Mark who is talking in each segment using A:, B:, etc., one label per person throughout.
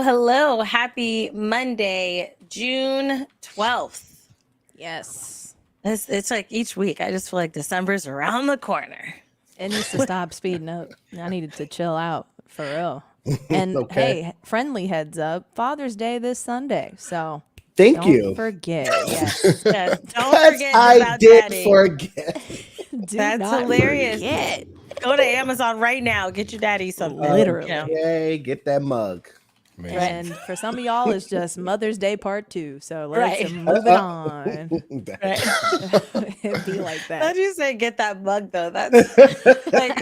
A: Hello. Happy Monday, June 12th.
B: Yes.
A: It's like each week. I just feel like December's around the corner.
B: It needs to stop speeding up. I needed to chill out for real. And
C: Okay.
B: hey, friendly heads up, Father's Day this Sunday. So
C: Thank
B: don't
C: you.
B: forget. Yes.
A: Yes. Don't
C: Yes,
A: forget
C: I
A: about
C: did
A: Daddy.
C: forget.
B: Do
A: That's
B: not
A: hilarious.
B: forget.
A: Go to Amazon right now. Get your daddy something.
B: Literally.
A: You know?
C: Okay, get that mug.
D: Amazing.
B: And for some of y'all, it's just Mother's Day Part 2. So let's
A: Right.
B: move it on.
A: Right.
B: It'd be like
A: How'd
B: that.
A: you say get that mug though? That's like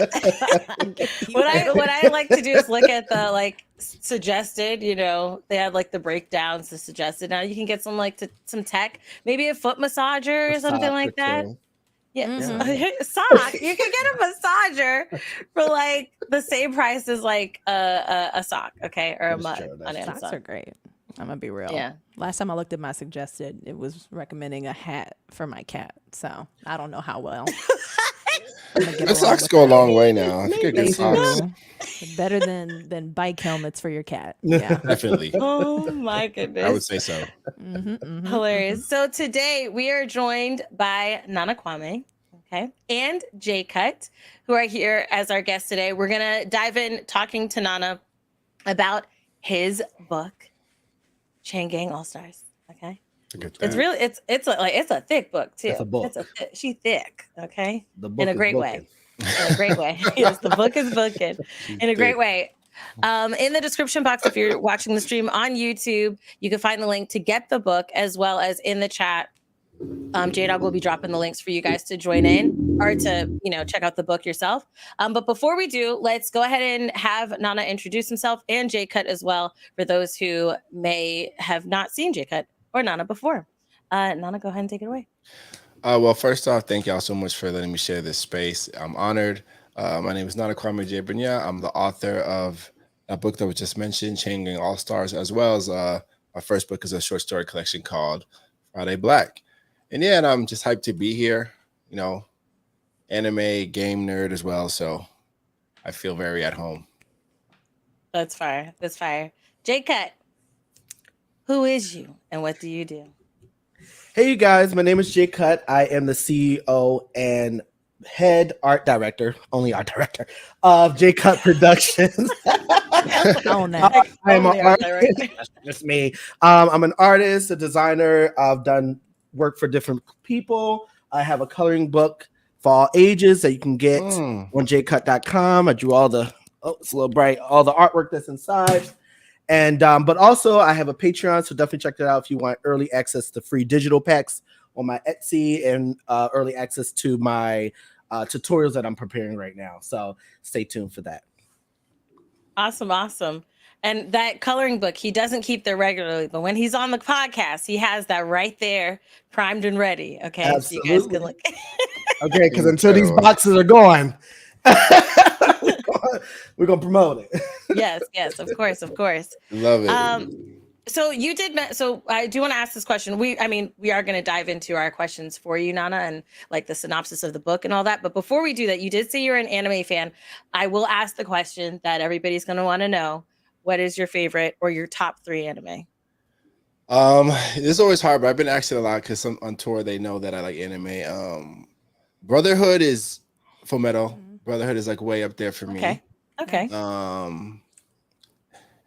A: what I like to do is look at the like suggested, they had like the breakdowns, the suggested. Now you can get some like some tech, maybe a foot massager or something like that. Yeah, sock. You can get a massager for like the same price as like a sock, okay, or a
C: That's
A: mug
C: true, that's
A: on
C: true.
B: Socks
A: Amazon.
B: are great. I'm gonna be real.
A: Yeah.
B: Last time I looked at my suggested, it was recommending a hat for my cat. So I don't know how well. I'm gonna get
D: The
B: along
D: socks
B: with
D: go a
B: that.
D: long way now. I think a
B: They
D: good socks.
B: do. Better than bike helmets for your cat. Yeah.
D: Definitely.
A: Oh my goodness.
D: I would say so.
A: Hilarious. So today we are joined by Nana Kwame, okay, and Jay Cut, who are here as our guests today. We're gonna dive in talking to Nana about his book, Chain Gang All Stars. Okay, it's really it's a thick book too.
C: It's a book.
A: She's thick. Okay,
C: The book
A: in a
C: is
A: great
C: booking.
A: way. In a great way. Yes, the book is booking in a great way. In the description box, if you're watching the stream on YouTube, you can find the link to get the book, as well as in the chat. J-Dog will be dropping the links for you guys to join in or to, check out the book yourself. But before we do, let's go ahead and have Nana introduce himself and J-Cut as well, for those who may have not seen J-Cut or Nana before. Nana, go ahead and take it away.
D: Well, first off, thank y'all so much for letting me share this space. I'm honored. My name is Nana Kwame Adjei-Brenyah. I'm the author of a book that was just mentioned, Chain Gang All Stars, as well as my first book is a short story collection called Friday Black. And yeah, and I'm just hyped to be here. Anime, game nerd as well. So I feel very at home.
A: That's fire. That's fire. J-Cut, who is you and what do you do?
C: Hey, you guys. My name is Jay Cut. I am the CEO and head art director, only art director of Jay Cut Productions.
B: Own that.
C: I'm
A: Only
C: an
A: art
C: artist.
A: director.
C: That's just me. I'm an artist, a designer. I've done work for different people. I have a coloring book for all ages that you can get on jcut.com. I drew it's a little bright, all the artwork that's inside. And but also I have a Patreon, so definitely check that out if you want early access to free digital packs on my Etsy and early access to my tutorials that I'm preparing right now. So stay tuned for that.
A: Awesome. And that coloring book, he doesn't keep there regularly, but when he's on the podcast, he has that right there, primed and ready. Okay,
C: Absolutely.
A: so you guys can look.
C: Okay, because until these boxes are gone, we're gonna promote it.
A: Yes, of course.
D: Love it.
A: So you did. So I do want to ask this question. We are going to dive into our questions for you, Nana, and like the synopsis of the book and all that. But before we do that, you did say you're an anime fan. I will ask the question that everybody's going to want to know. What is your favorite or your top 3 anime?
D: It's always hard, but I've been asked it a lot because on tour they know that I like anime. Brotherhood is Full Metal. Brotherhood is like way up there for me.
A: Okay.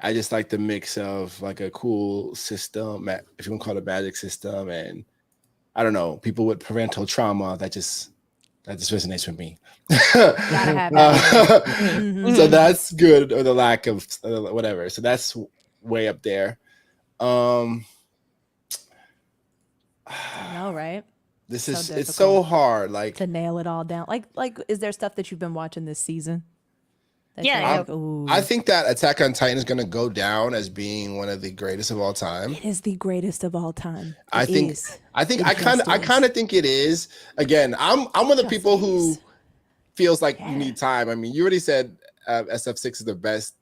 D: I just like the mix of like a cool system, if you want to call it a magic system, and I don't know, people with parental trauma that just resonates with me.
B: Gotta have that.
D: So that's good, or the lack of whatever. So that's way up there.
B: I know, right?
D: This
B: So
D: is it's
B: difficult
D: so hard. Like
B: to nail it all down. Like, is there stuff that you've been watching this season? that
A: Yeah,
B: you're like, ooh,
D: I think that Attack on Titan is going to go down as being one of the greatest of all time.
B: it is the greatest of all time.
D: I think I kind of think it is. Again, I'm one of the people who feels like you need time. I mean, you already said SF6 is the best.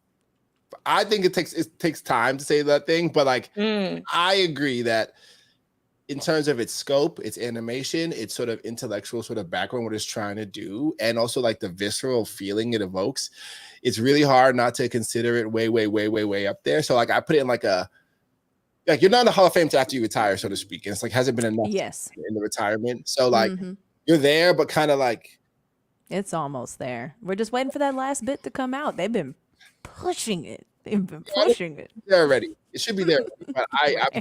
D: I think it takes time to say that thing, but like I agree that in terms of its scope, its animation, its sort of intellectual sort of background, what it's trying to do, and also like the visceral feeling it evokes, it's really hard not to consider it way up there. So like I put it in like you're not in the Hall of Fame till after you retire, so to speak. And it's like hasn't been enough in the retirement. So like you're there, but kind of like
B: it's almost there. We're just waiting for that last bit to come out. They've been pushing it.
D: They're ready. It should be there. But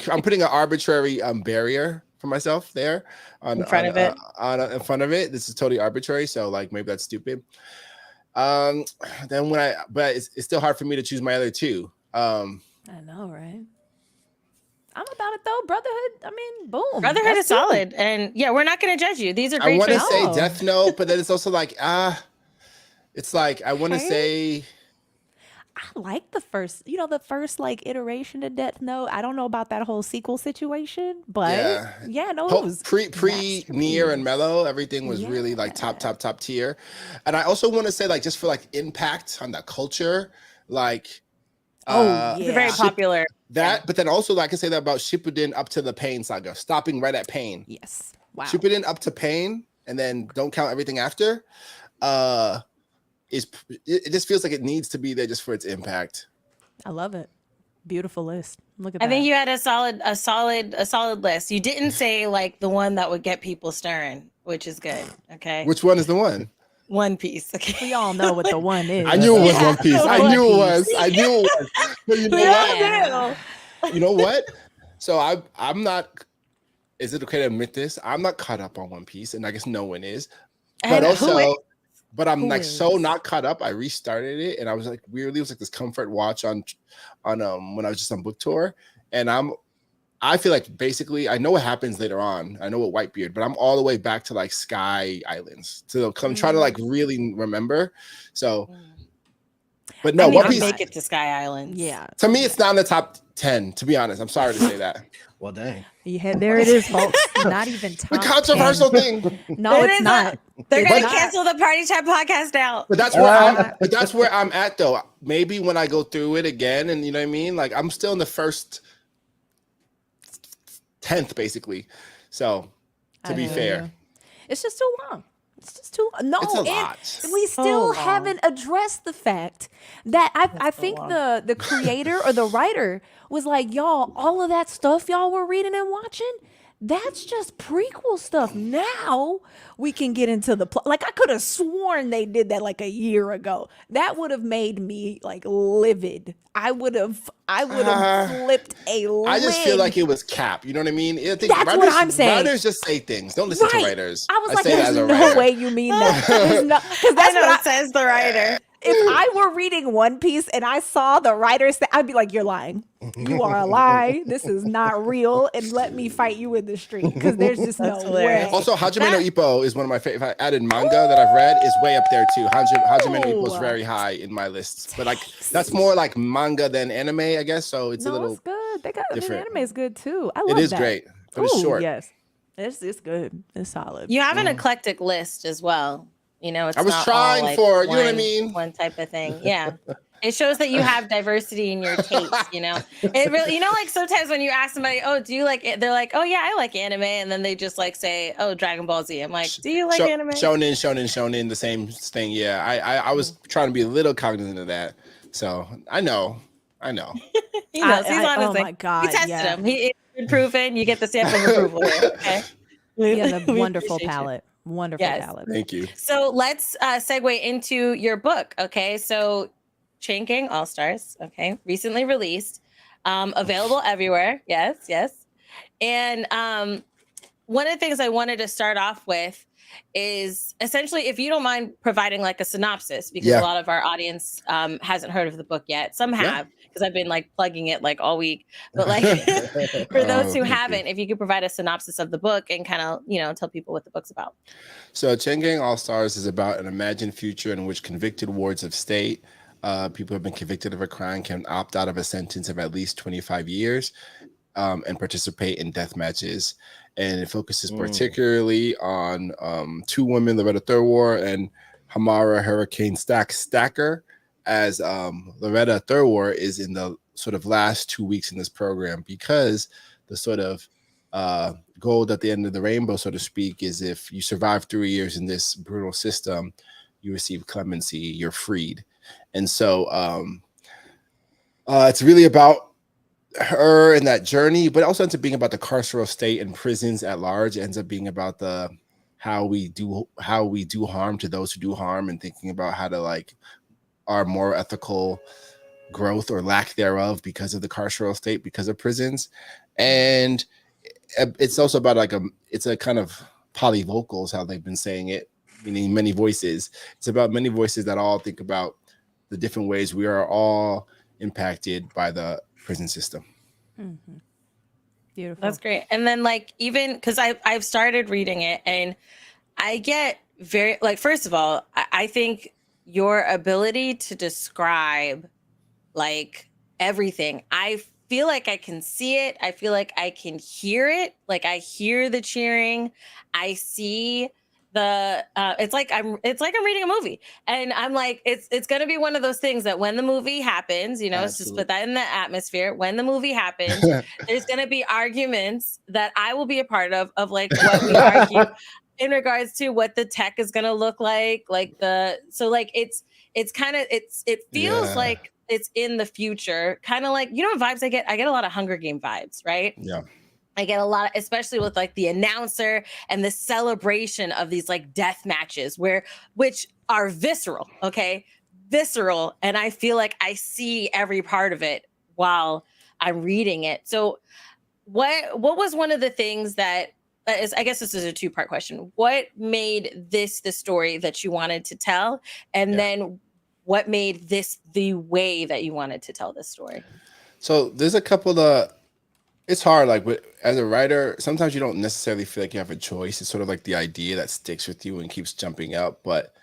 D: I'm putting an arbitrary barrier for myself there in front of it. This is totally arbitrary. So like maybe that's stupid. Then but it's still hard for me to choose my other two.
B: I know, right? I'm about it though. Brotherhood. I mean, boom.
A: Brotherhood is solid, and yeah, we're not going to judge you. These are great.
D: I want to say Death Note, but then it's also like it's like I want to say.
B: I like the first like iteration of Death Note. I don't know about that whole sequel situation, but it was
D: pre Nier and Mellow. Everything was really like top tier. And I also want to say like just for like impact on the culture, like
A: it's very popular.
D: But then also like I can say that about Shippuden up to the Pain saga, stopping right at Pain.
B: Yes, wow.
D: Shippuden up to Pain, and then don't count everything after. It just feels like it needs to be there just for its impact.
B: I love it. Beautiful list. Look at that.
A: I think you had a solid list. You didn't say like the one that would get people stirring, which is good. Okay.
D: Which one is the one?
A: One Piece. Okay.
B: We all know what the one is.
D: I knew it was One Piece. I knew it was. But you know what? You know what? So I'm not. Is it okay to admit this? I'm not caught up on One Piece, and I guess no one is. But also. But I'm like so not caught up. I restarted it, and I was like weirdly, it was like this comfort watch on when I was just on book tour, and I feel like basically I know what happens later on. I know what Whitebeard, but I'm all the way back to like Sky Islands. So I'm trying to like really remember. So, but no, One Piece
A: make it to Sky Islands.
B: Yeah,
D: to me it's not in the top 10. To be honest, I'm sorry to say that.
C: Well, dang.
B: Yeah, there it is, folks. Not even top
D: the controversial
B: 10.
D: thing.
B: No, it's not.
A: They're going to cancel the PartyChat podcast out.
D: But that's where I'm at though. Maybe when I go through it again, and you know what I mean, like I'm still in the first 10th, basically. So to be fair,
B: it's just too long. It's just too no.
D: It's a lot.
B: We still haven't addressed the fact that I think the creator or the writer was like, y'all, all of that stuff y'all were reading and watching, that's just prequel stuff. Now we can get into the plot. Like I could have sworn they did that like a year ago. That would have made me like livid. I would have flipped a lid.
D: I just feel like it was cap. You know what I mean?
B: That's what I'm saying.
D: Writers just say things. Don't listen to writers.
B: I was like, there's no way you mean that. Because that's what
A: says the writer.
B: If I were reading One Piece and I saw the writer say, I'd be like, you're lying. You are a lie. This is not real. And let me fight you in the street because there's just no way.
D: Also, Hajime no Ippo is one of my favorite. If I added manga that I've read, is way up there too. Hajime no Ippo is very high in my lists. But like that's more like manga than anime, I guess. So it's a little
B: it's good. They got
D: different.
B: Anime is good too. I love
D: it is
B: that.
D: Great, but it's short.
B: Yes, it's good. It's solid.
A: You have an eclectic list as well. You know, it's
D: I was
A: not
D: trying
A: all, like,
D: for, you know what I mean?
A: One type of thing. Yeah. It shows that you have diversity in your taste, you know? It really, you know, like sometimes when you ask somebody, oh, do you like it? They're like, oh, yeah, I like anime. And then they just like say, oh, Dragon Ball Z. I'm like, do you like anime?
D: Shonen, the same thing. Yeah. I was trying to be a little cognizant of that. So I know.
A: He knows. He's honest.
B: Oh my God.
A: We tested him. He's been proven. You get the stamp of approval here. Okay.
B: Yeah, the wonderful palette. Wonderful palette.
D: Thank you.
A: So let's segue into your book. Okay. So Chain Gang All Stars. Okay. Recently released. Available everywhere. Yes. And one of the things I wanted to start off with is essentially, if you don't mind providing like a synopsis, because a lot of our audience hasn't heard of the book yet. Some have, because I've been like plugging it like all week. But like for those who haven't, if you could provide a synopsis of the book and kind of, you know, tell people what the book's about.
D: So Chain Gang All Stars is about an imagined future in which convicted wards of state, people who have been convicted of a crime, can opt out of a sentence of at least 25 years and participate in death matches. And it focuses particularly on two women, Loretta Thurwar and Hamara Hurricane Stacker, as Loretta Thurwar is in the sort of last 2 weeks in this program because the sort of gold at the end of the rainbow, so to speak, is if you survive 3 years in this brutal system, you receive clemency, you're freed. And so it's really about her and that journey, but also ends up being about the carceral state and prisons at large. It ends up being about the how we do harm to those who do harm, and thinking about how to like our more ethical growth or lack thereof because of the carceral state, because of prisons. And it's also about like it's a kind of polyvocals, how they've been saying it, meaning many voices. It's about many voices that all think about the different ways we are all impacted by the prison system.
B: Mm-hmm. Beautiful.
A: That's great. And then like, even because I've started reading it, and I get very like, first of all, I think your ability to describe like everything, I feel like I can see it. I feel like I can hear it. Like I hear the cheering. I see the it's like I'm reading a movie, and I'm like, it's gonna be one of those things that when the movie happens, you know, it's just put that in the atmosphere. When the movie happens, there's gonna be arguments that I will be a part of like what we argue in regards to what the tech is gonna look like the so like it's kind of it feels like it's in the future, kind of like, you know, vibes I get a lot of Hunger Game vibes, right?
D: Yeah.
A: I get a lot, especially with like the announcer and the celebration of these like death matches which are visceral, okay? Visceral. And I feel like I see every part of it while I'm reading it. So what was one of the things that I guess this is a two-part question. What made this the story that you wanted to tell? And then what made this the way that you wanted to tell this story?
D: So there's a couple of, it's hard, like as a writer, sometimes you don't necessarily feel like you have a choice. It's sort of like the idea that sticks with you and keeps jumping out. But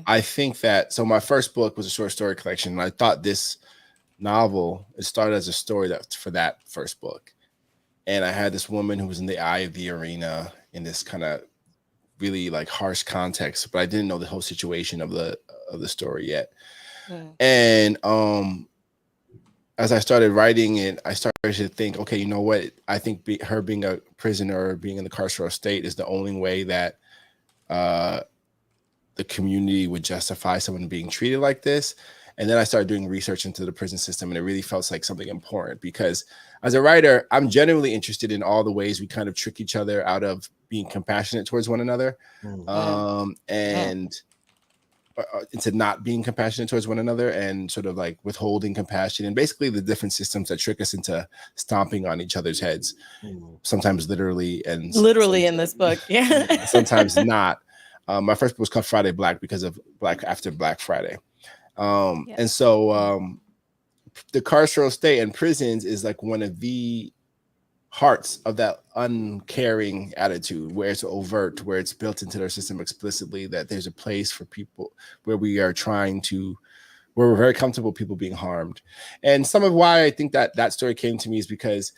D: I think that, so my first book was a short story collection, and I thought this novel, it started as a story for that first book. And I had this woman who was in the eye of the arena in this kind of really like harsh context, but I didn't know the whole situation of the story yet. And as I started writing it, I started to think, okay, you know what? I think her being a prisoner, being in the carceral state, is the only way that the community would justify someone being treated like this. And then I started doing research into the prison system, and it really felt like something important, because as a writer, I'm genuinely interested in all the ways we kind of trick each other out of being compassionate towards one another, and into not being compassionate towards one another, and sort of like withholding compassion, and basically the different systems that trick us into stomping on each other's heads, sometimes literally and
A: in this book. Yeah.
D: Sometimes not. My first book was called Friday Black because of after Black Friday. And so the carceral state and prisons is like one of the hearts of that uncaring attitude, where it's overt, where it's built into their system explicitly that there's a place for people where we're very comfortable people being harmed. And some of why I think that story came to me is because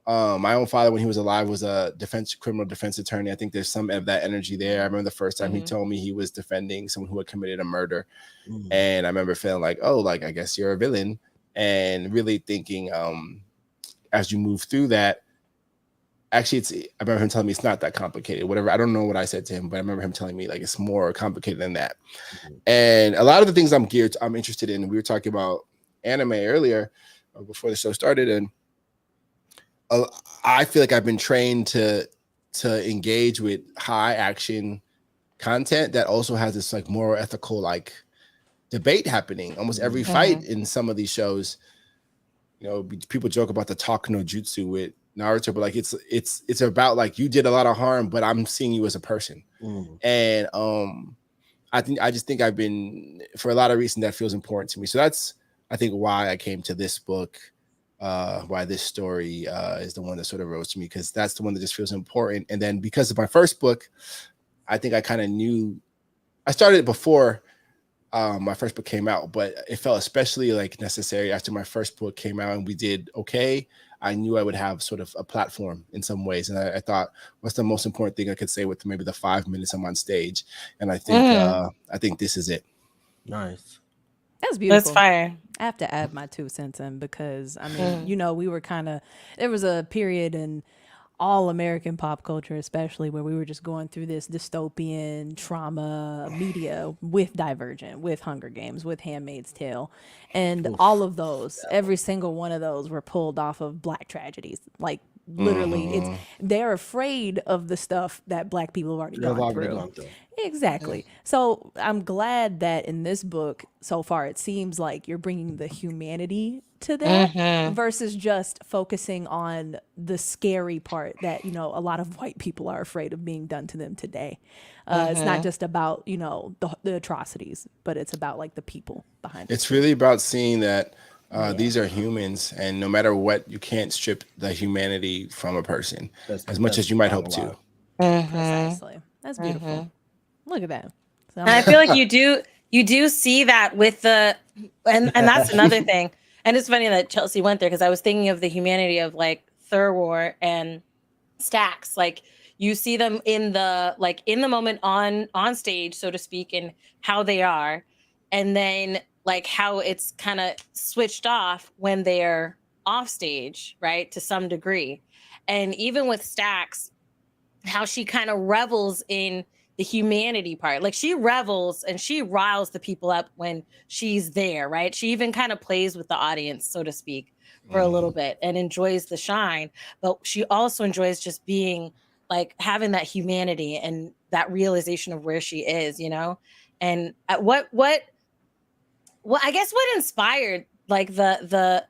D: my own father, when he was alive, was a criminal defense attorney. I think there's some of that energy there. I remember the first time he told me he was defending someone who had committed a murder. And I remember feeling like, oh, like, I guess you're a villain. And really thinking, as you move through that, actually, I remember him telling me it's not that complicated. Whatever, I don't know what I said to him, but I remember him telling me like it's more complicated than that. And a lot of the things I'm interested in. We were talking about anime earlier, before the show started, and I feel like I've been trained to engage with high action content that also has this like moral, ethical like debate happening. Almost every fight in some of these shows, you know, people joke about the talk no jutsu with Naruto, but like it's about like, you did a lot of harm, but I'm seeing you as a person. And I just think I've been, for a lot of reasons, that feels important to me. So that's, I think, why I came to this book, why this story is the one that sort of rose to me, because that's the one that just feels important. And then because of my first book, I think I kind of knew, I started it before my first book came out, but it felt especially like necessary after my first book came out and we did okay. I knew I would have sort of a platform in some ways. And I thought, what's the most important thing I could say with maybe the 5 minutes I'm on stage? And I think this is it.
C: Nice.
B: That's beautiful.
A: That's fire.
B: I have to add my 2 cents in, because I mean, you know, we were there was a period in all American pop culture, especially where we were just going through this dystopian trauma media with Divergent, with Hunger Games, with Handmaid's Tale. And all of those, every single one of those were pulled off of Black tragedies. Like literally, they're afraid of the stuff that Black people have already gone through. Exactly. So I'm glad that in this book, so far, it seems like you're bringing the humanity to that versus just focusing on the scary part that, you know, a lot of white people are afraid of being done to them today. It's not just about, you know, the atrocities, but it's about like the people behind it.
D: It's really about seeing that these are humans, and no matter what, you can't strip the humanity from a person as much as you might hope to.
B: Precisely. That's beautiful. Look at that. So
A: And I feel like you do see that with the, and that's another thing. And it's funny that Chelsea went there because I was thinking of the humanity of like Thurwar and Stax. Like you see them in the moment on stage, so to speak, and how they are, and then like how it's kind of switched off when they're off stage, right? To some degree. And even with Stax, how she kind of revels in the humanity part. Like she revels and she riles the people up when she's there, right? She even kind of plays with the audience, so to speak, for a little bit and enjoys the shine. But she also enjoys just being like having that humanity and that realization of where she is, you know? And what I guess what inspired like the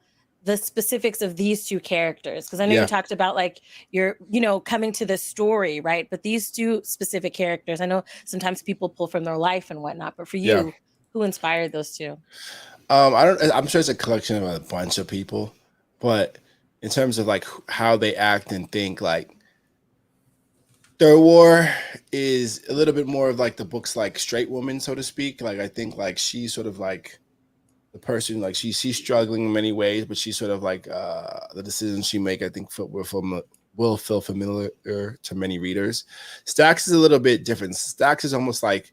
A: specifics of these two characters, because I know you talked about like you're, you know, coming to the story, right? But these two specific characters, I know sometimes people pull from their life and whatnot, but for you, who inspired those two?
D: I'm sure it's a collection of a bunch of people, but in terms of like how they act and think, like Thurwar is a little bit more of like the book's like straight woman, so to speak. Like I think like she's sort of like the person, like she's struggling in many ways, but she's sort of like the decisions she make, I think will feel familiar to many readers. Stax is a little bit different. Stax is almost like,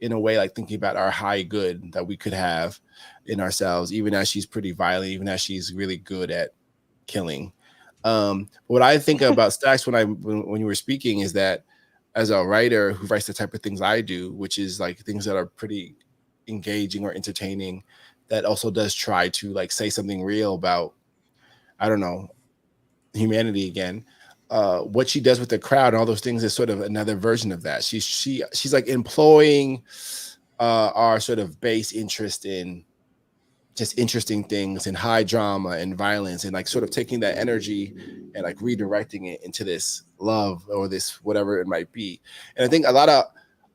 D: in a way, like thinking about our high good that we could have in ourselves, even as she's pretty violent, even as she's really good at killing. What I think about Stax when you were speaking is that as a writer who writes the type of things I do, which is like things that are pretty engaging or entertaining, that also does try to like say something real about, I don't know, humanity again. What she does with the crowd and all those things is sort of another version of that. She's like employing our sort of base interest in just interesting things and high drama and violence, and like sort of taking that energy and like redirecting it into this love or this whatever it might be. And I think a lot of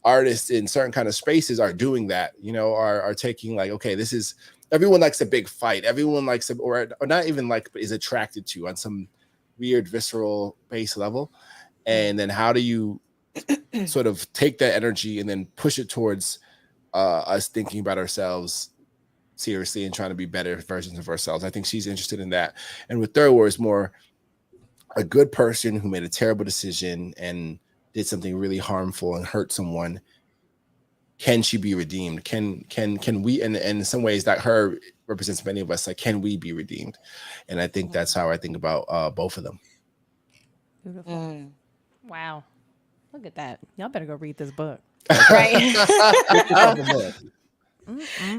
D: artists in certain kind of spaces are doing that, you know, are taking like, okay, this is, everyone likes a big fight. Everyone likes a, or not even like, but is attracted to on some weird visceral base level. And then how do you sort of take that energy and then push it towards us thinking about ourselves seriously and trying to be better versions of ourselves. I think she's interested in that. And with Thurwar, it's more a good person who made a terrible decision and did something really harmful and hurt someone. Can she be redeemed? Can we, and in some ways that her represents many of us, like, can we be redeemed? And I think that's how I think about both of them.
B: Beautiful. Wow. Look at that. Y'all better go read this book.
A: Right.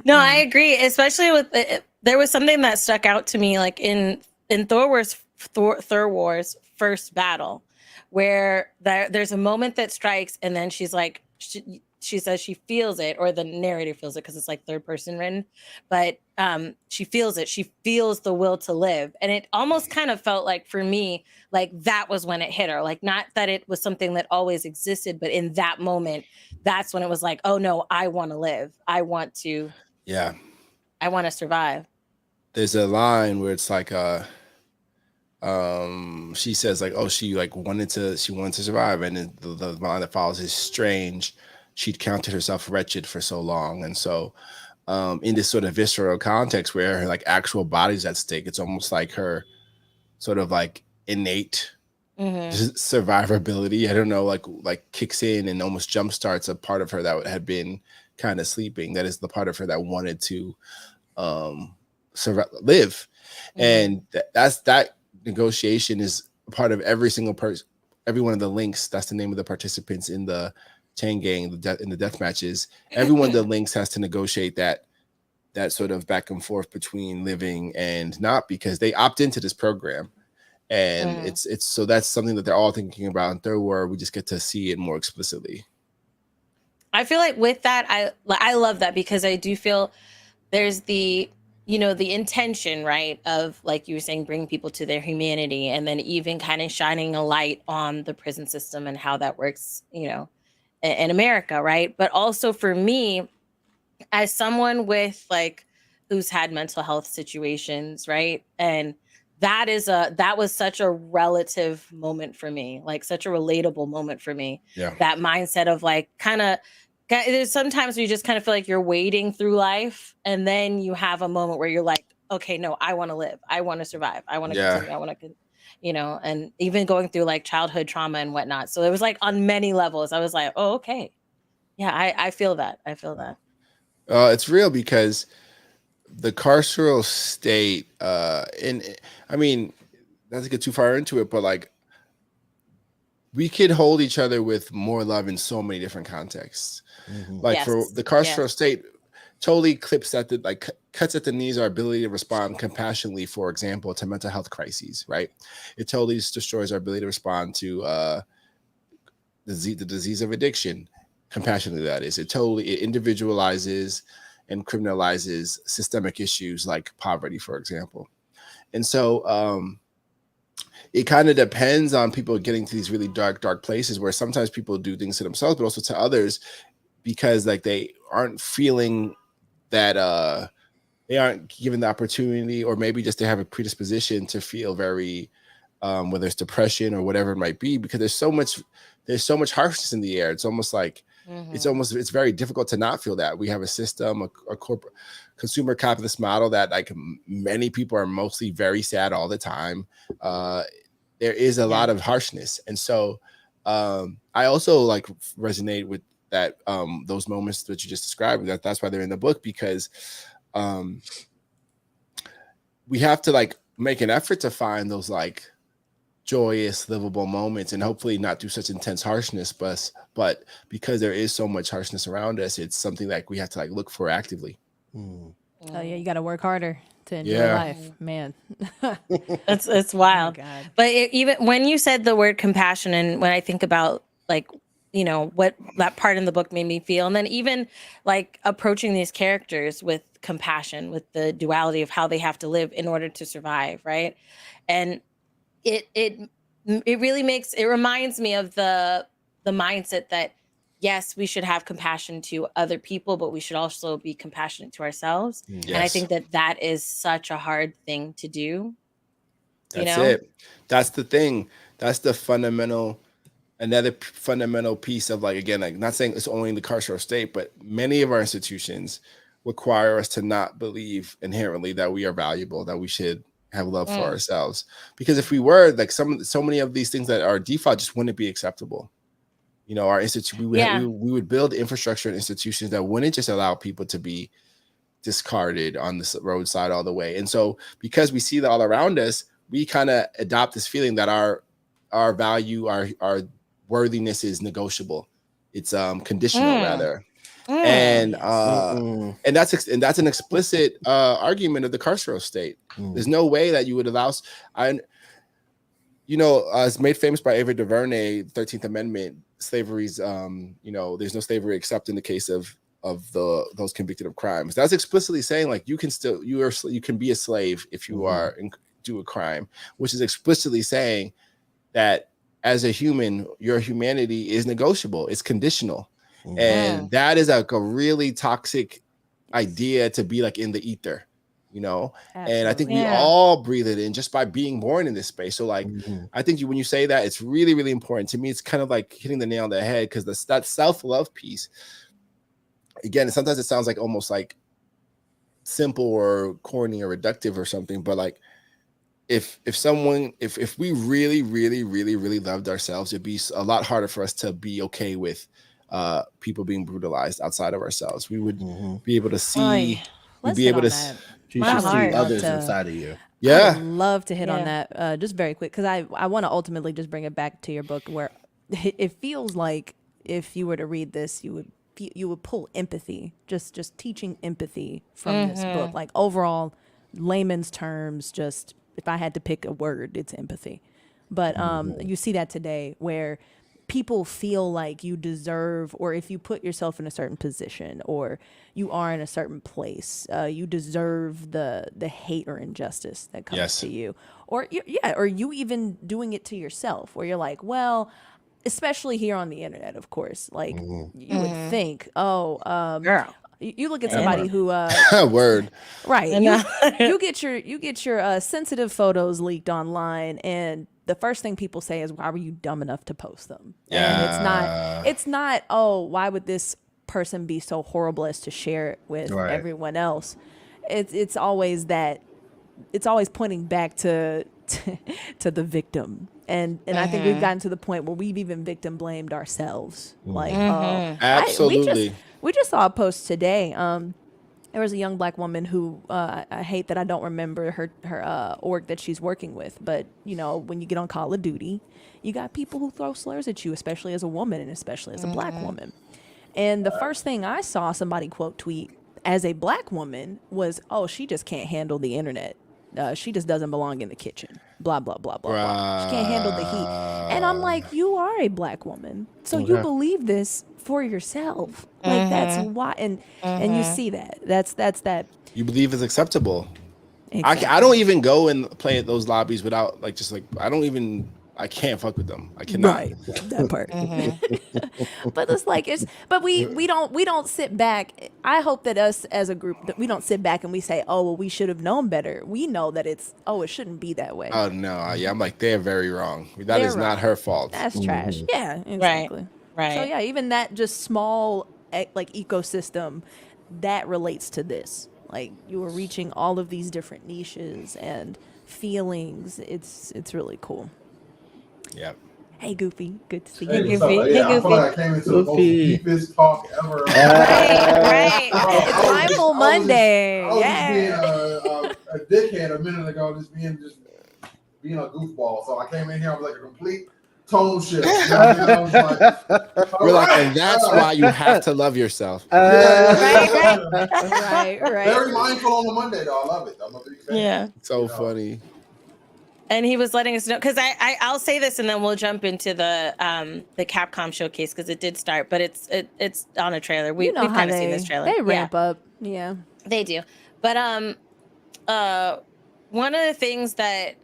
A: No, I agree. Especially with there was something that stuck out to me, like in Thurwar's first battle, where there's a moment that strikes, and then she's like, she says she feels it, or the narrator feels it because it's like third person written, but she feels it. She feels the will to live, and it almost kind of felt like, for me, like that was when it hit her. Like, not that it was something that always existed, but in that moment, that's when it was like, oh no, I want to live. I want to.
D: Yeah.
A: I want to survive.
D: There's a line where it's like, she says like, oh, she wanted to survive, and the line that follows is strange. She'd counted herself wretched for so long, and so in this sort of visceral context where her like actual body's at stake, it's almost like her sort of like innate survivability, I don't know, like kicks in and almost jumpstarts a part of her that had been kind of sleeping. That is the part of her that wanted to live, and that negotiation is part of every single person, every one of the links. That's the name of the participants in the chain gang, in the death matches. Every one of the links has to negotiate that sort of back and forth between living and not, because they opt into this program. And it's so that's something that they're all thinking about in Third War. We just get to see it more explicitly.
A: I feel like with that, I love that, because I do feel there's the, you know, the intention, right, of, like you were saying, bringing people to their humanity, and then even kind of shining a light on the prison system and how that works, you know, in America, right? But also for me, as someone with like who's had mental health situations, right, and that was such a relative moment for me, like such a relatable moment for me.
D: Yeah.
A: That mindset of like kind of, there's sometimes you just kind of feel like you're wading through life, and then you have a moment where you're like, okay, no, I want to live, I want to survive, I want to continue, I want to, you know, and even going through like childhood trauma and whatnot. So it was like on many levels, I was like, oh, okay, yeah, I feel that.
D: It's real, because the carceral state, and I mean, not to get too far into it, but like, we could hold each other with more love in so many different contexts. Like for the carceral state, totally cuts at the knees our ability to respond compassionately, for example, to mental health crises, right? It totally destroys our ability to respond to the disease of addiction compassionately, that is. It individualizes and criminalizes systemic issues like poverty, for example. And so it kind of depends on people getting to these really dark places where sometimes people do things to themselves, but also to others, because like they aren't feeling that they aren't given the opportunity, or maybe just they have a predisposition to feel very whether it's depression or whatever it might be, because there's so much harshness in the air. It's almost like it's very difficult to not feel that. We have a system, a corporate consumer capitalist model that like many people are mostly very sad all the time. There is a lot of harshness. And so I also like resonate with that, those moments that you just described. That's why they're in the book, because we have to like make an effort to find those like joyous, livable moments, and hopefully not do such intense harshness, but because there is so much harshness around us, it's something that we have to like look for actively.
B: Oh yeah, you got to work harder to enjoy life, man.
A: It's wild.
B: Oh,
A: but even when you said the word compassion, and when I think about like, you know, what that part in the book made me feel, and then even like approaching these characters with compassion, with the duality of how they have to live in order to survive, right? And it reminds me of the mindset that yes, we should have compassion to other people, but we should also be compassionate to ourselves.
D: Yes.
A: And I think that is such a hard thing to do.
D: That's it. That's the thing. That's the another fundamental piece of like, again, like not saying it's only in the carceral state, but many of our institutions require us to not believe inherently that we are valuable, that we should have love for ourselves. Because if we were, like so many of these things that are default just wouldn't be acceptable. You know, our institute, we would build infrastructure and institutions that wouldn't just allow people to be discarded on the roadside all the way. And so because we see that all around us, we kind of adopt this feeling that our value, our worthiness is negotiable. It's conditional rather. And that's an explicit argument of the carceral state. There's no way that you would allow. It's made famous by Adjei-Brenyah, 13th Amendment. Slavery's, there's no slavery except in the case of those convicted of crimes. That's explicitly saying like you can be a slave if you do a crime, which is explicitly saying that as a human, your humanity is negotiable. It's conditional. And that is like a really toxic idea to be like in the ether, you know. Absolutely. And I think we all breathe it in just by being born in this space. So like I think when you say that, it's really, really important to me. It's kind of like hitting the nail on the head, because that self-love piece, again, sometimes it sounds like almost like simple or corny or reductive or something, but like if we really, really, really, really loved ourselves, it'd be a lot harder for us to be okay with people being brutalized outside of ourselves. We would be able to see,
C: see others inside of you.
D: Yeah.
B: I would love to hit on
A: Yeah.
B: that just very quick because I want to ultimately just bring it back to your book where it feels like if you were to read this, you would pull empathy, just teaching empathy from this book. Like overall, layman's terms, just if I had to pick a word, it's empathy. But you see that today where people feel like you deserve, or if you put yourself in a certain position or you are in a certain place, you deserve the hate or injustice that comes to you. Or or you even doing it to yourself where you're like, well, especially here on the internet, of course, like you would think,
A: Girl.
B: you look at somebody who
D: Word.
B: right, you get your sensitive photos leaked online, and the first thing people say is, why were you dumb enough to post them? And it's not oh, why would this person be so horrible as to share it with everyone else? It's always pointing back to the victim. And I think we've gotten to the point where we've even victim blamed ourselves. Like,
D: absolutely.
B: We just saw a post today. There was a young black woman who I hate that I don't remember her org that she's working with. But, you know, when you get on Call of Duty, you got people who throw slurs at you, especially as a woman and especially as a black woman. And the first thing I saw somebody quote tweet as a black woman was, oh, she just can't handle the internet. She just doesn't belong in the kitchen. Blah, blah, blah, blah, blah. She can't handle the heat. And I'm like, you are a black woman. So you believe this for yourself. Like, that's why. And you see that. That's that.
D: You believe it's acceptable.
B: Exactly.
D: I don't even go and play at those lobbies without, like, just like, I can't fuck with them. I cannot.
B: Right, that part. But it's like but we don't sit back. I hope that us as a group that we don't sit back and we say, oh well, we should have known better. We know that it shouldn't be that way.
D: Oh no, yeah, I'm like, they're very wrong. That is not her fault.
B: That's trash. Yeah, exactly.
A: Right.
B: So yeah, even that just small like ecosystem that relates to this. Like you are reaching all of these different niches and feelings. It's really cool.
D: Yep.
B: Hey, Goofy. Good to see you.
A: Hey, Goofy.
E: So,
A: Hey,
E: I feel
A: Goofy.
E: like I came into the most deepest talk ever.
A: Right.
B: It's Mindful Monday.
E: I was
B: Yeah.
E: just being a dickhead a minute ago, just being a goofball. So I came in here, I was like a complete tone shift. You know what I mean? I was like,
D: We're like, and that's why you have to love yourself.
B: Right.
E: Very mindful on a Monday, though. I love it. I'm a big fan.
A: Yeah.
D: So funny.
A: And he was letting us know, because I'll say this and then we'll jump into the Capcom showcase because it did start, but it's on a trailer. We've kind of seen this trailer.
B: They ramp up. Yeah.
A: They do. But one of the things that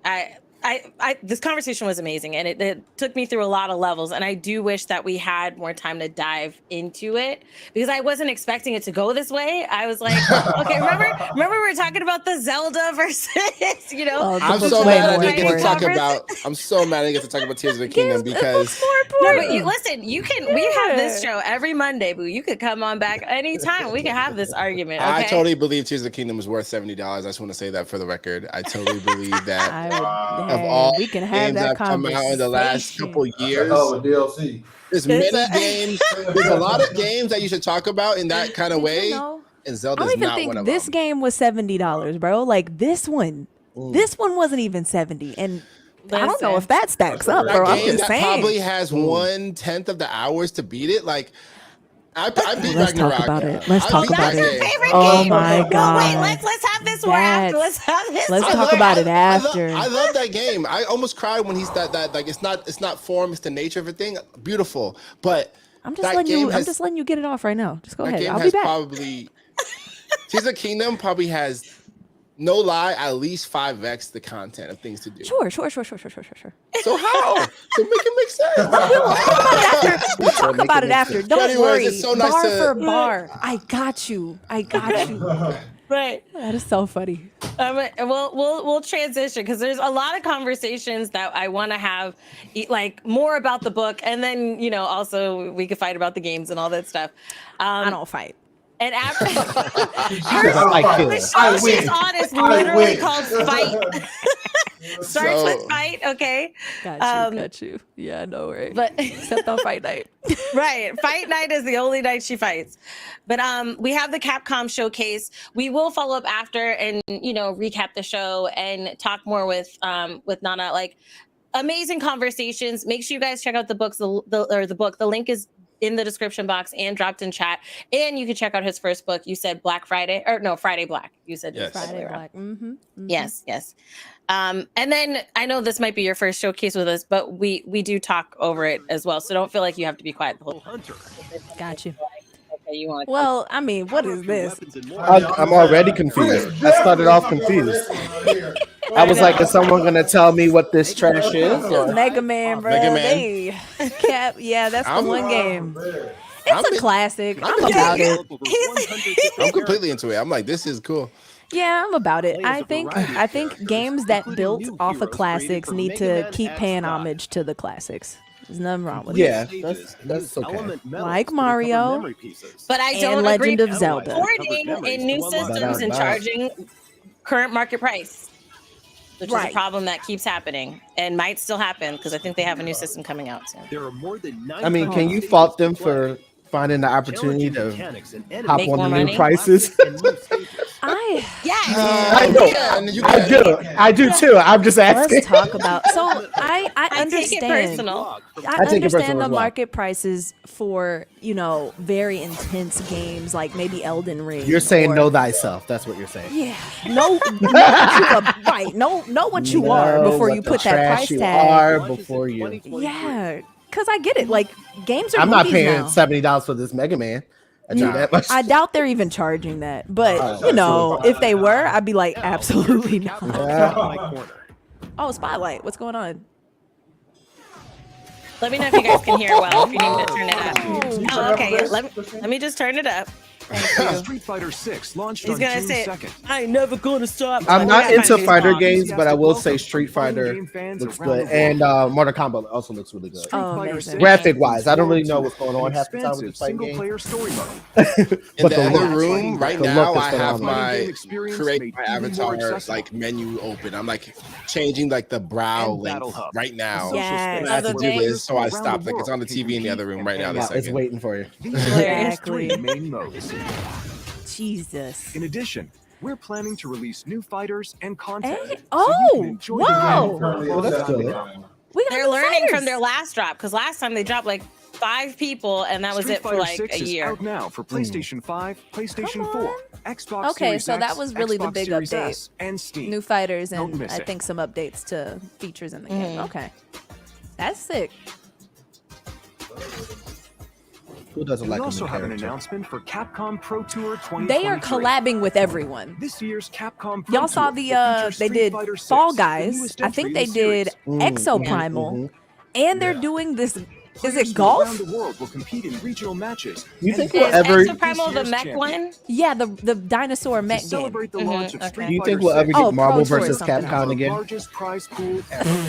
A: this conversation was amazing, and it took me through a lot of levels, and I do wish that we had more time to dive into it because I wasn't expecting it to go this way. I was like, okay, remember we were talking about the Zelda versus, you know.
D: I'm so mad I didn't get to talk about. I'm so mad I didn't get to talk about Tears of the Kingdom because.
A: No, but listen, we have this show every Monday, boo. You could come on back anytime. We can have this argument. Okay?
D: I totally believe Tears of the Kingdom is worth $70. I just want to say that for the record. I totally believe that. Of all
B: we can have
D: games
B: that
D: that come out in the last couple years,
E: DLC.
D: there's many games. There's a lot of games that you should talk about in that kind of way. And Zelda's
B: I don't even
D: not
B: think
D: one of
B: this
D: them.
B: game was $70, bro. Like this one wasn't even 70, and I don't know if that stacks up,
D: That
B: bro. I'm
D: game
B: just
D: that
B: saying.
D: probably has 1/10 of the hours to beat it. Like I beat
B: Let's
D: Ragnarok.
B: talk about it. Let's talk about
A: That's your
B: it.
A: favorite
B: Oh
A: game.
B: my
A: Well,
B: God.
A: wait, let's have this war after. Let's have this.
B: Let's
A: war.
B: talk about it after.
D: I love that game. I almost cried when he's that like it's not form, it's the nature of a thing. Beautiful, but
B: I'm just letting you get it off right now. Just go ahead. I'll be back.
D: Probably Tears of the Kingdom probably has, no lie, at least 5x the content of things to do.
B: Sure.
D: So how? So make it make sense.
B: We'll talk about it after. Don't
D: Anyways,
B: worry.
D: it's so nice
B: bar
D: to-
B: for bar. I got you.
A: Right.
B: That is so funny.
A: We'll transition because there's a lot of conversations that I want to have, like more about the book, and then also we could fight about the games and all that stuff.
B: I don't fight.
A: And after
E: I
A: the show she's on is literally called Fight. Starts with
D: So-
A: fight, okay?
B: Got you. Yeah, I know, right?
A: But
B: Except on fight night.
A: right, fight night is the only night she fights. But we have the Capcom showcase. We will follow up after and recap the show and talk more with Nana. Like amazing conversations. Make sure you guys check out the books. The book. The link is in the description box and dropped in chat. And you can check out his first book. You said Black Friday, or no, Friday Black. You said
D: Yes.
B: Friday Black. Mm-hmm.
A: Yes. And then I know this might be your first showcase with us, but we do talk over it as well. So don't feel like you have to be quiet the whole time.
B: Got you.
A: Okay, you want?
B: Well, I mean, what is this?
C: I'm already confused. I started off confused. I was like, is someone gonna tell me what this trash is? Or?
B: Mega Man, bro.
D: Mega Man.
B: Yeah, that's the one game.
D: I'm
B: It's a classic. I'm about it.
D: I'm completely into it. I'm like, this is cool.
B: Yeah, I'm about it. I think games that built off of classics need to keep paying homage to the classics. There's nothing wrong with it.
C: Yeah, that's okay.
B: Like Mario,
A: But I don't
B: and
A: agree
B: Legend of
A: with
B: Zelda.
A: porting in new systems and charging current market price, which is a problem that keeps happening and might still happen because I think they have a new system coming out soon.
F: There are more than 9
C: I mean, can you fault them for finding the opportunity to hop
A: Make
C: on
A: more
C: the new
A: money?
C: prices? I do too. I'm just asking.
B: Let's talk about. So I
A: I take it
B: understand.
A: personal.
B: I
C: take it personal
B: understand the
C: as well.
B: market prices for very intense games like maybe Elden Ring.
C: You're saying
B: or-
C: know thyself. That's what you're saying.
B: Yeah, know what you are, right. Know what you are
C: Know
B: before
C: what
B: you
C: the
B: put that
C: trash
B: price
C: you
B: tag.
C: are before you.
B: Yeah, because I get it. Like games are
C: I'm not
B: movies
C: paying
B: now.
C: $70 for this Mega Man. I tell you that much.
B: I doubt they're even charging that. But if they were, I'd be like, absolutely not. Oh, Spotlight, what's going on?
A: Let me know if you guys can hear well. If you need me to turn it up. Oh, okay. Let me just turn it up.
F: Street Fighter 6 launched
A: He's
F: on
A: gonna
F: June
A: say,
F: 2nd.
A: I ain't never gonna stop.
C: I'm
A: We
C: not
A: gotta
C: into
A: find new
C: fighter
A: songs.
C: games, but I will say Street Fighter looks good, and Mortal Kombat also looks really good.
B: Oh,
F: Fighter
B: amazing.
F: 6
C: Graphic wise, I don't really know what's going on
F: an
C: half the time with
F: expansive
C: this fighting game.
F: single-player story mode.
D: In
C: But
D: the
C: the
D: other
C: look-
D: room right
C: the
D: now,
C: look is
D: I have
C: phenomenal.
D: my
F: Game experience
D: create
F: made
D: my
F: even more
D: avatar
F: accessible.
D: like menu open. I'm like changing like the brow
F: And Battle
D: length
F: Hub.
D: right now.
B: Yes.
D: I have to
A: Oh,
D: do
A: the
D: this, so I
F: around
D: stopped.
F: the
D: Like it's on the
F: world can
D: TV in the other room right now.
C: Yeah,
D: This
C: it's
D: second.
C: waiting for you.
F: These are
A: Hilarious.
F: the 3 main modes.
B: Jesus.
F: In addition, we're planning to release new fighters and content.
B: Hey,
F: so you
B: oh,
F: can enjoy the
B: whoa.
F: game
C: Well, that's good.
B: We got
A: They're
B: new
A: learning
B: fighters.
A: from their last drop because last time they dropped like 5 people and that was
F: Street
A: it for
F: Fighter
A: like
F: 6
A: a
F: is
A: year.
F: out now for PlayStation 5, PlayStation 4, Xbox
B: Okay,
F: Series
B: so that
F: X,
B: was really the
F: Xbox
B: big
F: Series
B: update.
F: S, and Steam.
B: New fighters
F: Don't
B: and
F: miss
B: I
F: it.
B: think some updates to features in the game. Okay. That's sick.
C: Who doesn't
F: We
C: like a
F: also
C: new
F: have an
C: character?
F: announcement for Capcom Pro Tour 2023.
B: They are collabing with everyone.
F: This year's Capcom Pro
B: Y'all saw
F: Tour
B: the
F: will feature
B: they
F: Street
B: did
F: Fighter 6,
B: Fall
F: the
B: Guys.
F: newest
B: I think
F: entry
B: they
F: in the
B: did
F: series.
B: Exo Primal. And they're doing this is it golf?
F: Around the world will compete in regional matches.
C: You
F: and
C: think
F: fight
C: we'll
A: Is
C: ever?
A: Exo Primal the
F: this
A: mech
F: year's
A: one?
F: champion.
B: Yeah, the dinosaur
F: To
B: mech game.
F: celebrate the launch of
A: okay.
F: Street
C: Do you
F: Fighter
C: think we'll ever
F: 6,
C: get
B: Oh,
C: Marvel
B: Pro Tour
C: versus
B: something
C: Capcom
F: the
C: again?
F: largest prize pool ever.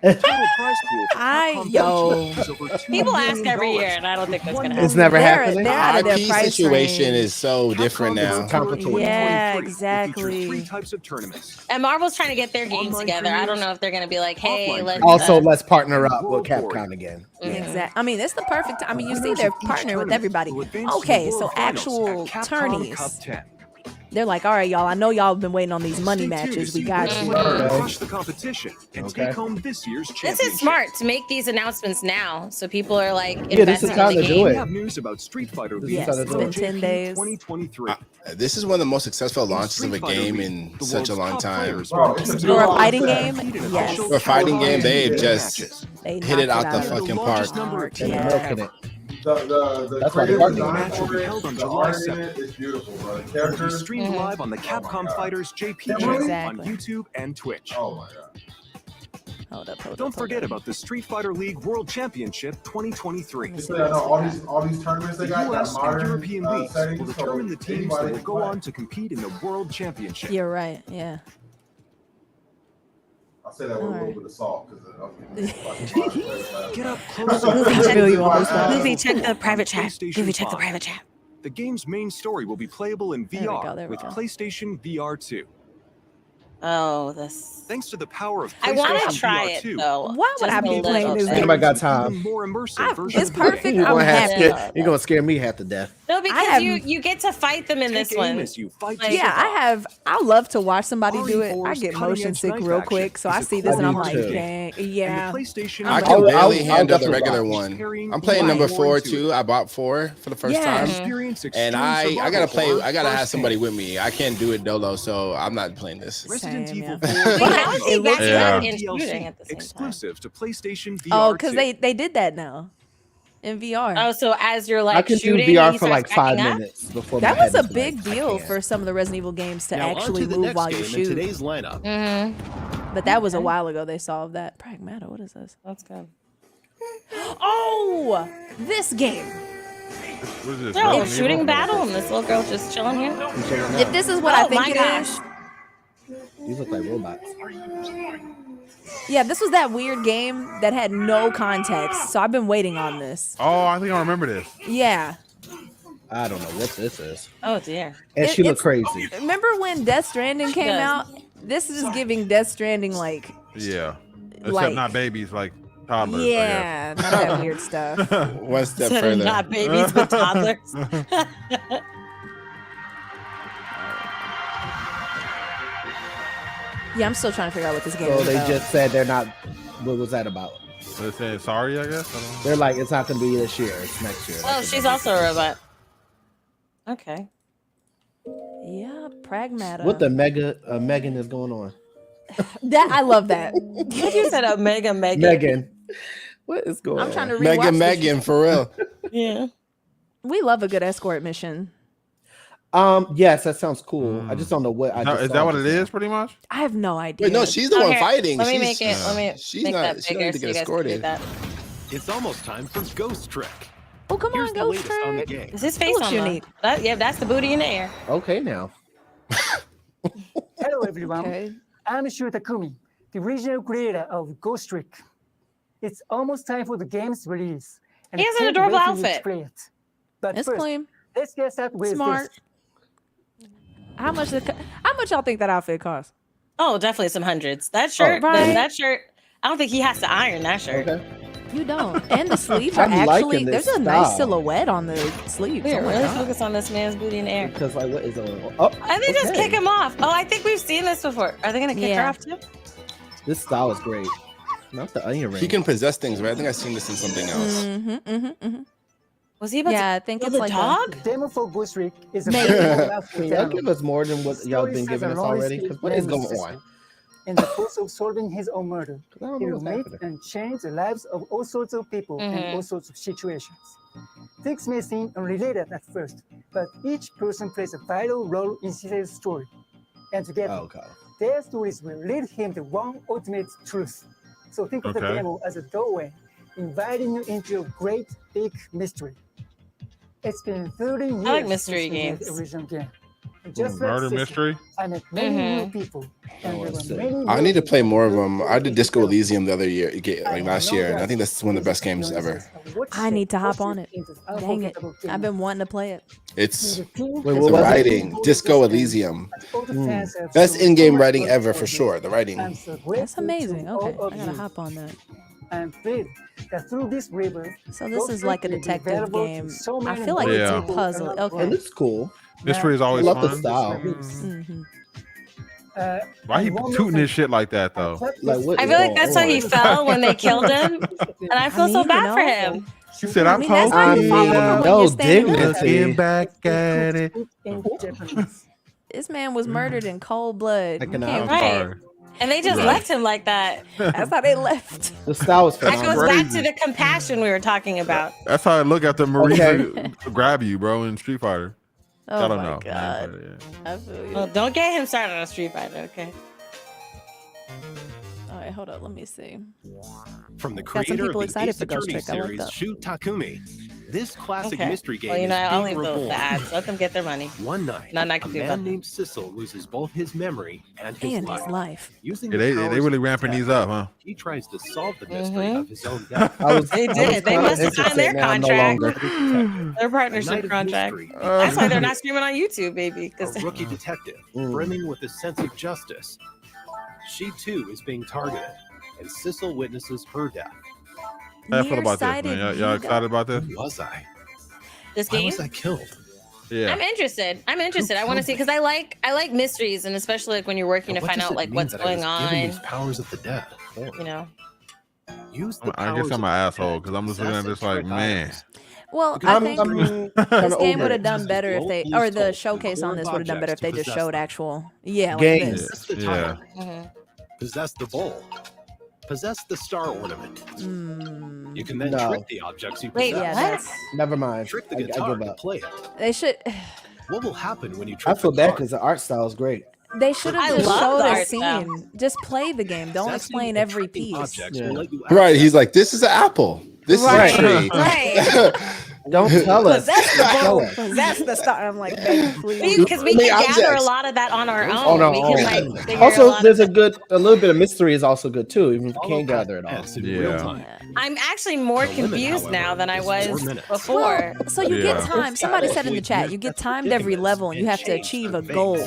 F: The total prize pool for Capcom
B: yo.
F: Pro Tour is over $2
A: People ask
F: million.
A: every year and I don't think that's gonna happen.
C: It's never
B: They're
C: happening.
B: out of their
D: IP
B: price
D: situation
B: range.
D: is so different
F: Capcom
D: now.
F: Pro Tour
C: Complicated.
F: 2023
B: Yeah,
F: will feature
B: exactly.
F: 3 types of tournaments.
A: And Marvel's trying to get their games
F: Online
A: together. I don't
F: premieres,
A: know if they're gonna be like, hey,
F: offline
A: let's
C: Also,
F: premieres.
C: let's partner up with
F: World
C: Capcom
F: Warrior.
C: again.
B: Exactly. I mean, it's the perfect time. I mean, you see
F: Winners
B: they're
F: of each
B: partnering with
F: tournament
B: everybody.
F: will advance to the
B: Okay,
F: World
B: so
F: Finals
B: actual
F: at Capcom
B: tourneys.
F: Cup 10.
B: They're like, all right, y'all. I know y'all have been waiting on these money
F: Stay tuned to
B: matches. We
F: see
B: got
F: which
B: you.
F: player
C: Okay.
F: crush the competition and
C: Okay.
F: take home this year's
A: This
F: championship.
A: is smart to make these announcements now so people are like
C: Yeah, this is
A: investing in
C: time
A: the
C: to do
A: game.
F: We
C: it.
F: have news about Street Fighter
C: This
F: League
C: is how to do
F: from
C: it.
B: It's been 10
F: JP
B: days.
F: 2023.
D: This is one of the most successful launches of a
F: Street Fighter
D: game
F: League,
D: in
F: the
D: such a
F: world's
D: long
F: top
D: time.
F: players
E: Bro,
F: will
E: it's
F: compete
B: For a
E: Bro,
B: fighting
E: it's
B: game,
F: in
B: yes.
F: official
D: For a fighting game,
F: Capcom
D: they have
F: matches.
D: just
B: They
D: hit it
B: knocked
D: out the
B: out.
D: fucking
F: largest
D: park.
F: number of
C: And
F: teams.
C: they're milking it.
E: The
C: That's why
E: creative
C: they're
E: design
F: match will
E: for
F: be
E: it,
F: held on
E: the
F: July
E: art in
F: 7th.
E: it is beautiful, bro. The
F: It will be
E: characters.
F: streamed live on the Capcom
E: God.
F: Fighters JP
E: Yeah,
F: channel
B: exactly.
F: on YouTube and Twitch.
E: Oh my god.
B: Hold up.
F: Don't forget about the Street Fighter League World Championship 2023.
E: You see, I know all these tournaments they
F: The
E: got
F: US
E: modern
F: and European leagues
E: settings,
F: will
E: so
F: determine the teams that
E: anybody
F: will
E: can
F: go
E: play.
F: on to compete in the World Championship.
B: You're right. Yeah.
E: I say that with a little
B: Alright.
E: bit of salt because
F: Get up close
B: Goofy,
F: and
B: check-
F: personal
B: you on
F: with
B: this one.
A: Goofy,
F: Battlefield
A: check the
F: on
A: private chat.
F: PlayStation
A: Goofy, check the
F: 5.
A: private chat.
F: The game's main story will be playable in
B: There we
F: VR
B: go, there we
F: with
B: go.
F: PlayStation VR 2.
A: Oh, this.
F: Thanks to the power of
A: I want
F: PlayStation
A: to try
F: VR
A: it
F: 2,
A: though.
B: Why would
A: Just
B: I
A: a
B: be
A: little
B: playing this
A: bit.
B: game?
C: Anybody got time?
F: even more immersive version
B: It's
F: of the game.
B: perfect.
C: You're
B: I'm
C: gonna,
B: happy.
C: you're gonna scare me half to death.
A: No,
B: I
A: because
B: have-
A: you get to fight them in
F: Take
A: this
F: aim
A: one.
F: as you fight
A: Like-
F: to
B: Yeah,
F: survive.
B: I love to watch somebody do it. I
F: RE4's
B: get motion
F: cutting-edge
B: sick
F: knife
B: real
F: action
B: quick, so I
F: is a
B: see this and I'm
C: core
B: like,
C: feature.
B: dang,
F: And
B: yeah.
F: the PlayStation
B: I
D: I
B: can
D: can
C: I'll-
D: barely
C: I'll
D: handle the
C: definitely
D: regular
C: watch.
D: one. I'm playing number 4 too. I bought 4 for the first
B: Yeah.
D: time.
F: Experience
D: And
F: extreme
D: I
F: survival
D: gotta play.
F: horror
D: I gotta have somebody
F: firsthand.
D: with me. I can't do it dolo, so I'm not playing this.
F: Resident
B: Same,
F: Evil
B: yeah.
F: 4
A: Wait, how is he
B: It looks
A: back
G: good.
A: and shooting at the same time?
F: exclusive to PlayStation VR
B: Oh, because
F: 2.
B: they did that now in VR.
A: Oh, so as you're
C: I
A: like
C: can do
A: shooting,
C: VR
A: he
C: for
A: starts
C: like 5
A: backing up?
C: minutes before
B: That
C: my
B: was
C: head
B: a
C: is
B: big
C: like, I
B: deal
C: can't.
B: for some of the Resident Evil games to
H: Now
B: actually
H: on to the
B: move
H: next
B: while you
H: game in
B: shoot.
H: today's lineup.
A: Mm-hmm.
B: But that was a while ago they solved that. Pragmata, what is this?
A: That's good.
B: Oh, this game.
G: What is this?
A: No,
G: Resident
A: shooting
G: Evil?
A: battle, and this little girl just chilling here.
C: I'm checking it
B: If
C: out.
B: this is what I
A: Oh
B: think
A: my
B: it
A: gosh.
B: is,
C: These look like robots.
B: yeah, this was that weird game that had no context. So I've been waiting on this.
G: Oh, I think I remember this.
B: Yeah.
C: I don't know what this is.
A: Oh dear.
C: And she look
B: It's-
C: crazy.
B: Remember when Death Stranding came
A: does.
B: out? This is giving Death Stranding like,
G: Yeah. Except
B: Like-
G: not babies, like toddlers. I
B: yeah, not that weird stuff.
G: guess.
D: One step
A: Instead of
D: further.
A: not babies, but toddlers.
B: Yeah, I'm still trying to figure out what this game
C: So
B: is
C: they
B: about.
C: just said they're not. What was that about?
G: They're saying sorry, I guess. I don't know.
C: They're like, it's not gonna be this year. It's next year.
A: Oh, she's also a robot. Okay.
B: Yeah, Pragmata.
C: What the Megan is going on?
B: That I love that.
A: What you said, Omega Megan?
C: Megan, what is going on?
B: I'm trying to rewatch
D: Megan,
B: this.
D: for real.
A: Yeah.
B: We love a good escort mission.
C: Yes, that sounds cool. I just don't know what. I
G: No,
C: just
G: is
C: saw
G: that what
C: just
G: it
C: now.
G: is, pretty much?
B: I have no idea.
D: Wait, no, she's the one
A: Okay,
D: fighting.
A: Let me
D: She's-
A: make it. Let me
D: she's
A: make
D: not-
A: that
D: she don't
A: bigger
D: need to
A: so you
D: get
A: guys can read
D: escorted.
A: that.
H: It's almost time for Ghost Trick.
B: Oh, come
H: Here's
B: on,
H: the
B: Ghost
H: latest on the
B: Trick.
H: game.
A: Is his face
B: looks
A: on
B: unique.
A: yeah, that's the booty in the air.
C: Okay, now.
I: Hello everyone,
B: Okay.
I: I'm Shu Takumi, the original creator of Ghost Trick. It's almost time for the game's release. And
A: He has
I: I
A: an
I: can't
A: adorable
I: wait for you to
A: outfit.
I: play it. But
B: It's
I: first,
B: clean.
I: let's get started with
B: Smart.
I: this.
B: How much y'all think that outfit costs?
A: Oh, definitely some hundreds. That shirt,
B: right.
A: that shirt. I don't think he has to iron that shirt.
C: Okay.
B: You don't. And the sleeves are
C: I'm
B: actually
C: liking
B: there's
C: this
B: a nice
C: style.
B: silhouette on the sleeves.
A: We
B: Oh
A: are
B: my
A: really
B: God.
A: focused on this man's booty in the air.
C: Because like, what is on? Oh,
A: And they just
C: okay.
A: kick him off. Oh, I think we've seen this before. Are they gonna kick her
B: Yeah.
A: off too?
C: This style is great. Not the onion ring.
D: He can possess things, right? I think I've seen this in something else.
A: Was he about
B: Yeah, I
A: to
B: think
A: kill
B: it's
A: the
B: like
A: dog?
I: The demo for Ghost Trick is a
B: Maybe.
I: very love
C: Can y'all give us more than what y'all been giving us already? Because what is going on?
I: In the process of solving his own murder,
C: I don't
I: he
C: know
I: will
C: what's
I: meet
C: happening.
I: and change the lives of all sorts of people in all sorts of situations. Things may seem unrelated at first, but each person plays a vital role in his story. And together,
C: Oh, okay.
I: their stories will lead him to one ultimate truth. So think of the
G: Okay.
I: demo as a doorway, inviting you into a great big mystery. It's been 30 years
A: like mystery
I: since we made
A: games.
I: the original game. And just like
G: Murder
I: Sister,
G: mystery.
I: I met many new people, and there
C: let's
I: were
C: see.
I: many
D: I need to
I: new
D: play more of
I: people
D: them. I did Disco
I: developed.
D: Elysium the other year, like
I: I
D: last
I: know
D: year, and
I: that
D: I think that's one of the best games ever.
B: I need to hop on it. Dang it. I've been wanting to play it.
D: It's
C: Wait,
D: the
C: what was it?
D: writing, Disco Elysium. Best in-game writing ever for sure. The writing.
B: That's amazing. Okay, I gotta hop on that.
I: I'm thrilled that through this river,
B: So this is like a detective game. I feel like
G: Yeah.
B: it's a puzzle.
C: And
B: Okay.
C: it's cool.
G: Mystery is always
C: I love the
G: fun.
C: style.
B: Mhm.
G: Why he tooting his shit like that though?
C: Like, what
A: I
C: is
A: feel like
C: going
A: that's how he
C: on?
A: fell when they killed him, and I feel so
B: mean,
A: bad
B: you
A: for
B: know.
A: him.
G: She said,
B: I
G: "I'm
B: mean, that's how
G: poking
B: you fall over when
C: no
B: you're standing
C: dignity.
B: up.
G: looking back at it."
I: in Japanese.
B: This man was murdered in cold blood.
C: I
B: You
C: cannot-
B: can't-
G: I'm
A: Right.
G: sorry.
A: And they just
G: Right.
A: left him like that.
B: That's how they left.
C: The style is
A: That
C: phenomenal.
A: goes back to
G: Crazy.
A: the compassion we were talking about.
G: That's how I look after Marisa
C: Okay.
G: grab you, bro, in Street Fighter.
B: Oh
G: I don't
B: my
G: know.
B: god.
G: Yeah.
B: I feel you.
A: Well, don't get him started on Street Fighter, okay?
B: All right, hold up. Let me see.
H: From the
B: Got some
H: creator
B: people
H: of the
B: excited
H: Ace
B: for Ghost
H: Attorney
B: Trick. I like
H: series,
B: that.
H: Shu Takumi. This classic
A: Okay.
H: mystery game
A: Well, you know,
H: is
A: I'll
H: being
A: leave the
H: reborn.
A: ads. Let them get their money.
H: One night,
A: Nothing I
H: a
A: can do
H: man
A: about that.
H: named Sissel loses both his memory and his
B: And
H: life.
B: his life.
H: Using
G: Yeah,
H: the
G: they
H: powers
G: really
H: of
G: ramping
H: tech,
G: these up, huh?
H: He tries to solve the mystery
A: Mhm.
H: of his own death.
C: I was,
A: They
C: I was
A: did. They
C: kinda
A: must have signed their
C: interested, now no
A: contract.
C: longer.
A: Their
H: A
A: partnership
H: night of
A: contract.
H: mystery,
A: That's why they're not streaming on YouTube, baby.
H: a
A: Because
H: rookie detective
C: Mm.
H: brimming with a sense of justice She too is being targeted, and Sissel witnesses her death.
G: How you feel about this,
B: Nearsighted
G: man? Y'all excited about this?
H: Who was I?
A: This
H: Why
A: game.
H: was I killed?
G: Yeah.
A: I'm interested. I want to see because I like mysteries, and especially like when you're working
H: But
A: to
H: what
A: find
H: does
A: out
H: it
A: like
H: mean
A: what's
H: that I
A: going
H: was given
A: on.
H: these powers of the dead?
A: You know.
H: Use the
G: I guess
H: powers
G: I'm
H: of
G: an
H: the
G: asshole
H: dead
G: because I'm just
H: to
G: looking at
H: possess
G: this like,
H: and
G: man.
H: items.
B: Well,
H: Because
B: I
C: I'm
B: think
C: kind
B: this
C: of
B: game
C: over
B: would
C: it.
B: have done better if they, or the showcase on this would have done better if they just showed actual, like
C: Games.
B: this.
H: Possess the
G: Yeah.
H: tile. Possess the bowl. Possess the star ornament. You can then
C: No.
H: trick the objects you
A: Wait,
H: possess.
B: Yeah,
A: what?
B: that's.
C: Never mind.
H: Trick the
C: I
H: guitar
C: give
H: to
C: up.
H: play it.
B: They should.
H: What will happen when you trick
C: I feel
H: the
C: bad
H: guitar?
C: because the art style is great.
B: They should have
A: I
B: just
A: love
B: showed
A: the
B: a
A: art style.
B: scene. Just play the game. Don't
H: Possessing
B: explain
H: and
B: every
H: tricking
B: piece.
H: objects
C: Yeah.
H: will let you
D: Right. He's
H: access
D: like, this is an apple. This
B: Right.
D: is a tree.
A: Right.
C: Don't tell us.
B: Possess the
C: Show
B: bowl.
C: us.
B: Possess the star. I'm like, baby, please.
A: Because we
D: Only
A: can gather a
D: objects.
A: lot of that on our own.
C: On our
A: We
C: own.
A: can like figure a
C: Also,
A: lot
C: there's
A: of
C: a little bit of mystery is also good too, even if you
H: Follow
C: can't gather it all.
H: paths in
G: Yeah.
H: real time.
A: I'm actually more
H: The limit,
A: confused now
H: however,
A: than I
H: is
A: was
H: 4 minutes.
A: before.
B: Well, so you get
G: Yeah.
B: time. Somebody said in the chat, you get timed every level, and you have to achieve a goal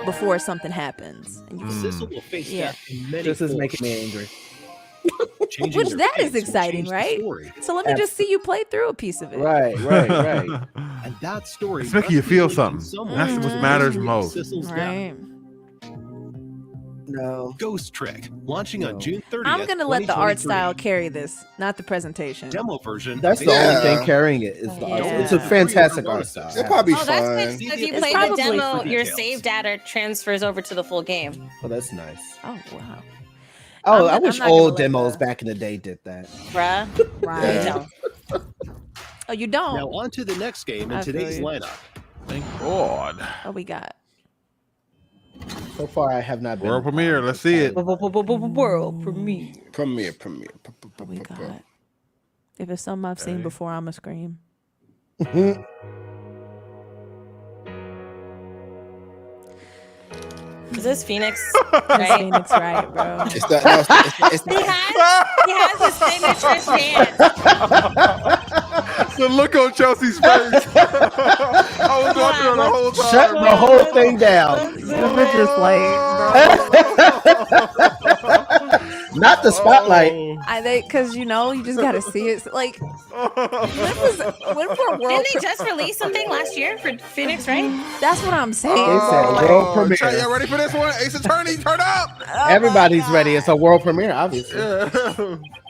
B: before something happens. And you
H: Sissel will face
B: Yeah.
H: death in many
C: This is
H: forms.
C: making me angry.
H: Changing
B: Which
H: your
B: that
H: face
B: is
H: will
B: exciting,
H: change the
B: right?
H: story.
B: So let me just see you play through a piece of it.
C: Right.
H: And that story
G: It's making
H: must
G: you
H: be
G: feel
H: linked in
G: something.
H: some
G: That's
H: way
G: what
H: to the
G: matters
H: history of
G: most.
H: Sissel's death.
B: Right.
C: No.
H: Ghost Trick, launching on June 30th.
B: I'm gonna let the art
H: 2023.
B: style carry this, not the presentation.
H: Demo version.
C: That's the
D: Yeah.
C: only thing carrying it. Is the art.
B: Yeah.
C: It's a fantastic art style.
D: It'll probably be
A: Oh, that's
D: fun.
A: good. So if you
B: It's
A: play the
B: probably
A: demo,
H: for
A: your
H: details.
A: save data transfers over to the full game.
C: Oh, that's nice.
B: Oh wow.
C: Oh,
B: I'm
C: I wish
B: not gonna
C: old
B: let
C: demos
B: the-
C: back in the day did that.
A: Bruh.
B: Right.
A: You don't.
B: Oh, you don't.
H: Now on to the next game in
B: I feel
H: today's
B: you.
H: lineup.
G: Thank God.
B: What we got?
C: So far, I have not been.
G: World premiere. Let's see it.
A: World premiere.
D: Premiere.
B: What we got? If it's something I've seen
G: Okay.
B: before, I'ma scream.
A: Is this Phoenix?
B: That's
A: Right?
B: Phoenix, right, bro?
D: It's that. No, it's
A: He has his signature stance.
G: The look on Chelsea's face. I was watching her the whole time.
C: Shut the whole thing down. Not the spotlight.
B: Because you just gotta see it. Like, when for World?
A: Didn't they just release something last year for Phoenix, right?
B: That's what I'm saying.
C: They said world premiere.
G: Chat, y'all ready for this one? Ace Attorney, turn up.
C: Everybody's ready. It's a world premiere, obviously.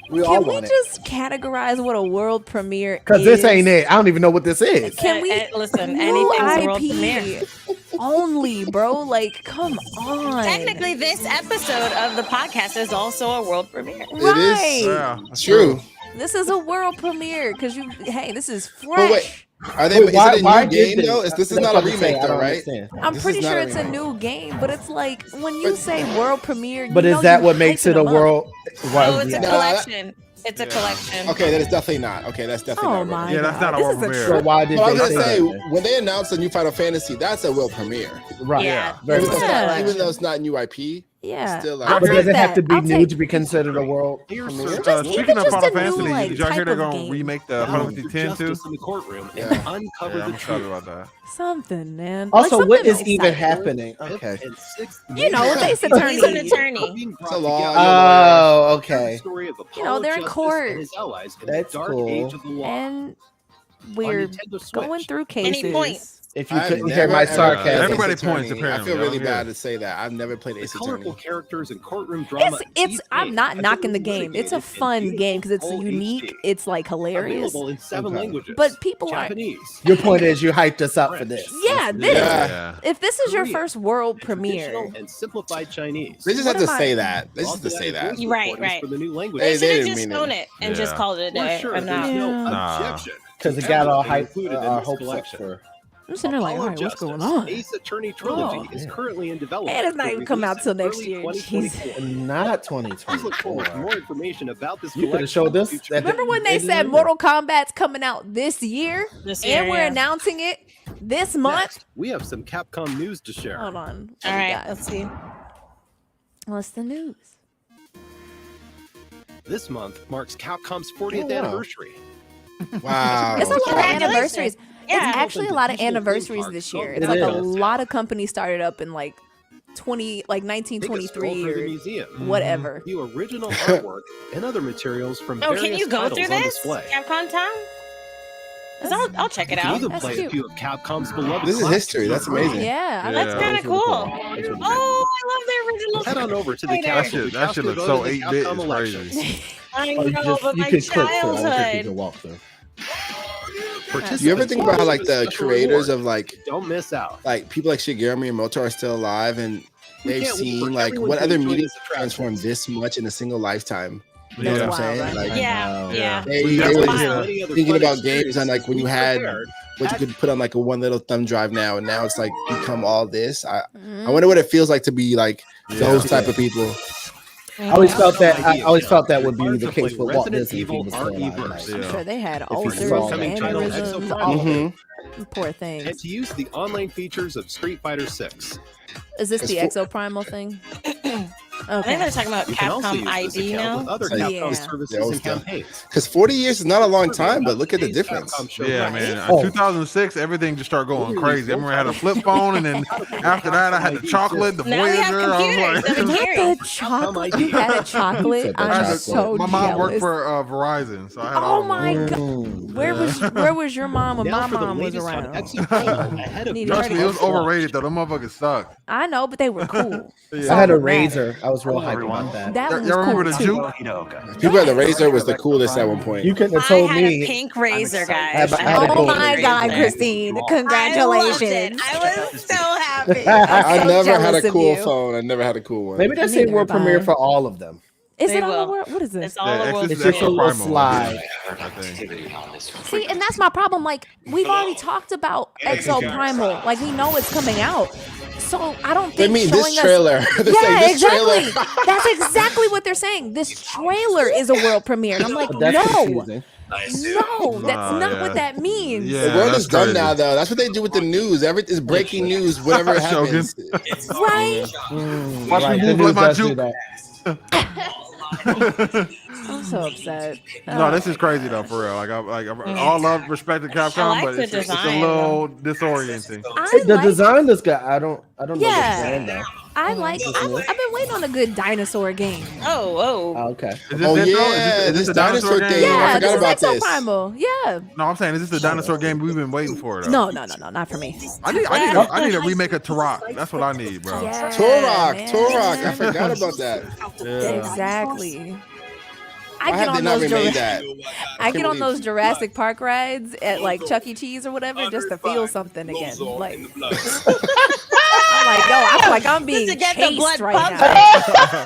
C: We all
B: Can we
C: want it.
B: just categorize what a world premiere is?
C: Because this ain't it. I don't even know what this is.
B: Can we
A: listen?
B: new
A: Anything's a world premiere.
B: IP only, bro? Like, come on.
A: Technically, this episode of the podcast is also a world premiere.
B: Right.
G: Yeah.
D: It's true.
B: This is a world premiere because this is fresh.
D: But wait, are they?
C: Wait,
D: Is
C: why-
D: it a
C: why
D: new
C: did
D: game
C: this?
D: though? This is
C: That's
D: not
C: what
D: a
C: I'm saying.
D: remake
C: I
D: though,
C: don't
D: right?
C: understand.
B: I'm
D: This
B: pretty
D: is not
B: sure
D: a
B: it's a
D: remake.
B: new game, but it's like when you
D: But-
B: say world premiere,
C: But is that what makes it a world?
A: Oh, it's a
D: No,
A: collection. It's a collection.
D: Okay, that is definitely not. Okay, that's definitely
B: Oh
D: not.
B: my
G: Yeah, that's not a
B: God.
G: world
B: This is
G: premiere.
C: So why did
D: But I was
C: they
D: gonna say
C: that?
D: when they announced a new Final Fantasy, that's a world premiere.
C: Right.
A: Yeah.
C: Very
D: Even though
C: much.
D: it's not-
B: Yeah.
D: even though it's not new IP.
B: Yeah.
D: Still,
B: I'll
C: But
B: take
C: does it have
B: that.
C: to be
B: I'll
C: new
B: take-
C: to be considered a world
H: Here's
C: premiere?
H: some
G: Speaking
B: even
G: of
B: just
G: Final
B: a new,
G: Fantasy,
B: like,
G: did y'all hear
B: type
G: they're
B: of
G: gonna
B: game.
G: remake the
H: battle
G: Final
H: for
G: Fantasy 10 too?
H: justice in the courtroom
D: Yeah.
H: and uncover
G: Yeah, I'm
H: the
G: excited
H: truth.
G: about that.
B: Something, man.
C: Also,
B: Like,
C: what
B: something
C: is even
B: exciting.
C: happening? Okay.
H: And sixth
B: You know,
H: major
B: Ace
H: case
B: Attorney.
A: He's an attorney.
H: being brought
D: It's a law.
H: together.
C: Oh,
H: The
C: okay.
H: story of
B: You know, they're in
H: Apollo
B: court.
H: Justice and his allies in
C: That's
H: the dark
C: cool.
H: age of the law.
B: And
H: On
B: we're
H: Nintendo Switch.
B: going through
A: Any
B: cases.
A: points?
C: If you
D: I've
C: couldn't hear
D: never,
C: my
D: ever
C: sarcasm,
D: played
G: Everybody
D: Ace
G: points,
D: Attorney.
G: apparently.
D: I feel really
G: Yeah.
D: bad to say that. I've never played
H: The
D: Ace
H: colorful
D: Attorney.
H: characters and courtroom drama.
B: I'm not knocking the game. It's a fun game because it's unique. It's like hilarious.
H: Available in 7
C: Okay.
H: languages.
B: But people are.
H: Japanese.
C: your point is you hyped us up for this.
B: Yeah, this.
D: Yeah.
B: If this is your
H: Korean,
B: first world
H: traditional
B: premiere,
H: and simplified Chinese.
D: They just
B: What
D: have to
B: am
D: say
B: I-
D: that. They just have to say that.
H: Voice
A: Right,
H: recordings
A: right.
H: For the new language.
D: They
A: They should have
D: didn't
A: just
D: mean
A: shown
D: it.
A: it and just
G: Yeah.
A: called it a
H: We're
A: day.
H: sure
A: Or
H: there's
A: not.
H: no
G: Nah.
H: objection.
C: Because it got all
H: Everything
C: hyped,
H: included in
C: our
H: this
C: hopes up
H: collection.
C: for.
B: I'm sitting there like, all
H: Apollo
B: right, what's
H: Justice,
B: going on?
H: Ace Attorney trilogy
B: Oh,
H: is
C: yeah.
H: currently in development.
B: And it's not
H: for
B: even come out
H: release
B: till
H: in
B: next
H: early
B: year.
H: 2024.
C: Not
H: Please look forward to
C: 2024.
H: more information about this
C: You could have
H: collection
C: showed
H: in
C: us
H: future
C: that.
B: Remember when they
C: Maybe
B: said
C: later.
B: Mortal Kombat's coming out this year,
A: This year,
B: and we're
A: yeah.
B: announcing it this month?
H: Next, we have some Capcom news to share.
B: Hold on. What
A: All
B: we
A: right,
B: got?
A: let's see.
B: What's the news?
H: This month marks Capcom's 40th
C: Oh, wow.
H: anniversary.
D: Wow.
B: It's a lot of
A: Congratulations.
B: anniversaries.
A: Yeah.
B: It's actually a lot of
H: Digital theme
B: anniversaries
H: parks
B: this year.
H: help
B: It's
C: It
B: like a
C: is.
B: lot of companies started up in like like
H: Take a
B: 1923
H: stroll through the
B: or
H: museum.
B: whatever.
H: View original artwork and other materials from
A: Oh,
H: various
A: can you go
H: titles
A: through
H: on
A: this
H: display.
A: Capcom Town? 'Cause I'll check
H: You
A: it
H: can
A: out.
H: even
B: That's
H: play
B: cute.
H: a few of Capcom's beloved
D: This is
H: classics
D: history.
H: for
D: That's
H: free.
D: amazing.
B: Yeah,
A: That's
G: Yeah.
A: kind of cool.
C: That's really cool.
A: Oh, I love the original.
H: Head on over to the
A: Spider.
H: castle.
G: That shit looks so 8-bit. It's crazy.
A: I
C: Oh,
A: know, but
C: you
A: my
C: can click through. I don't think you
A: childhood.
C: can walk through.
D: You ever think about how like the creators of like
H: Don't miss out.
D: like people like Shigeru Miyamoto are still alive and
H: We
D: they've
H: can't wait
D: seen
H: for
D: like
H: everyone
D: what
H: to
D: other
H: enjoy
D: media
H: this attraction.
D: transformed this much in a single lifetime. You know
G: Yeah.
D: what I'm saying?
B: Wild, right?
D: Like
A: Yeah, yeah.
D: they
G: We
D: were
G: definitely
D: just
G: hit a-
H: Many other
D: thinking
H: fun
D: about games on
H: experiences
D: like when you
H: we
D: had
H: prepared.
D: what you could put on like a one little thumb drive now, and now it's like become all this. I
B: Mm-hmm.
D: wonder what it feels like to be like those
G: Yeah.
D: type of people.
C: I always felt that. I
H: idea.
C: always felt that would be
H: Required
C: the
H: to
C: case
H: play
C: with Walt
H: Resident
C: Disney if he
H: Evil
C: was still alive.
H: RE-verse.
C: Like,
B: I'm
G: Yeah.
B: sure they had
C: you
B: ulcers,
C: saw
H: Upcoming title
B: aneurysms,
H: Exoprimal.
B: all
D: Mm-hmm.
B: poor
H: And
B: things.
H: to use the online features of Street Fighter 6.
B: Is this
D: It's
B: the
D: for-
B: Exoprimal thing?
A: I think they're talking about
H: You can also
A: Capcom
H: use this
A: ID
H: account with
A: now.
H: other
D: Yeah.
H: Capcom
B: Yeah.
H: services
D: Yeah,
H: and campaigns.
D: Because 40 years is not a long time, but look at the
H: Today's
D: difference.
H: Capcom show
G: Yeah,
H: right.
G: man.
C: Oh.
G: 2006, everything just started going crazy. I remember I had a flip phone, and then after that, I had the chocolate, the
A: Now we have
G: Voyager. I was
A: computers.
G: like,
A: That'd be scary.
B: The chocolate. You had a chocolate.
C: Said the
B: I'm
C: chocolate.
B: so
G: my mom worked
B: jealous.
G: for Verizon, so I had all
B: Oh my
G: of them.
B: god.
C: mm.
B: Where was your mom when
H: Now
B: my
H: for the
B: mom was
H: latest on
B: around?
H: Exoprimal ahead of
B: Need
G: Trust me, it was
B: Already-
G: overrated though. Them motherfuckers suck.
B: I know, but they were cool.
G: Yeah.
C: I had a
B: All that mattered.
C: razor. I was real hyped about that.
B: That one was
G: Y'all remember
B: cool
G: the
B: too.
G: Juke?
D: People at the Razor was the coolest at one point.
C: You couldn't have
A: I
C: told
A: had a
C: me.
A: pink razor, guys.
C: I had a
B: Oh
C: gold
B: my
C: razor.
B: god, Christine!
A: I loved
B: Congratulations!
A: it. I was so happy.
D: I
B: so
D: never had
B: jealous
D: a
B: of
D: cool
B: you.
D: phone. I never had a cool one.
C: Maybe that's a
B: Neither
C: world
B: have I.
C: premiere for all of them.
B: Is
A: They
B: it all
A: will.
B: the world? What is this?
A: It's all
G: Yeah,
A: the world.
C: It's just a little
G: Exoprimal,
C: slide.
G: I think.
B: See, and that's my problem. Like we've already talked about Exoprimal. Like we know it's coming out, so I don't
D: They
B: think
D: mean
B: showing
D: this
B: us.
D: trailer. They're saying
B: Yeah,
D: this
B: exactly.
D: trailer.
B: That's exactly what they're saying. This trailer is a world premiere, and I'm like,
C: But that's
B: no,
C: confusing.
B: no, that's
G: Nah,
B: not
G: yeah.
B: what that means.
G: Yeah,
D: The world
G: that's
D: is done
G: crazy.
D: now, though. That's what they do with the news. Everything is breaking news. Whatever
G: Shogun.
D: happens.
B: Right?
G: Watch
C: Right,
G: me
C: the
G: move
C: news
G: like my
C: does do
G: Juke.
C: that.
B: I'm so upset.
G: No, this is crazy though, for real. Like all love, respect to Capcom,
A: like
G: but
A: the
G: it's a
A: design,
G: little disorienting.
B: I
C: The
B: like,
C: design is good. I don't know the
B: Yeah.
C: brand though.
B: I like. I've been waiting on a good dinosaur game.
A: Oh.
C: Oh, okay.
G: Is this
D: Oh
G: it, though?
D: yeah,
G: Is
D: this
G: the
D: dinosaur
G: game?
D: thing. I
B: Yeah,
D: forgot
B: this
D: about
B: is
D: this.
B: Exoprimal. Yeah.
G: No, I'm saying, is this the dinosaur game we've been waiting for? Though?
B: No, not for me.
G: I need a remake of Turok. That's what I need, bro.
B: Yeah,
D: Turok.
B: man.
D: I forgot about that.
G: Yeah.
B: Exactly.
D: Why
B: I get
D: have they
B: on
D: not
B: those
D: remade
B: Jura-
D: that?
B: I get
D: can't
B: on
D: believe-
B: those Jurassic Park rides at like Chuck E. Cheese or whatever just to feel something again. Like I'm like, yo, I feel like I'm being
A: to get the
B: chased
A: blood
B: right
A: pumping.
B: now.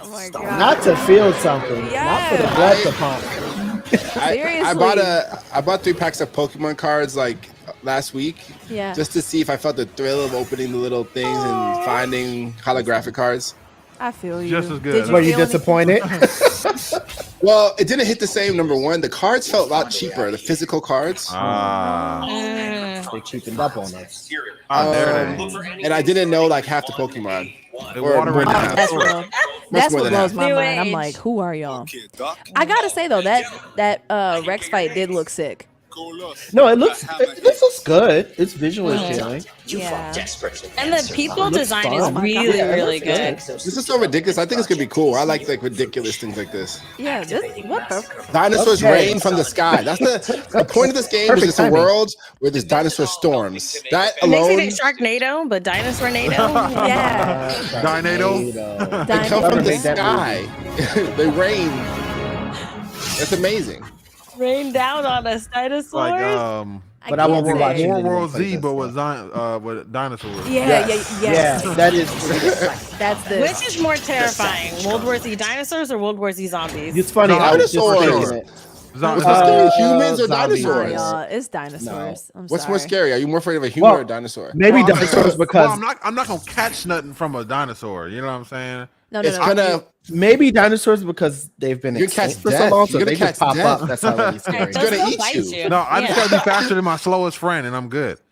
B: Oh my god.
C: Not to feel something. Not for the
B: Yeah.
C: blood to pump.
D: I
B: Seriously.
D: bought 3 packs of Pokemon cards like last week
B: Yeah.
D: just to see if I felt the thrill of opening the little things and finding holographic cards.
B: I feel you.
G: Just as good.
B: Did
C: Were you
B: feel anything?
C: disappointed?
D: Well, it didn't hit the same. Number one, the cards felt a lot cheaper. The physical cards,
C: They cheapened up on us.
G: How dare they?
D: and I didn't know like half the Pokemon.
G: They
D: Or
G: water
D: more
G: it
D: than
G: down.
D: half.
B: That's real. That's
D: more
B: what
D: than
B: blows
D: half.
B: my
A: New
B: mind. I'm
A: age.
B: like, who are y'all? I gotta say though, that Rex fight did look sick.
C: No, this looks good. It's visually appealing.
B: Yeah.
A: And the people
C: Looks
A: design
C: fun.
A: is
C: Oh my
A: really,
C: God.
A: really
C: Yeah,
A: good.
D: This is so ridiculous. I think it's gonna be cool. I like ridiculous things like this.
B: Yeah. What the?
D: Dinosaurs
C: Okay.
D: rain from the sky. That's the point of this game. Is
C: Perfect
D: it's a
C: timing.
D: world where there's dinosaur storms. That
A: It makes
D: alone,
A: me think Sharknado, but Dinosaur NATO.
B: Yeah.
G: Dinado.
D: they come from the
C: Make that
D: sky. They rain. That's amazing.
A: Rain down on us, dinosaurs.
G: Like
C: But I won't be
B: can't
C: watching
B: say.
G: More
C: it.
G: World
C: Like
G: Z,
C: this,
G: but
C: though.
G: with dinosaurs.
B: Yeah.
C: Yes.
B: Yeah.
C: That is.
B: That's the.
A: Which is more terrifying, World War Z dinosaurs or World War Z zombies?
C: It's funny. I was just
D: Dinosaurs.
C: thinking it.
G: Zom-
D: What's more scary,
C: Uh,
D: humans or
C: zombies.
B: Nah,
D: dinosaurs?
B: y'all, it's dinosaurs. I'm
D: What's more
B: sorry.
D: scary? Are you more afraid of a human
C: Well,
D: or a dinosaur?
C: Maybe
G: Well,
C: dinosaurs because
G: I'm not gonna catch nothing from a dinosaur. You know what I'm saying?
B: No.
D: It's gonna.
C: maybe dinosaurs because they've been
D: You're gonna
C: extinct
D: catch
C: for so
D: death.
C: long, so
D: You're
C: they
D: gonna
C: just
D: catch
C: pop
D: death.
C: up. That's how really scary.
A: They'll
D: gonna
A: still
D: eat
A: bite
D: you.
G: No, I just
A: Yeah.
G: gotta be faster than my slowest friend, and I'm good.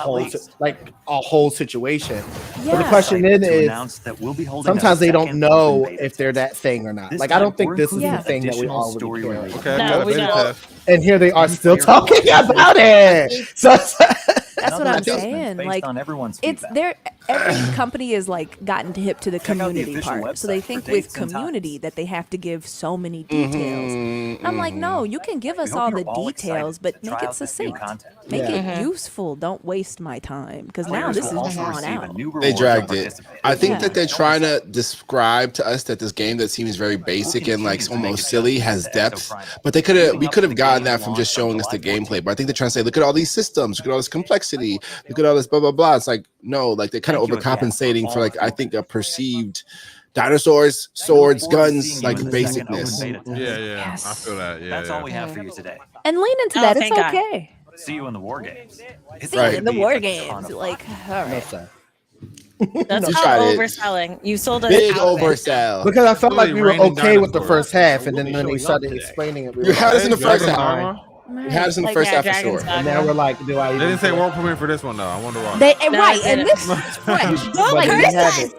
C: whole situation.
B: Yeah.
C: But the question then is,
F: that we'll be holding
C: sometimes they don't
F: second
C: know
F: open
C: if they're that thing or not.
F: This
C: Like, I don't
F: time
C: think
F: we're
C: this is the
F: including
C: thing that we
F: additional
C: all
F: story
C: really care.
F: related.
G: Okay,
A: No,
G: I got a
A: we
G: beta
A: don't.
G: test.
C: And here they are still talking about it. So
B: That's what
F: Another
B: I'm
F: adjustment
B: saying.
F: based
B: Like,
F: on everyone's
B: it's
F: feedback.
B: there. Every company is like gotten hip to the
F: Check out the
B: community
F: official
B: part, so they
F: website for
B: think
F: dates
B: with
F: and
B: community
F: times.
B: that they have to give so many details. I'm like, no, you can give
F: We
B: us
F: hope
B: all
F: you're
B: the
F: all
B: details,
F: excited
B: but
F: to
B: make
F: try
B: it
F: out this new
B: succinct.
F: content.
B: Make
C: Yeah.
B: it useful. Don't waste my time because now
F: Players
B: this
F: will
B: is
F: also
B: drawn
F: receive a
B: out.
F: new reward
D: They
F: to
D: dragged it.
F: participate.
D: I think
B: Yeah.
D: that they're trying to describe to us that this game that seems very basic and like almost silly has depth. But we could have gotten that from just showing us the gameplay. But I think they're trying to say, look at all these systems, look at all this complexity, look at all this blah blah blah. It's like no, like they're kind of overcompensating for like I think a perceived dinosaurs, swords, guns, like basicness.
G: Yeah. I feel that. Yeah.
F: That's all we have for you today.
B: And lean into
A: Oh,
B: that. It's
A: thank God.
B: okay.
F: See you in the war games. It's
B: See,
F: going
B: in
F: to
B: the
F: be
B: war
F: a ton
B: games,
F: of
B: like,
F: fun.
B: all
C: No,
B: right.
C: sir.
A: That's
D: You
A: called
D: tried it.
A: overselling. You sold us
D: Big
A: out of it.
D: oversell.
C: Because I felt like we were
G: Raining
C: okay with the
G: dinosaurs.
C: first half, and then
H: We'll be
C: when they
H: showing
C: started
H: up today.
C: explaining it, we
D: You
C: were
D: had
C: like,
D: us in the first
G: Dragon's
D: half.
G: Dogma?
D: You had us in the
A: Like,
D: first
A: yeah,
D: half for
A: Dragon's
D: sure.
A: Dogma.
C: and now we're like, do I
G: They
C: even
G: didn't say
C: care?
G: world premiere for this one though. I wonder why.
A: No,
B: Right,
A: I
B: and
A: didn't.
B: this is fresh.
C: But
B: Like,
C: there you
B: this
C: have
B: is
C: it.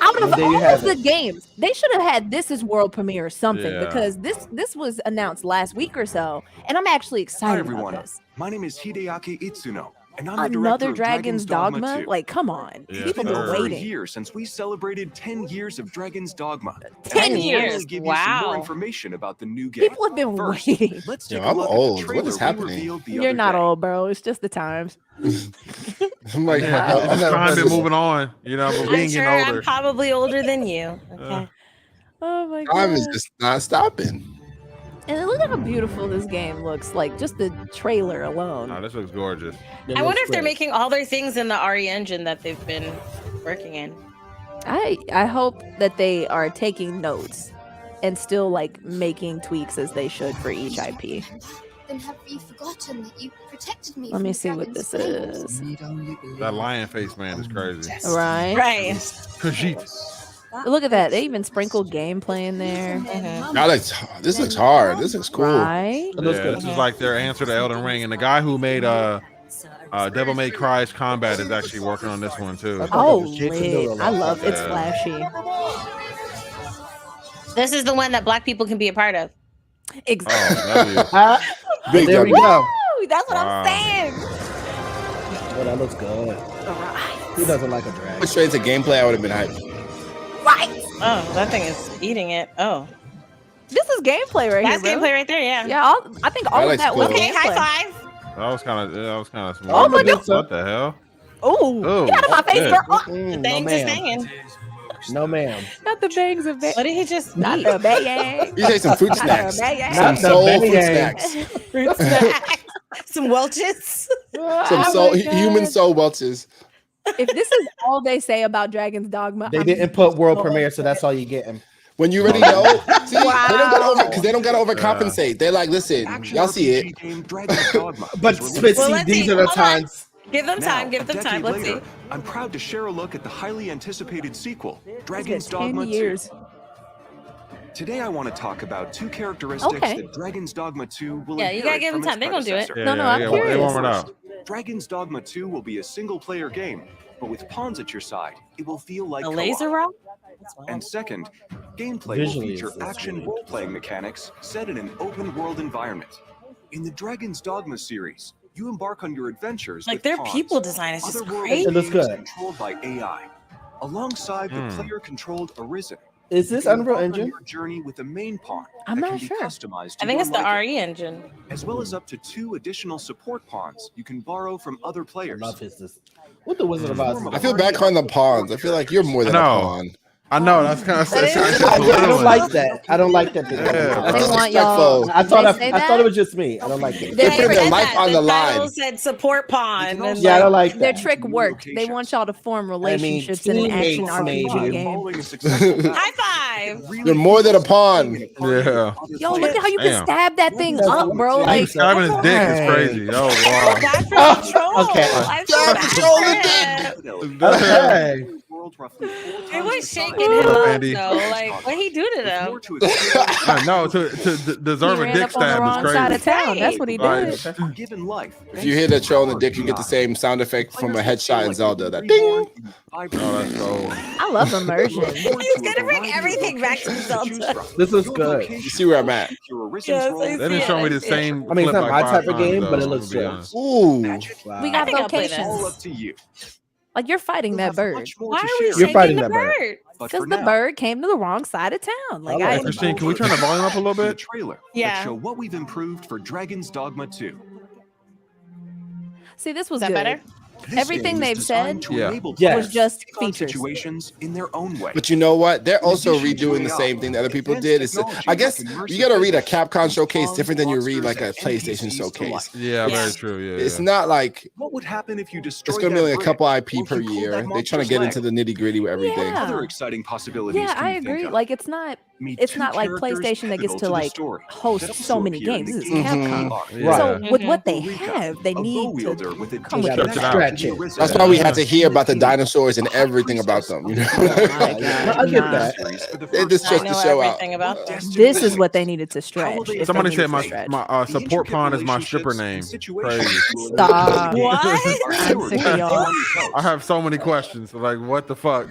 B: out of
C: There you
B: all
C: have
B: of the
C: it.
B: games, they should have had this as world premiere or something
G: Yeah.
B: because this was announced last week or so, and I'm actually
J: Hi
B: excited
J: everyone,
B: about this.
J: my name is Hideaki Itsuno, and I'm the director
B: Another
J: of
B: Dragon's Dogma?
J: 2.
B: Like, come on,
G: Yeah,
B: people
J: It's been
B: been
G: sir.
J: over a
B: waiting.
J: year since we celebrated 10 years of Dragon's Dogma. And
B: 10
J: I can
A: years,
J: finally give you some more
A: wow.
J: information about the new game.
B: People have been
J: First,
B: waiting.
J: let's take
D: Yo,
J: a
D: I'm
J: look
D: old.
J: at the
D: What is
J: trailer we
D: happening?
J: revealed the
B: You're
J: other
B: not
J: day.
B: old, bro. It's just the times.
D: I'm like,
G: Yeah,
C: I've
G: it's
C: never
G: time
C: heard
G: been
C: of
G: moving on, you know, but we
A: I'm
G: ain't
A: sure
G: getting
A: I'm
G: older.
A: probably older than you. Okay.
B: Oh my
D: time is
B: god!
D: just not stopping.
B: And look at how beautiful this game looks. Like just the trailer alone.
G: Oh, this looks gorgeous.
A: I wonder if they're making all their things in the RE engine that they've been working in.
B: I hope that they are taking notes and still like making tweaks as they should for each IP.
K: Then have you forgotten that you protected me?
B: Let me
K: from
B: see what
K: dragon's
B: this
K: flames?
B: is.
G: That lion face man is crazy.
B: Right?
A: Right.
G: Khajiit.
B: Look at that. They even sprinkled gameplay in there.
D: This looks hard. This looks cool.
B: Right?
G: Yeah, this is like their answer to Elden Ring, and the guy who made Devil May Cry's Combat is actually working on this one too.
B: Oh, lit. I love it's flashy.
A: This is the one that Black people can be a part of.
B: Exactly.
D: Big
C: There we
D: W.
C: go.
B: That's what
G: Wow.
B: I'm saying.
C: Well, that looks good. Who doesn't like a dragon?
D: Put straight to gameplay, I would have been hyped.
B: Right.
A: Oh, that thing is eating it. Oh,
B: This is gameplay right
A: that's
B: here. bro.
A: gameplay right there. Yeah.
B: Yeah, I think all
D: That
B: of
D: looks
B: that was
D: cool.
A: Okay.
B: gameplay.
A: High five.
G: That was kind of smart.
C: Oh my God.
G: What the hell?
B: Oh,
G: Oh,
B: get out of my face,
G: shit.
B: girl. Oh,
A: The
C: No,
A: thing's just
C: ma'am.
A: hanging.
C: No, ma'am.
B: not the bangs of
A: What did he just
B: Not
A: eat?
B: the bang.
D: You say some fruit
B: Not the
D: snacks.
B: bang.
D: Some
C: Not the
D: soul fruit
C: bang.
D: snacks.
A: Fruit snack. Some Welch's.
D: Some
B: Oh
D: soul,
B: my God.
D: human soul welches.
B: If this is all they say about Dragon's Dogma,
C: They
B: I'm
C: didn't put world premiere, so that's all you getting.
D: When you already know, see,
B: Wow.
D: they don't gotta because they don't gotta overcompensate. They're like, listen,
J: Action
D: y'all see it.
J: RPG game Dragon's Dogma
C: But
J: is released.
C: but
A: Well,
C: see,
A: let's
C: these
A: see.
C: are the
A: Hold on.
C: times.
A: Give them time.
J: Now,
A: Give
J: a
A: them time.
J: decade
A: Let's see.
J: later, I'm proud to share a look at the highly anticipated sequel, Dragon's
B: It's been
J: Dogma
B: 10
J: 2.
B: years.
J: Today, I want to talk about two characteristics
B: Okay.
J: that Dragon's Dogma 2 will
A: Yeah, you gotta
J: inherit
A: give them
J: from its
A: time. They're gonna do it.
J: predecessor.
G: Yeah,
B: No, I'm
G: they
B: curious.
G: warm it up.
J: Dragon's Dogma 2 will be a single-player game, but with pawns at your side, it will feel like
A: A
J: co-op.
A: laser rock. That's wild.
J: And second, gameplay
C: Visually,
J: will feature
C: it's
J: action
C: really
J: role-playing mechanics set in an open-world environment. In the Dragon's Dogma series, you embark on your adventures
A: Like
J: with
A: their
J: pawns,
A: people design is just
J: otherworldly
A: crazy.
C: It looks
J: beings
C: good.
J: controlled by AI, alongside the player-controlled Arisen.
C: Is this
J: You
C: Unreal
J: embark on
C: Engine?
J: your journey with a main pawn
B: I'm
J: that
B: not
J: can
B: sure.
J: be customized to
A: I think
J: your
A: it's the
J: liking,
A: RE engine.
J: as well as up to 2 additional support pawns you can borrow from other
C: I
J: players.
C: love his this. What the Wizard of Oz?
D: I feel bad calling them pawns. I feel like you're more than a
G: No.
D: pawn.
G: I know that's kind of.
C: I don't like that. I don't like that.
G: Yeah.
B: They
D: That's
B: want y'all.
D: disrespectful.
C: I thought
B: They say
C: I thought it
B: that?
C: was just me. I don't like it.
D: They put their
A: read
D: life
A: that.
D: on the
A: title
D: line.
A: said support pawn. And
C: Yeah, I don't like
B: Their
C: that.
B: trick worked. They want y'all to form relationships in an action
C: teammates,
B: RPG
C: maybe.
B: game.
J: Following a successful battle,
A: High five.
J: really
D: You're more than a pawn.
G: Yeah.
B: Yo, look at how you can
G: Damn.
B: stab that thing up, bro.
C: Like,
B: Like,
G: Stabbing his dick is crazy. Oh wow.
A: Bad for control.
C: Okay.
A: I feel bad
D: Control
A: for
D: the
A: him.
J: Fidelity.
C: Okay.
J: World roughly 4 times
A: It was
J: the size.
A: shaking him up
G: Andy.
A: though. Like, what he do to them?
J: More to experience.
G: I know to deserve
B: He
G: a
B: ran
G: dick
B: up on the
G: stab
B: wrong
G: is
B: side
G: crazy.
B: of town. That's what he
G: Like,
B: did.
J: Given life.
D: If you hit a troll in the dick, you get the same sound effect from a headshot in Zelda. That ding.
G: oh, that's so.
B: I love immersion.
A: He's gonna bring everything back to Zelda.
C: This is good.
D: You see where I'm at?
A: Yes, I
G: They didn't
A: see
G: show
A: it,
G: me
A: I
G: the
A: see it.
G: same.
C: I mean, it's
G: clip
C: not
G: like
C: my
G: 5
C: type of
G: times,
C: game, but
G: though,
C: it looks
G: I'm gonna be
C: good.
G: honest.
D: Ooh.
B: We
A: I
B: got
A: think I'll play this.
J: All
B: vocations.
J: up to you.
B: Like you're fighting that bird.
A: Why are we
C: You're
A: shaking
C: fighting
A: the
C: that bird.
A: bird?
J: But
B: Because
J: for
B: the
J: now,
B: bird came to the wrong side of town. Like
C: I like
B: I,
G: Christine, can we turn the volume up a little
J: the
G: bit?
J: trailer
A: Yeah.
J: that show what we've improved for Dragon's Dogma 2.
B: see, this was
A: Is that
B: good.
A: better?
J: This
B: Everything
J: game is
B: they've
J: designed
B: said
J: to
G: Yeah.
J: enable
C: Yes.
J: players
B: was just
J: to take on
B: features.
J: situations in their own way.
D: But you know what? They're also
J: addition to
D: redoing the
J: AI,
D: same thing that other people
J: advanced
D: did. It's,
J: technology
D: I guess
J: like immersive
D: you got to read a
J: physics
D: Capcom
J: brings
D: showcase
J: bugs,
D: different than you read like a
J: monsters, and
D: PlayStation
J: NPCs to
D: showcase.
J: life.
G: Yeah,
A: Yeah.
G: very true. Yeah,
D: It's
G: yeah.
D: not like
J: What would happen if you destroyed
D: it's going to be
J: that
D: like a couple
J: bridge,
D: IP
J: or if
D: per
J: you pulled
D: year.
J: that
D: They're trying to
J: monster's
D: get
J: leg?
D: into the nitty gritty with everything.
B: Yeah.
J: Other exciting possibilities.
B: Yeah,
J: can
B: I
J: you think
B: agree.
J: of?
B: Like it's not
J: Meet
B: it's
J: two
B: not like
J: characters
B: PlayStation that gets
J: pivotal
B: to
J: the
B: like
J: story
B: host
J: that
B: so
J: also
B: many
J: appear in
B: games.
J: the
B: This is
J: game.
B: Capcom.
G: Yeah.
B: So with
A: Mhm.
B: what they
J: Ulrika,
B: have, they
J: a
B: need
J: bow wielder
B: to
J: with a
B: come
J: deep
B: with
C: gotta
B: the
G: Check it out.
C: stretch it.
J: connection to
D: That's
J: the
D: why we
J: original.
D: had to hear about the
J: King,
D: dinosaurs and
J: a high
D: everything about
J: priestess
D: them.
J: of
D: You
J: the
D: know,
B: Oh my
J: Dinosaurs.
B: God.
C: I get
B: Nah.
C: that.
J: Series for the
D: they
J: first
D: just
A: I
D: stretched
J: time.
D: the
A: know
D: show out.
A: everything about
J: What
A: them.
J: destiny
B: This is what they
J: awaits?
B: needed to
J: How will
B: stretch.
J: they
B: If they
G: Somebody
B: needed
G: said
B: to
G: my
B: stretch.
G: my
J: The
G: support
J: intricate
G: pawn is my stripper
J: relationships and
G: name.
J: situations
G: Crazy.
J: will emerge
B: Stop.
J: in the game.
A: What?
J: Are
B: I'm
J: sure
B: sick
J: to
B: of
J: keep you
B: y'all.
J: on your toes.
G: I have so many questions. Like, what the fuck?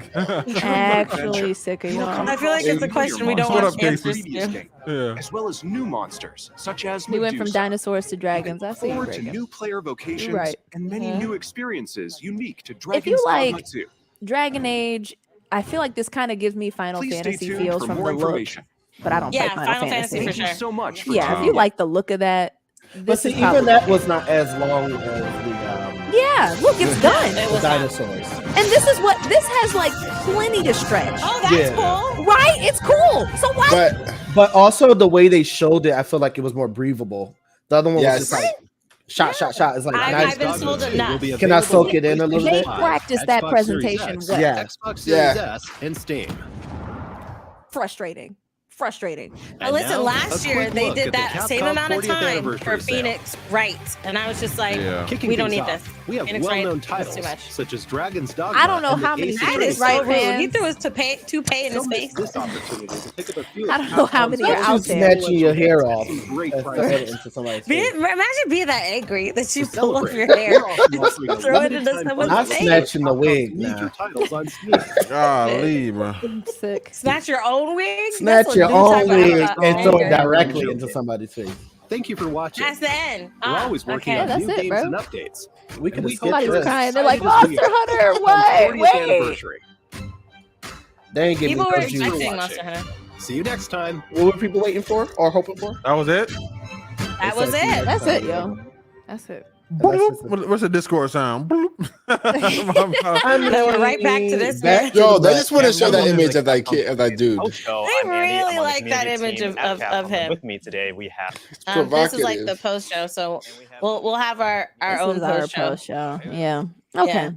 B: Actually sick of
J: You will
B: y'all.
J: come
A: I feel like
J: across
A: it's a
J: familiar
A: question we don't
G: What
J: monsters
G: up,
A: want
J: from the
G: Casey?
A: answers
J: previous
A: to.
J: game,
G: Yeah.
J: as well as new monsters such as
B: We went from
J: Medusa.
B: dinosaurs to
J: You
B: dragons.
J: can
B: I
J: look
B: see you,
J: forward to
B: Reagan.
J: new player vocations
B: right.
J: and many
A: Mhm.
J: new experiences unique to
B: If you
J: Dragon's Dogma
B: like
J: 2.
B: Dragon Age, I feel like this kind of gives me Final
J: Please stay
B: Fantasy
J: tuned
B: feels
J: for
B: from
J: more
B: the look,
J: information.
B: but I don't play
A: Yeah, Final Fantasy for
J: Thank you
A: sure.
J: so much for
B: Yeah, if
J: tuning
B: you
J: in.
B: like the look of that,
C: But
B: this
C: see,
B: is
C: even
B: probably
C: that was not as long as
B: yeah. Look, it's done.
A: It
C: the
A: was not.
C: dinosaurs.
B: And this is what this has like plenty to stretch.
A: Oh, that's
C: Yeah.
A: cool.
B: Right? It's cool. So why?
C: But also the way they showed it, I feel like it was more breathable. The other one was
D: Yes.
C: just like shot. It's like
A: I've been sold enough.
C: Can I soak it in a little
B: They
C: bit?
B: practiced that
H: Xbox
B: presentation
H: Series X,
B: well.
C: Yeah.
H: Xbox Series
D: Yeah.
H: S, and Steam.
B: Frustrating. Frustrating.
A: But listen,
H: now,
A: last
H: a
A: year
H: quick
A: they
H: look
A: did
H: at the
A: that same
H: Capcom
A: amount of
H: 40th
A: time
H: anniversary
A: for
H: sale.
A: Phoenix Wright, and I was just like,
G: Yeah.
H: Kicking
A: we don't
H: things
A: need
H: off,
A: this.
H: we have
A: Phoenix Wright,
H: well-known
A: that's
H: titles
A: too much.
H: such as Dragon's Dogma.
B: I don't know
H: and the
B: how many
H: Ace
A: That
B: Phoenix
A: is so
B: Wright
A: rude.
B: fans.
A: He threw his toupee in his
H: Don't miss
A: face.
H: this opportunity to pick up a few.
B: I don't know how many are
C: That's
B: out
C: just
B: there.
C: snatching your hair off
H: Great
C: and
H: prices.
C: throwing it into somebody's face.
A: Imagine being that angry that you
H: To
A: pull off
H: celebrate,
A: your hair,
H: we're also offering a
A: throw it
H: limited
A: into
H: time
A: someone's
C: Not
A: face.
C: snatching the
H: Capcom's
C: wig
H: major
C: now.
H: titles on Steam.
G: Golly, bro.
B: I'm sick.
A: Snatch your own wig.
C: Snatch
A: That's a
C: your
A: new
C: own
A: type of
C: wig and throw it
A: anger.
C: directly into somebody's face.
H: Thank you for watching.
A: That's the end.
H: We're always working
A: okay.
H: on
B: that's
H: new
B: it,
H: games
B: bro.
H: and updates.
C: We can
H: And we
C: skip
B: Somebody was
C: this.
B: crying. They're like,
H: Excited to
B: Monster
H: see
B: Hunter.
H: Capcom's
B: What?
H: 40th
B: Wait.
H: anniversary.
C: They ain't giving me
A: People were
C: no juice.
A: expecting
H: watching.
A: Monster Hunter.
H: See you next time.
C: What were people waiting for or hoping for?
G: That was it.
A: That was it.
B: That's it, yo. That's it.
G: What's the Discord sound?
A: Then we're right back to this.
C: Back to
D: Yo,
C: the
D: they
C: West.
D: just want to show that
L: Everyone is
D: image of that kid, of that dude.
L: Post-show.
A: They
L: I'm Andy.
A: really
L: I'm on the
A: like that
L: community
A: image
L: team
A: of-
L: at
A: of
L: Capcom.
A: him.
L: With me today, we have
A: This is like
D: Provocative.
A: the post show, so we'll have our
B: This
A: own
B: is our
A: post show.
B: post show. Yeah. Okay.
A: Yeah.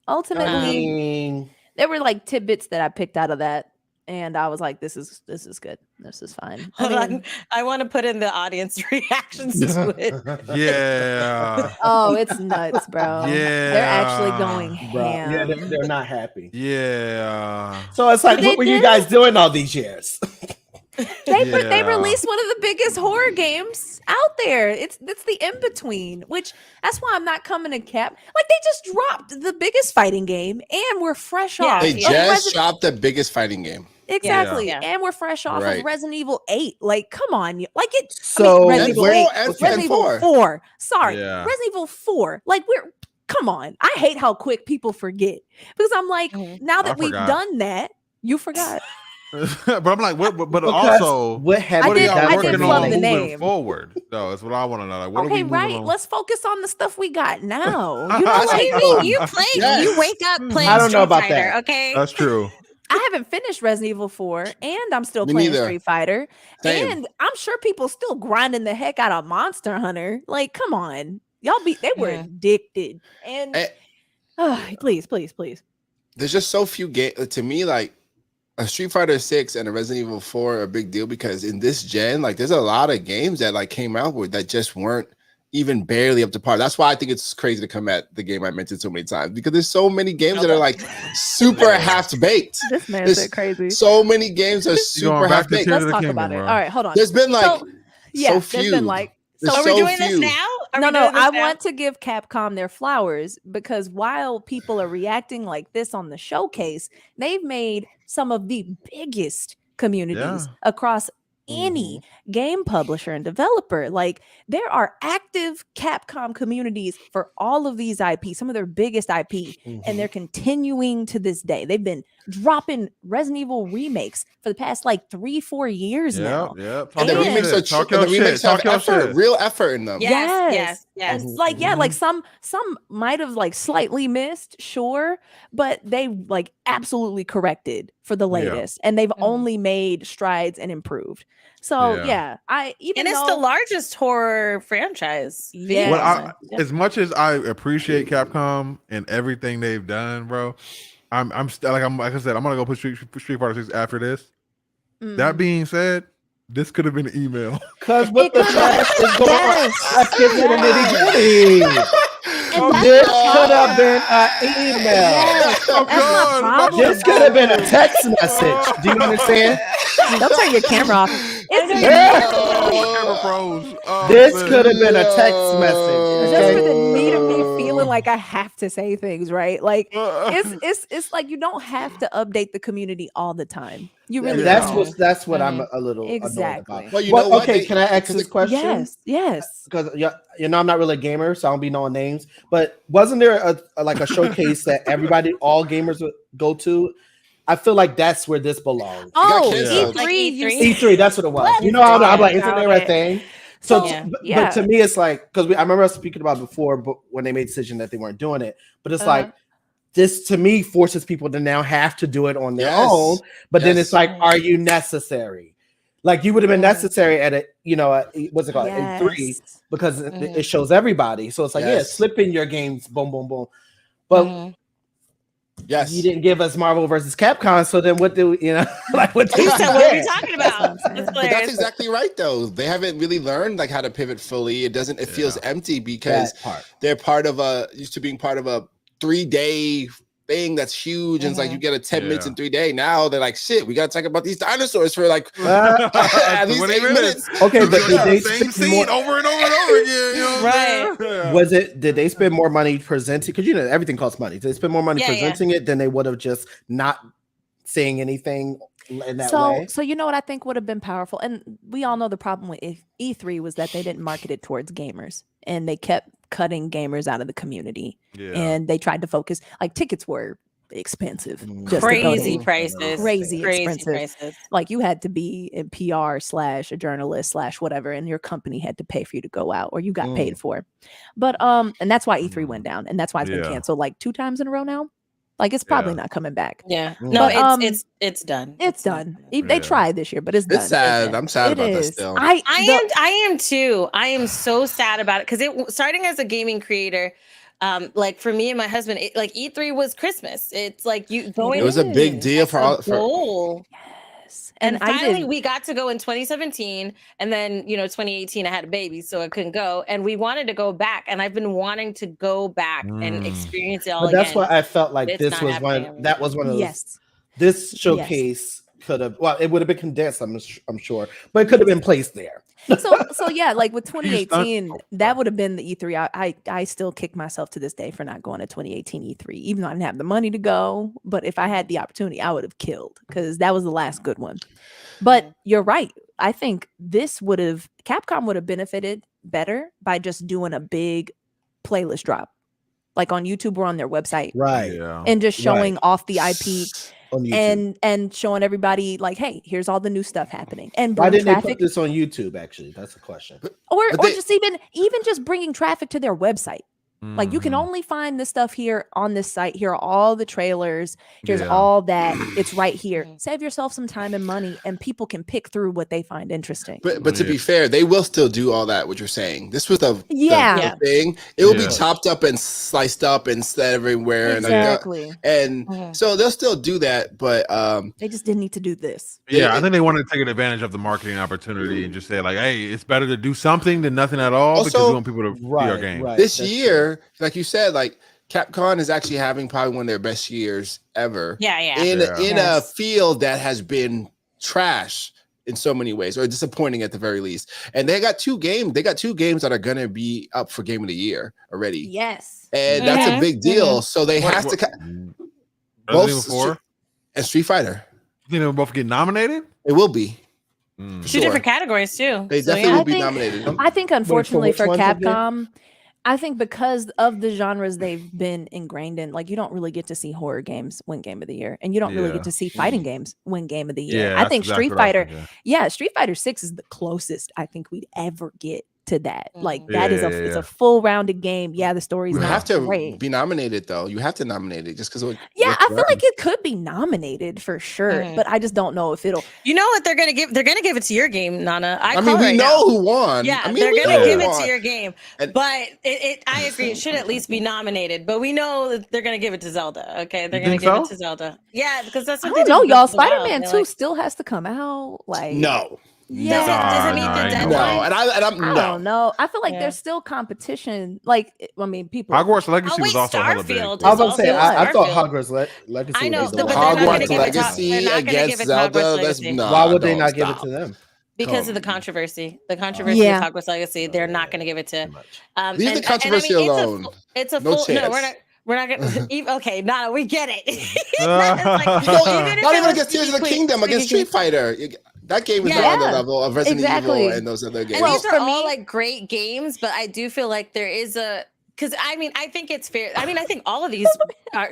B: Ultimately,
C: I mean,
B: there were like tidbits that I picked out of that, and I was like, "This is good. This is fine."
A: Hold on, I want to put in the audience reactions to it.
G: Yeah.
B: Oh, it's nuts, bro. They're actually
G: Yeah.
B: going
C: bro,
B: ham.
C: yeah, they're not happy.
G: Yeah.
C: So it's like,
B: They
C: what were you
B: did.
C: guys doing all these years?
B: They
G: Yeah.
B: released one of the biggest horror games out there. It's the in between, which that's why I'm not coming to Cap. Like they just dropped the biggest fighting game, and we're fresh
A: Yeah.
B: off.
D: They
B: of
D: just dropped the biggest fighting game.
B: Exactly,
A: Yeah.
B: and we're fresh off
D: Right.
B: of Resident Evil 8. Like, come on, like it.
C: So
B: Resident
D: And
B: Evil
D: four
B: 8,
D: and
B: Resident Evil
D: 4.
B: 4. Sorry,
G: Yeah.
B: Resident Evil 4. Like we're. Come on, I hate how quick people forget because I'm like,
A: Mhm.
B: now that
G: I
B: we've
G: forgot.
B: done that, you forgot.
G: But I'm like, what? But
C: because
G: also,
C: what have
B: I
G: what are
B: did-
G: y'all
B: I did
G: working
B: flub
G: on
B: the
G: moving
B: name.
G: forward? Though, that's what I want to know. Like, what are
B: Okay,
G: we moving
B: right.
G: on?
B: Let's focus on the stuff we got now. You know,
A: What do
B: like
A: you mean? You play?
D: Yes.
A: You wake up playing
C: I don't know
A: Street
C: about
A: Fighter,
C: that.
A: okay?
G: That's true.
B: I haven't finished Resident Evil 4, and I'm still
D: Me
B: playing
D: neither.
B: Street Fighter,
D: Same.
B: and I'm sure people still grinding the heck out of Monster Hunter. Like, come on, they were
A: Yeah.
B: addicted, and
D: Eh.
B: please.
D: There's just so few games. To me, like a Street Fighter 6 and a Resident Evil 4 are a big deal because in this gen, like there's a lot of games that like came out with that just weren't even barely up to par. That's why I think it's crazy to come at the game I mentioned so many times, because there's so many games that are like super half-baked.
B: This man said crazy.
D: So many games are super half-baked.
B: Let's talk about it. All right, hold on.
D: There's been like
B: so
D: few.
B: There's been like
A: are we doing this now?
B: No, I want to give Capcom their flowers, because while people are reacting like this on the showcase, they've made some of the biggest communities across any game publisher and developer. Like, there are active Capcom communities for all of these IP, some of their biggest IP, and they're continuing to this day. They've been dropping Resident Evil remakes for the past like 3-4 years now.
D: And the remakes have effort, real effort in them.
A: Yes.
B: And like some might have like slightly missed, sure, but they like absolutely corrected for the latest, and they've only made strides and improved. So it's
A: the largest horror franchise.
G: As much as I appreciate Capcom and everything they've done, bro, I'm like I said, I'm gonna go put Street Fighter 6 after this. That being said, this could have been an email.
C: Because what the trash is going on? Let's get to the nitty-gritty. This could have been an email. This could have been a text message. Do you understand?
B: Don't turn your camera off.
C: This could have been a text message.
B: Just for the need of me feeling like I have to say things, right? Like it's like you don't have to update the community all the time. You really
C: that's what I'm a little annoyed about. Well, you know what? Okay, can I ask this question?
B: Yes.
C: Because I'm not really a gamer, so I don't be knowing names. But wasn't there a showcase that all gamers would go to? I feel like that's where this belongs.
B: Oh,
A: E3.
C: E3, that's what it was. You know how I'm like, isn't there a thing? But to me, it's like, because I remember us speaking about it before, but when they made a decision that they weren't doing it. But it's like, this to me forces people to now have to do it on their own. But then it's like, are you necessary? Like, you would have been necessary at what's it called? E3, because it shows everybody. So it's like, slip in your games, boom, boom, boom. But you didn't give us Marvel versus Capcom, so then what do what
A: are we talking about?
D: But that's exactly right, though. They haven't really learned like how to pivot fully. It feels empty because they're used to being part of a 3-day thing that's huge, and it's like you get a 10 minutes in 3 days. Now they're like, shit, we gotta talk about these dinosaurs for like at least 8 minutes.
C: Okay, but did they
G: same scene over and over and over again?
A: Right.
C: Did they spend more money presenting? Because everything costs money. Did they spend more money presenting it than they would have just not saying anything in that way?
B: So you know what I think would have been powerful, and we all know the problem with E3 was that they didn't market it towards gamers, and they kept cutting gamers out of the community, and they tried to focus. Like, tickets were expensive,
A: crazy prices,
B: crazy expensive. Prices. Like, you had to be in PR / a journalist / whatever, and your company had to pay for you to go out, or you got paid for it. But and that's why E3 went down, and that's why it's been canceled like 2 times in a row now. Like, it's probably not coming back.
A: Yeah, no,
B: but,
A: it's done.
B: It's done. They tried this year, but it's done.
D: It's sad. I'm sad about that still.
A: I am too. I am so sad about it, because starting as a gaming creator, like for me and my husband, like E3 was Christmas. It's like
D: it was a big deal for all.
B: Yes,
A: and finally we got to go in 2017, and then 2018 I had a baby, so I couldn't go, and we wanted to go back, and I've been wanting to go back and experience it all again.
C: That's why I felt like this was one of those. This showcase could have, it would have been condensed, I'm sure, but it could have been placed there.
B: So yeah, like with 2018, that would have been the E3. I still kick myself to this day for not going to 2018 E3, even though I didn't have the money to go. But if I had the opportunity, I would have killed, because that was the last good one. But you're right. I think Capcom would have benefited better by just doing a big playlist drop, like on YouTube or on their website,
C: right?
B: And just showing off the IP. And showing everybody like, hey, here's all the new stuff happening. And
C: why didn't they put this on YouTube? Actually, that's a question.
B: Or just even just bringing traffic to their website. Like you can only find this stuff here on this site. Here are all the trailers. Here's
G: Yeah.
B: all that. It's right here. Save yourself some time and money, and people can pick through what they find interesting.
D: But to be fair, they will still do all that. What you're saying, this was the thing. It will be chopped up and sliced up and set everywhere,
B: exactly.
D: and so they'll still do that. But
B: they just didn't need to do this.
G: Yeah, I think they wanted to take advantage of the marketing opportunity and just say like, "Hey, it's better to do something than nothing at all,"
D: Also,
G: because we want people to see our game.
D: This year, like you said, like Capcom is actually having probably one of their best years ever. In a field that has been trash in so many ways, or disappointing at the very least. And they got two games. They got two games that are going to be up for Game of the Year already.
B: Yes,
D: and that's a big deal. So they have to. Both and Street Fighter.
G: You think they'll both get nominated?
D: It will be.
A: Two different categories too.
D: They definitely will be nominated.
B: I think, unfortunately for Capcom, I think because of the genres they've been ingrained in, like you don't really get to see horror games win Game of the Year, and you don't really get to see fighting games win Game of the Year.
G: Yeah,
B: I think
G: exactly
B: Street Fighter, Street Fighter 6 is the closest I think we'd ever get to that. Like that is it's a full rounded game. Yeah, the story's
D: You
B: not
D: have to
B: great.
D: be nominated though. You have to nominate it just because.
B: Yeah, I feel like it could be nominated for sure, but I just don't know if it'll.
A: You know what they're gonna give? They're gonna give it to your game, Nana.
D: I mean, we know who won.
A: Yeah,
D: I mean,
A: they're
D: we
A: gonna
D: know
A: give
D: who
A: it
D: won.
A: to your game. But I agree. It should at least be nominated. But we know that they're gonna give it to Zelda. Okay, they're gonna give it to Zelda. Yeah, because that's what
B: I
A: they
B: don't
A: do
B: know, y'all.
A: with the Wild.
B: Spider-Man
A: They're
B: 2
A: like,
B: still has to come out. Like
D: No.
B: Yeah,
A: does it meet the deadline?
D: No, and I'm
B: I don't know. I feel like there's still competition. Like, I mean, people.
G: Hogwarts Legacy was also hella big.
C: I was about to say, I thought Hogwarts Legacy.
A: I know,
C: was
A: but
C: the
A: they're
C: one.
A: not gonna
D: Hogwarts
A: give it to-
D: Legacy
A: they're not gonna
D: against
A: give it to
D: Zelda.
A: Hogwarts
D: That's
A: Legacy.
C: Why would they not give it to them?
A: Because of the controversy. The controversy
B: Yeah.
A: of Hogwarts Legacy, they're not going to give it to.
D: Leave the controversy alone.
A: It's a
D: No
A: full. No,
D: chance.
A: we're not going. Okay, Nana, we get it.
D: Not even against Tears of the Kingdom, against Street Fighter. That game is not on the level of Resident Evil and those other games.
A: And these are all like great games, but I do feel like there is because I mean, I think it's fair. I mean, I think all of these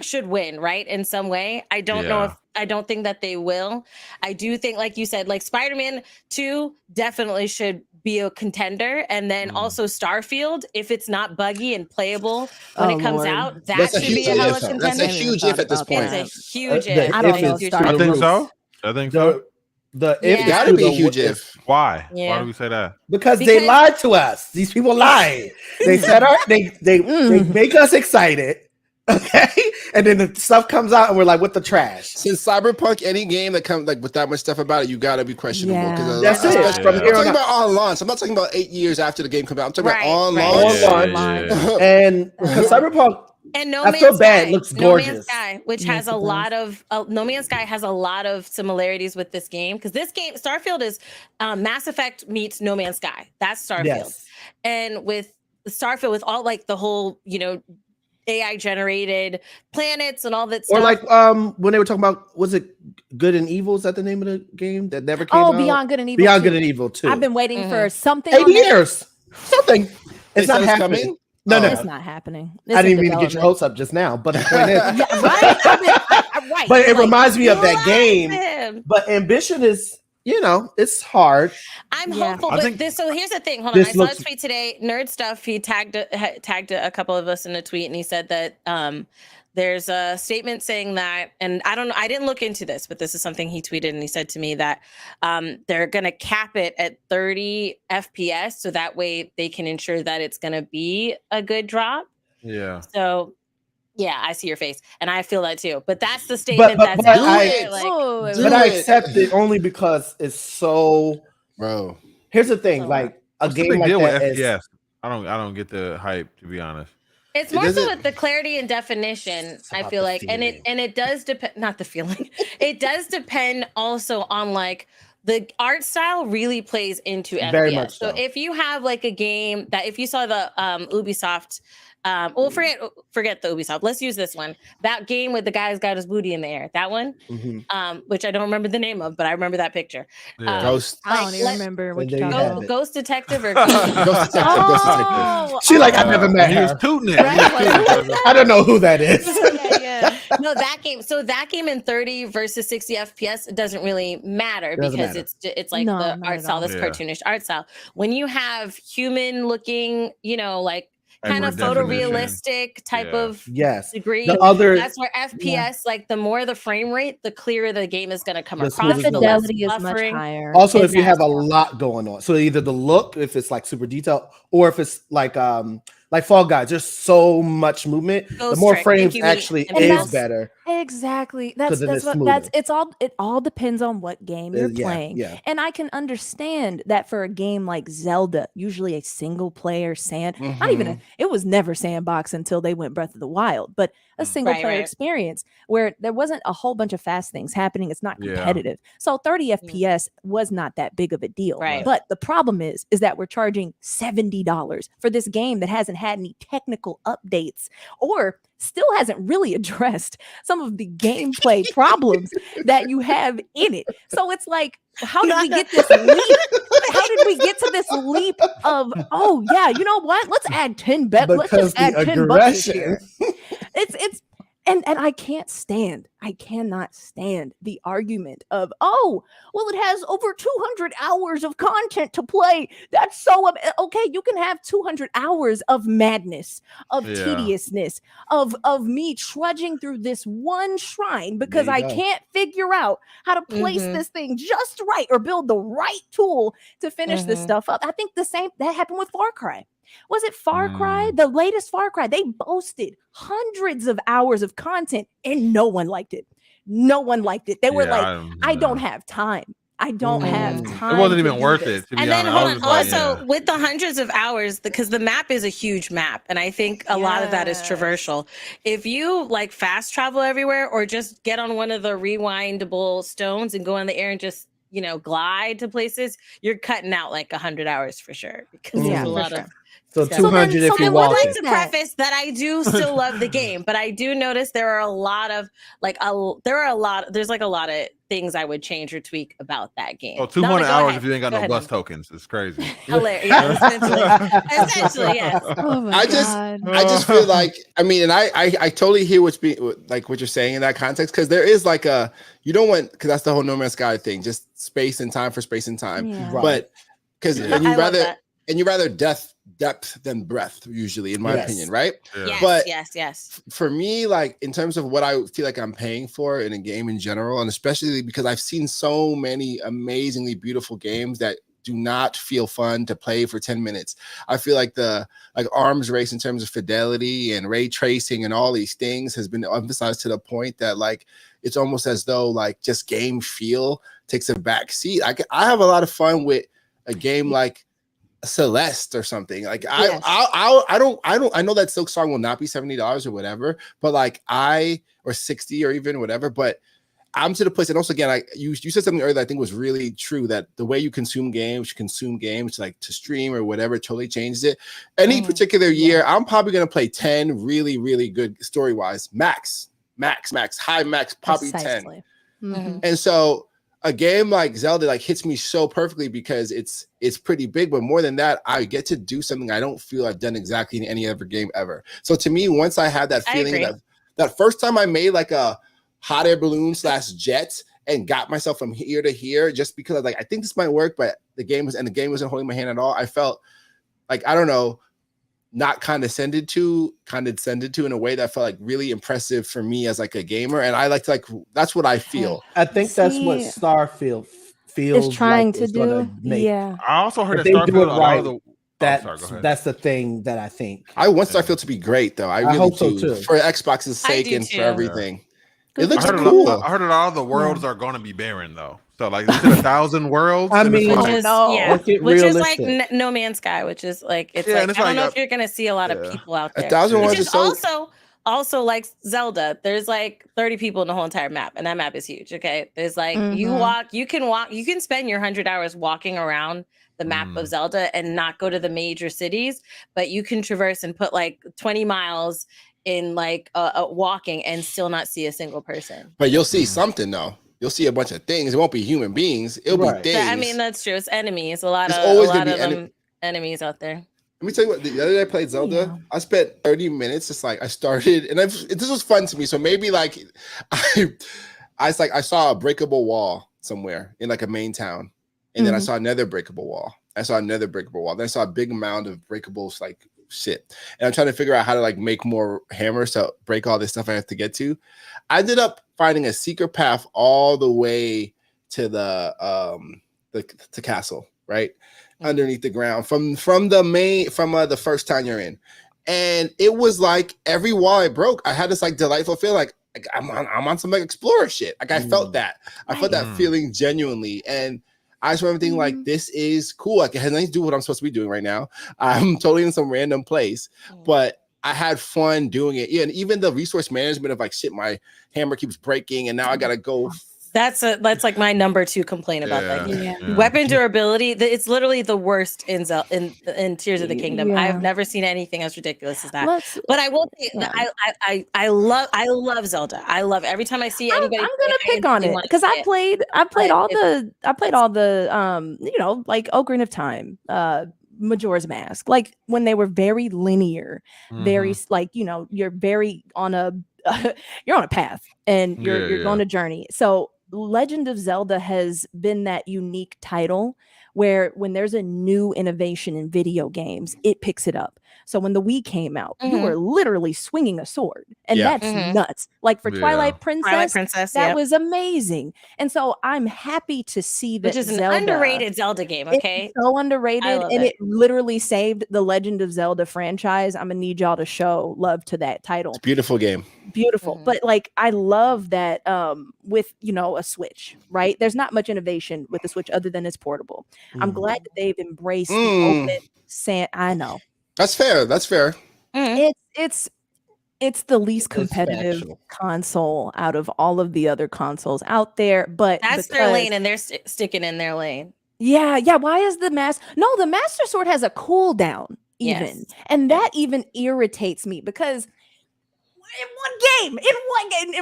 A: should win, right? In some way. I don't know if I don't think that they will. I do think, like you said, like Spider-Man 2 definitely should be a contender. And then also Starfield, if it's not buggy and playable when it comes out, that should be a hella contender.
D: That's a huge if at this point.
A: It's a huge if.
B: I don't know.
G: I think so. I think so.
C: The if
D: It gotta be a huge if.
G: Why?
A: Yeah.
G: Why do we say that?
C: Because they lied to us. These people lied. They said they make us excited. Okay, and then the stuff comes out and we're like, "What the trash?"
D: Since Cyberpunk, any game that comes like with that much stuff about it, you gotta be questionable.
B: Yeah.
C: That's it.
D: I'm
C: From here on
D: talking
C: out.
D: about on launch. I'm not talking about 8 years after the game comes out. I'm talking about on launch.
C: And because Cyberpunk,
A: And No
C: I
A: Man's
C: feel bad.
A: Sky,
C: It looks
A: No Man's
C: gorgeous.
A: Sky, which has a lot of No Man's Sky has a lot of similarities with this game because this game Starfield is Mass Effect meets No Man's Sky. That's Starfield,
C: Yes.
A: and with Starfield, with all like the whole AI generated planets and all that stuff.
C: or like when they were talking about, was it Good and Evil? Is that the name of the game that never came out?
B: Beyond Good and Evil.
C: Beyond
B: 2.
C: Good and Evil too.
B: I've been waiting for something.
C: 8
B: on that.
C: years. Something. It's not
D: said it's
C: happening.
D: coming?
C: No, no.
B: It's not happening. It's
C: I
B: in
C: didn't mean to get your
B: development.
C: hopes up just now, but the point is,
B: Yeah, right. Right.
C: but it
B: Like,
C: reminds me of that
A: Love
C: game.
A: him.
C: But ambition is, it's hard.
A: I'm
B: Yeah.
A: hopeful,
G: I
A: but
G: think-
A: so here's the thing. Hold on, I
C: This
A: saw a
C: looks-
A: tweet today. Nerd Stuff. He tagged a couple of us in a tweet, and he said that there's a statement saying that, and I don't know, I didn't look into this, but this is something he tweeted, and he said to me that they're gonna cap it at 30 FPS, so that way they can ensure that it's gonna be a good drop.
G: Yeah.
A: So. Yeah, I see your face, and I feel that too. But that's the statement
C: but
A: that's
C: I-
A: like,
B: oh,
C: But I accept it only because it's so.
D: Bro.
C: Here's the thing,
A: So
C: like a
G: What's the
C: game
G: big
C: like
G: deal
C: that
G: with
C: is.
G: FPS? I don't get the hype, to be honest.
A: it's
D: It
A: more so
D: doesn't-
A: with the clarity and definition.
C: It's
A: I
C: about
A: feel
C: the
A: like, and
C: feeling.
A: it does depend. Not the feeling. It does depend also on like the art style really plays into
C: Very
A: FPS.
C: much
A: So
C: so.
A: if you have like a game that if you saw the Ubisoft. Well, forget the Ubisoft. Let's use this one. That game with the guy's got his booty in the air. That one, which I don't remember the name of, but I remember that picture.
G: Yeah.
D: Ghost.
B: I don't even
A: Let-
B: remember what
C: There
B: you're
C: you
B: talking
C: have
B: about.
C: it.
A: Ghost Detective or
D: Ghost Detective. Ghost Detective.
B: Oh,
C: She like I never met
G: He was
C: her.
G: tooting it.
B: Right, like,
C: I don't know who that is.
A: yeah. No, that game. So that game in 30 versus 60 FPS it doesn't really matter
C: Doesn't
A: because
C: matter.
A: it's like
B: No,
A: the
B: not
A: art
B: at
A: style,
B: all.
A: this
G: Yeah.
A: cartoonish art style. When you have human looking, like kind of photorealistic type of degree.
C: The other
A: that's where FPS, like the more the frame rate, the clearer the game is going to come
C: The
A: across.
C: smoother
A: The less
B: Fidelity is much
A: buffering.
B: higher.
C: Also, if you have a lot going on, so either the look, if it's like super detailed, or if it's like Fall Guys, there's so much movement. The more frames actually is better.
B: Exactly. That's
C: then it's
B: what
C: smoother.
B: it all depends on what game you're playing.
C: Yeah.
B: And I can understand that for a game like Zelda, usually a single player not even it was never sandbox until they went Breath of the Wild, but a single player experience where there wasn't a whole bunch of fast things happening. It's not competitive. So 30 FPS was not that big of a deal.
A: Right.
B: But the problem is that we're charging $70 for this game that hasn't had any technical updates or still hasn't really addressed some of the gameplay problems that you have in it. So it's like, how did we get this leap? How did we get to this leap of, oh yeah, you know what? Let's add 10 bucks. Let's just add $10 this year. It's and I cannot stand the argument of, oh, well, it has over 200 hours of content to play. That's so okay. You can have 200 hours of madness, of tediousness, of me trudging through this one shrine because I can't figure out how to place this thing just right or build the right tool to finish this stuff up. I think the same that happened with Far Cry. Was it Far Cry? The latest Far Cry, they boasted hundreds of hours of content and no one liked it. No one liked it. They were I don't have time. I don't have time.
G: It wasn't even worth it. To be
A: And then
G: honest.
A: also with the hundreds of hours, because the map is a huge map, and I think a lot of that is traversal. If you like fast travel everywhere, or just get on one of the rewindable stones and go in the air and just glide to places, you're cutting out like 100 hours for sure. Because there's a lot of.
C: So 200 if you walk.
A: I would like to preface that I do still love the game, but I do notice there are a lot of there's like a lot of things I would change or tweak about that game.
G: Oh, 200 hours if you ain't got no bus tokens. It's crazy.
A: Hilarious. Yeah, essentially, yes.
B: Oh my
D: I just feel like, I mean, and I totally hear what you're saying in that context, because there is like you don't want, because that's the whole No Man's Sky thing, just space and time for space and time.
B: Yeah.
D: But because you rather depth than breadth, usually, in my opinion, right?
A: Yes,
D: but
A: yes.
D: For me, like in terms of what I feel like I'm paying for in a game in general, and especially because I've seen so many amazingly beautiful games that do not feel fun to play for 10 minutes. I feel like the arms race in terms of fidelity and ray tracing and all these things has been emphasized to the point that like it's almost as though like just game feel takes a back seat. I have a lot of fun with a game like Celeste or something. Like I know that Silk Song will not be $70 or whatever, but like or 60 or even whatever, but I'm to the place. And also again, you said something earlier that I think was really true, that the way you consume games like to stream or whatever totally changes it. Any particular year, I'm probably going to play 10 really, really good story-wise. Max, probably 10. And so a game like Zelda like hits me so perfectly because it's pretty big, but more than that, I get to do something I don't feel I've done exactly in any other game ever. So to me, once I had that feeling that first time I made like a hot air balloon / jet and got myself from here to here, just because like I think this might work, but the game wasn't holding my hand at all. I felt like, I don't know, not condescended to in a way that felt like really impressive for me as like a gamer. And I like to that's what I feel.
C: I think that's what Starfield feels
B: is trying
C: like
B: to do. Yeah.
G: I also heard that
C: they do it
G: Starfield
C: right. That's the thing that I think.
D: I want Starfield to be great though. I really
C: hope so
D: do.
C: too.
D: For Xbox's sake and for everything.
G: Yeah.
D: It looks
G: cool.
D: I
G: heard a lot of the worlds are going to be barren though. So like this is 1,000 worlds.
C: I mean,
A: which is like No Man's Sky, which is like I don't know if you're gonna see a lot of people out there.
D: 1,000 worlds
A: is also like Zelda. There's like 30 people in the whole entire map, and that map is huge. Okay, there's like you can spend your 100 hours walking around the map of Zelda and not go to the major cities, but you can traverse and put like 20 miles in like walking and still not see a single person.
D: But you'll see something though. You'll see a bunch of things. It won't be human beings. It'll be things.
A: I mean, that's true. It's enemies. A lot of enemies out there.
D: Let me tell you what. The other day I played Zelda. I spent 30 minutes. Just like I started, and this was fun to me. So maybe like I saw a breakable wall somewhere in like a main town, and then I saw another breakable wall. Then I saw a big mound of breakables like shit. And I'm trying to figure out how to like make more hammers to break all this stuff I have to get to. I ended up finding a secret path all the way to the castle, right? Underneath the ground from the first town you're in. And it was like every wall I broke, I had this like delightful feel like I'm on some like explorer shit. Like I felt that. I felt that feeling genuinely. And I just remember thinking like, this is cool. Like it has nothing to do with what I'm supposed to be doing right now. I'm totally in some random place, but I had fun doing it. Yeah, and even the resource management of like, shit, my hammer keeps breaking and now I gotta go.
A: That's like my number 2 complaint about that game. Weapon durability. It's literally the worst in Tears of the Kingdom. I have never seen anything as ridiculous as that. But I will say that I love Zelda. I love every time I see anybody.
B: I'm gonna pick on it because I played all the like Ocarina of Time, Majora's Mask, like when they were very linear, very like you're very on a you're on a path and you're on a journey. So Legend of Zelda has been that unique title where when there's a new innovation in video games, it picks it up. So when the Wii came out, you were literally swinging a sword, and that's nuts. Like for Twilight Princess, that was amazing. And so I'm happy to see that,
A: which is an underrated Zelda game. Okay,
B: it's so underrated, and it literally saved the Legend of Zelda franchise. I'm gonna need y'all to show love to that title.
D: It's a beautiful game.
B: Beautiful, but like I love that with a Switch, right? There's not much innovation with the Switch other than it's portable. I'm glad that they've embraced the open I know.
D: That's fair. That's fair.
B: It's the least competitive console out of all of the other consoles out there, but
A: that's their lane, and they're sticking in their lane.
B: Yeah. Why is the Master Sword has a cooldown even, and that even irritates me because in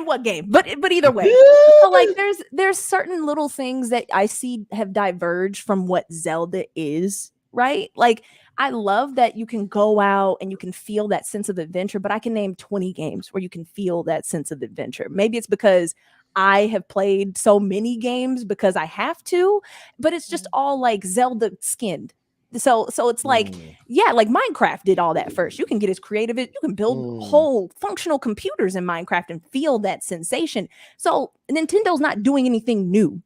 B: one game, but either way, so like there's certain little things that I see have diverged from what Zelda is, right? Like I love that you can go out and you can feel that sense of adventure, but I can name 20 games where you can feel that sense of adventure. Maybe it's because I have played so many games because I have to, but it's just all like Zelda skinned. So it's like, like Minecraft did all that first. You can get as creative as you can build whole functional computers in Minecraft and feel that sensation. So Nintendo's not doing anything new.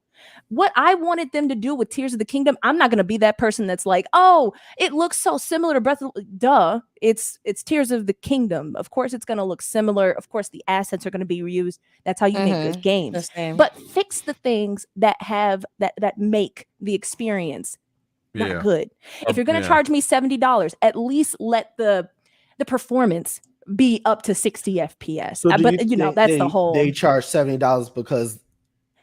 B: What I wanted them to do with Tears of the Kingdom, I'm not going to be that person that's like, oh, it looks so similar to Breath of the Duh. It's Tears of the Kingdom. Of course, it's going to look similar. Of course, the assets are going to be reused. That's how you make good games. But fix the things that have that make the experience not good. If you're going to charge me $70, at least let the performance be up to 60 FPS.
C: So
B: but that's the whole.
C: They charge $70 because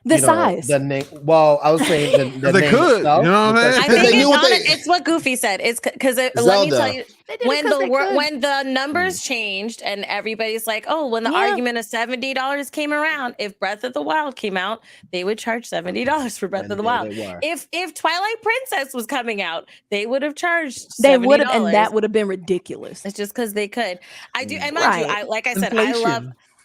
B: the size.
C: The name. Well, I was saying the
G: they
C: name
G: could.
C: itself,
G: You know what I
A: think it's what Goofy said. It's because let me tell you, when the numbers changed and everybody's like, oh, when the argument of $70 came around, if Breath of the Wild came out, they would charge $70 for Breath of the Wild. If Twilight Princess was coming out, they would have charged $70.
B: They would have, and that would have been ridiculous.
A: It's just because they could. I do, and mind you, like I said,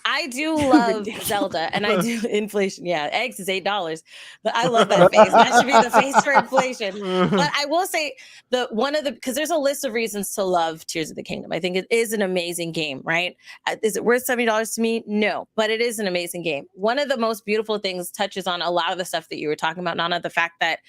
A: I do love Zelda, and I do inflation. Yeah, eggs is $8, but I love that face. That should be the face for inflation. But I will say because there's a list of reasons to love Tears of the Kingdom. I think it is an amazing game, right? Is it worth $70 to me? No, but it is an amazing game. One of the most beautiful things touches on a lot of the stuff that you were talking about, Nana. The fact that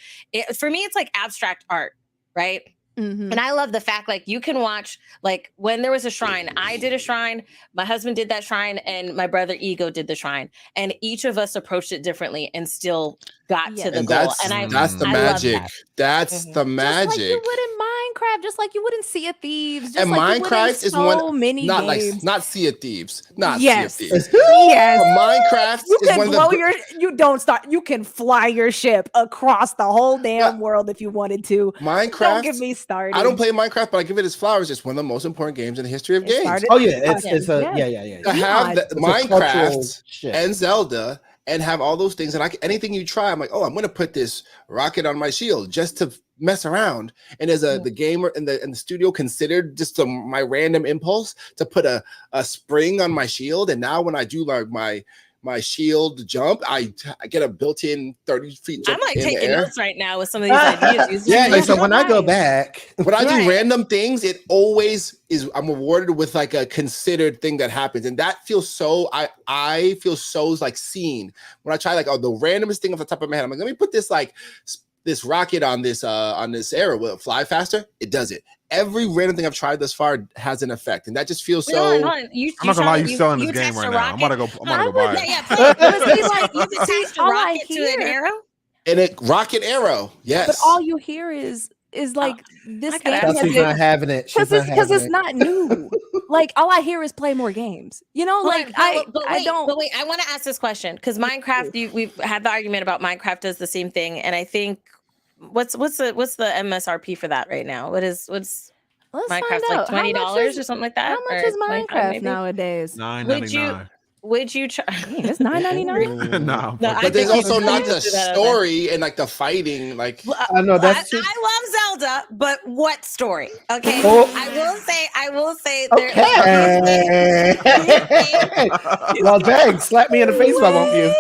A: for me, it's like abstract art, right? And I love the fact, like, you can watch, like, when there was a shrine, I did a shrine, my husband did that shrine, and my brother Ego did the shrine. And each of us approached it differently and still got to the goal. And
D: that's the magic. That's the magic.
B: Just like you would in Minecraft, just like you would in Sea of Thieves. Just
D: and
B: like
D: Minecraft is
B: many
D: not
B: games.
D: Like not Sea of Thieves. Not
B: yes.
D: Sea of Thieves.
B: Yes.
D: Minecraft
B: you
D: is
B: can
D: one
B: blow
D: of the
B: you don't start. You can fly your ship across the whole damn world if you wanted to.
D: Minecraft.
B: Don't get me started.
D: I don't play Minecraft, but I give it its flowers. It's one of the most important games in the history of games.
C: Oh yeah, it's a yeah.
D: To have Minecraft and Zelda and have all those things, and anything you try, I'm like, oh, I'm gonna put this rocket on my shield just to mess around. And as the gamer and the studio considered just my random impulse to put a spring on my shield, and now when I do like my my shield jump, I get a built-in 30 feet jump.
A: I'm like
D: in the
A: taking
D: air.
A: notes right now with some of these ideas.
C: Yeah, so when I go back,
D: when I do
A: Right.
D: random things, it always is. I'm awarded with like a considered thing that happens, and that feels so. I feel so like seen when I try like the randomest thing off the top of my head. I'm like, let me put this like this rocket on this arrow. Will it fly faster? It does it. Every random thing I've tried thus far has an effect, and that just feels so.
A: Hold on.
G: I'm not gonna lie, you selling this game right now. I'm gonna go buy it.
A: Yeah, play it. But see, like, you can attach the
B: all I
A: rocket to an
B: hear-
A: arrow.
D: And a rocket arrow, yes.
B: But all you hear is like this game
C: That's she's not having it.
B: because it's not new. Like all I hear is play more games. You know, like I don't.
A: But wait, I want to ask this question because Minecraft. We've had the argument about Minecraft does the same thing, and I think what's the MSRP for that right now? What's
B: Let's
A: Minecraft
B: find out.
A: like $20 or something like that?
B: How much
A: Or
B: is
A: 25
B: Minecraft
A: maybe?
B: nowadays?
G: $9.99.
A: Would you try?
B: It's $9.99.
G: No,
D: but there's also not the story and like the fighting. Like
C: I know that's.
A: I love Zelda, but what story? Okay,
C: Oh.
A: I will say.
C: Okay. Well, dang, slap me in the face if I want you.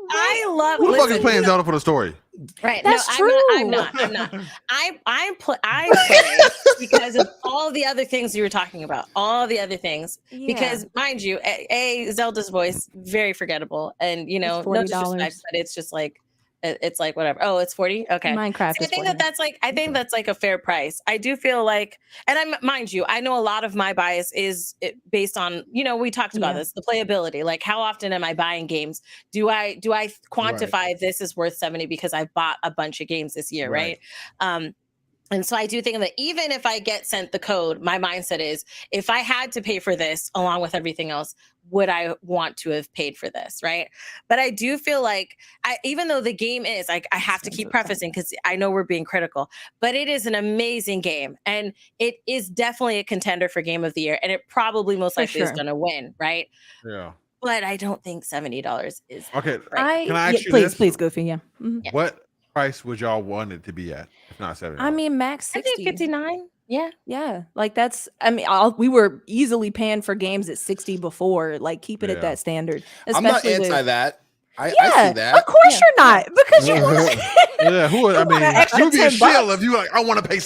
A: I love.
G: Who the fuck is playing Zelda for the story?
A: Right.
B: That's
A: no,
B: true.
A: I'm not. I play because of all the other things you were talking about. All the other things.
B: Yeah.
A: Because mind you, Zelda's voice very forgettable, and you know,
B: It's
A: no
B: $40.
A: disrespect, but it's just like it's like whatever. Oh, it's 40. Okay.
B: Minecraft
A: See,
B: is
A: I think that's like a fair price. I do feel like, and mind you, I know a lot of my bias is based on, you know, we talked about this, the playability. Like, how often am I buying games? Do I quantify this is worth 70 because I've bought a bunch of games this year, right? And so I do think that even if I get sent the code, my mindset is, if I had to pay for this along with everything else, would I want to have paid for this, right? But I do feel like, even though the game is, I have to keep prefacing because I know we're being critical, but it is an amazing game. And it is definitely a contender for Game of the Year. And it probably most likely is going to win, right?
G: Yeah.
A: But I don't think $70 is
G: Okay.
A: right.
G: Can I ask you
B: please, Goofy, yeah. Mm-hmm.
G: What price would y'all want it to be at? If not 70.
B: I mean, max 60.
A: I think 59. Yeah.
B: Like that's. I mean, we were easily paying for games at 60 before. Like, keep it at that standard.
D: I'm not
B: Especially
D: anti that. I see that.
B: Of course you're not, because you want.
G: Yeah, who? I mean,
B: extra
G: you'd be a
B: $10.
G: shill if you like. I want to pay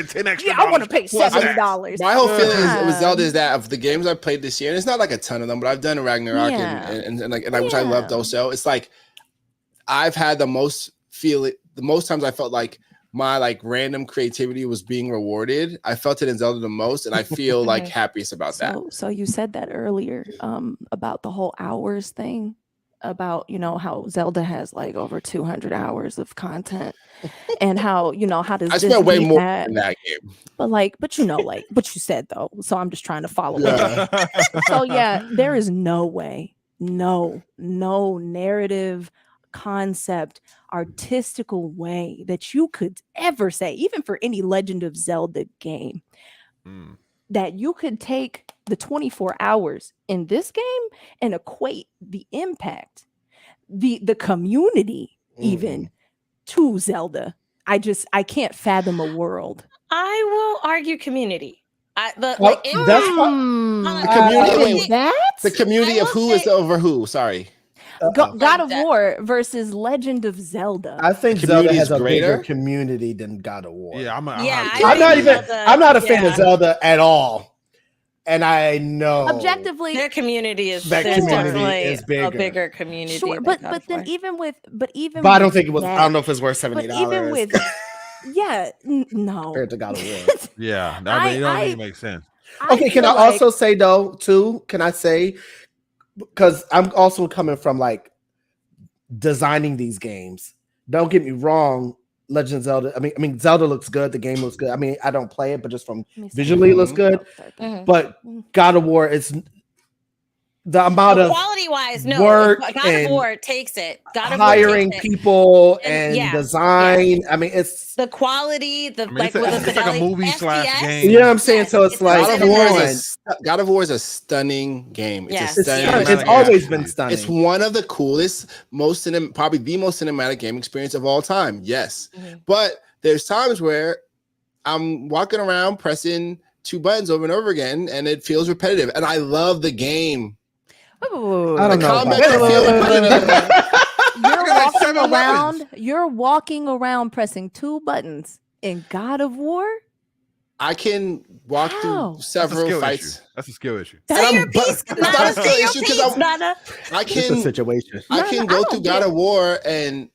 G: 10 extra.
B: Yeah, I want to pay $70.
D: My whole feeling with Zelda is that of the games I've played this year, and it's not like a ton of them, but I've done Ragnarok and which I loved also. It's like I've had the most times I felt like my like random creativity was being rewarded. I felt it in Zelda the most, and I feel like happiest about that.
B: So you said that earlier about the whole hours thing, about, you know, how Zelda has like over 200 hours of content, and how, you know, how does
D: I spent way more in that game.
B: But you know, like what you said though. So I'm just trying to follow it. So yeah, there is no way, no narrative, concept, artistical way that you could ever say, even for any Legend of Zelda game, that you could take the 24 hours in this game and equate the impact, the community even to Zelda. I can't fathom a world.
A: I will argue community.
C: The
D: community of who is over who? Sorry.
B: God of War versus Legend of Zelda.
C: I think Zelda has a bigger community than God of War.
G: Yeah, I'm not
C: a fan of Zelda at all, and I know
B: objectively
A: their community is
C: definitely
A: a bigger community.
B: Sure, but then even
C: I don't think it was. I don't know if it's worth $70.
B: Even with no
C: compared to God of War.
G: Yeah, it don't even make sense.
C: Okay, can I also say though too? Can I say? Because I'm also coming from like designing these games. Don't get me wrong, Legend of Zelda. I mean, Zelda looks good. The game looks good. I mean, I don't play it, but just from visually, it looks good. But God of War is the amount of
A: quality-wise,
C: work
A: God of War takes it. God of
C: hiring
A: War takes
C: people and design. I mean, it's
A: the quality.
G: It's like a movie / game.
C: You know what I'm saying? So it's like
D: God of War is a stunning game. It's a
C: stunning. It's always been stunning.
D: It's one of the coolest, probably the most cinematic game experience of all time. Yes, but there's times where I'm walking around pressing 2 buttons over and over again, and it feels repetitive. And I love the game.
B: Ooh.
C: I don't
D: The
C: know.
D: combat
C: about
D: can
C: that.
B: You're walking around pressing 2 buttons in God of War.
D: I can walk
B: How?
D: through several fights.
G: Issue. That's a skill issue.
A: Say your piece,
D: It's not a skill issue because
A: Nana.
D: I
C: It's a
D: can
C: situation.
D: I can go through God of War and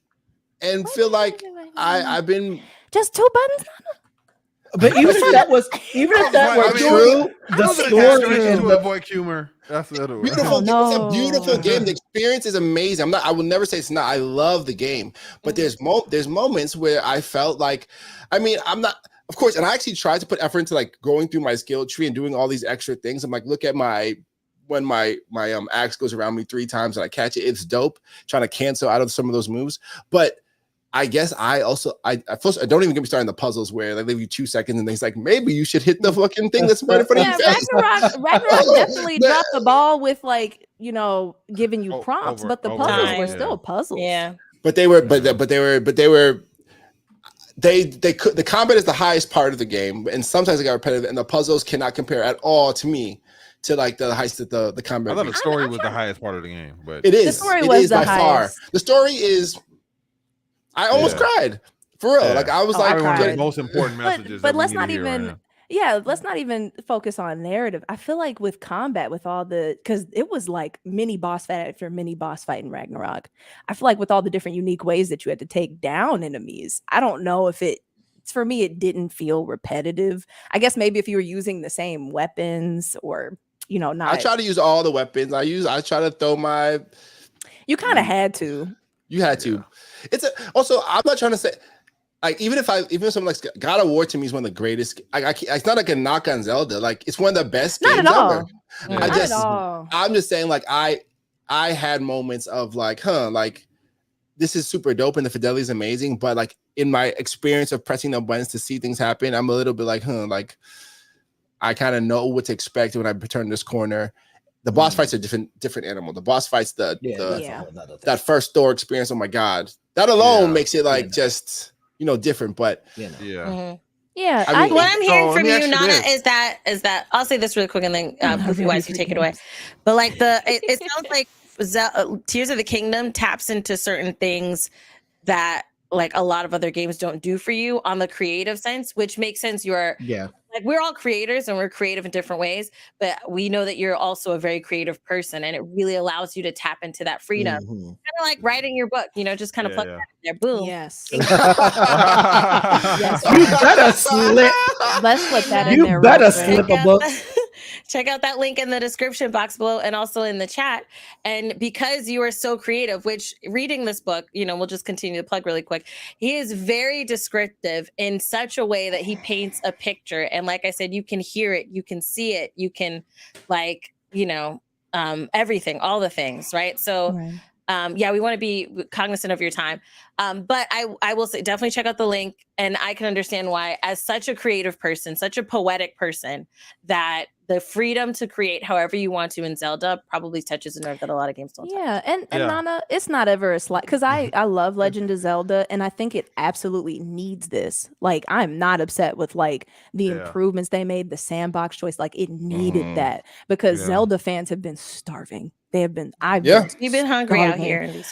D: feel like I've been
B: just 2 buttons.
C: But even if that were true, the story
G: to avoid humor. That's the other one.
D: beautiful. It's a beautiful game. The experience is amazing. I will never say it's not. I love the game, but there's moments where I felt like, I mean, I'm not. Of course, and I actually tried to put effort into like going through my skill tree and doing all these extra things. I'm like, look at when my axe goes around me 3 times and I catch it. It's dope. Trying to cancel out of some of those moves, but I guess I don't even get me started on the puzzles where they leave you 2 seconds and they's like, maybe you should hit the fucking thing that's right in front of you.
B: Ragnarok definitely dropped the ball with like, giving you prompts, but the puzzles were still puzzles.
A: Yeah.
B: But
D: the combat is the highest part of the game, and sometimes it got repetitive, and the puzzles cannot compare at all to me to like the heights that the combat.
G: I thought the story was the highest part of the game, but
D: it is.
B: The story was the
D: by
B: highest.
D: far. The story is. I almost cried for real. Like I was like,
G: one of the most important messages.
B: But let's not even. Yeah, let's not even focus on narrative. I feel like with combat, with all because it was like mini boss fight after mini boss fight in Ragnarok. I feel like with all the different unique ways that you had to take down enemies, I don't know if for me, it didn't feel repetitive. I guess maybe if you were using the same weapons or, not.
D: I try to use all the weapons. I try to throw my.
B: You kind of had to.
D: You had to. Also, I'm not trying to say. Like even if something like God of War to me is one of the greatest. It's not like a knock on Zelda. Like it's one of the best games ever.
B: Not at all.
D: I'm just saying, like I had moments of like, like this is super dope and the fidelity is amazing, but like in my experience of pressing the buttons to see things happen, I'm a little bit like, like I kind of know what to expect when I turn this corner. The boss fights are different animal. The boss fights, that first Thor experience. Oh my god, that alone makes it like just. Different, but
B: Yeah.
D: I mean,
A: what I'm hearing from you, Nana, is that I'll say this really quick and then Goofy-wise, you take it away. But like it sounds like Tears of the Kingdom taps into certain things that like a lot of other games don't do for you on the creative sense, which makes sense. Like we're all creators and we're creative in different ways, but we know that you're also a very creative person, and it really allows you to tap into that freedom. Kind of like writing your book, just kind of plug that in there. Boom.
B: Yes.
C: Yes. You better slip.
B: Let's put that in there.
C: You better slip a book.
A: Check out that link in the description box below and also in the chat. And because you are so creative, which reading this book, we'll just continue to plug really quick. He is very descriptive in such a way that he paints a picture. And like I said, you can hear it, you can see it, you can everything, all the things, right? So we want to be cognizant of your time. But I will say definitely check out the link, and I can understand why, as such a creative person, such a poetic person, that the freedom to create however you want to in Zelda probably touches a nerve that a lot of games don't.
B: Yeah, and Nana, it's not ever a slight, because I love Legend of Zelda, and I think it absolutely needs this. Like, I'm not upset with like the improvements they made, the sandbox choice. Like, it needed that, because Zelda fans have been starving. They have been.
A: You've been hungry out here,
B: and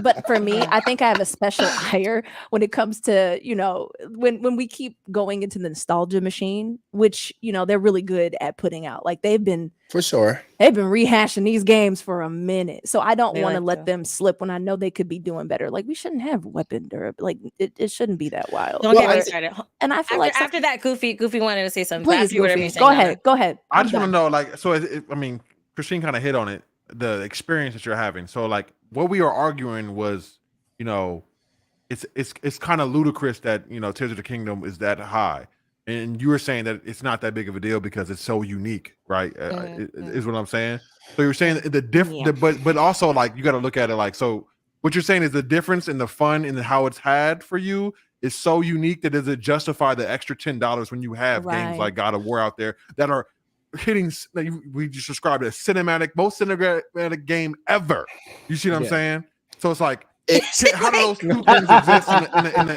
B: but for me, I think I have a special ire when it comes to when we keep going into the nostalgia machine, which they're really good at putting out. Like they've been rehashing these games for a minute, so I don't want to let them slip when I know they could be doing better. Like we shouldn't have weapon durability. Like it shouldn't be that wild.
A: Don't get me started.
B: And I feel
A: after that, Goofy wanted to say something.
B: Please, Goofy, go ahead.
G: I just want to know, like, so I mean, Christine kind of hit on it, the experience that you're having. So like what we are arguing was, it's kind of ludicrous that, Tears of the Kingdom is that high. And you were saying that it's not that big of a deal because it's so unique, right? Is what I'm saying. So you're saying but also like, you got to look at it like, so what you're saying is the difference in the fun and how it's had for you is so unique that does it justify the extra $10 when you have games like God of War out there that are hitting, we just described it as most cinematic game ever. You see what I'm saying? So it's like How do those two things exist in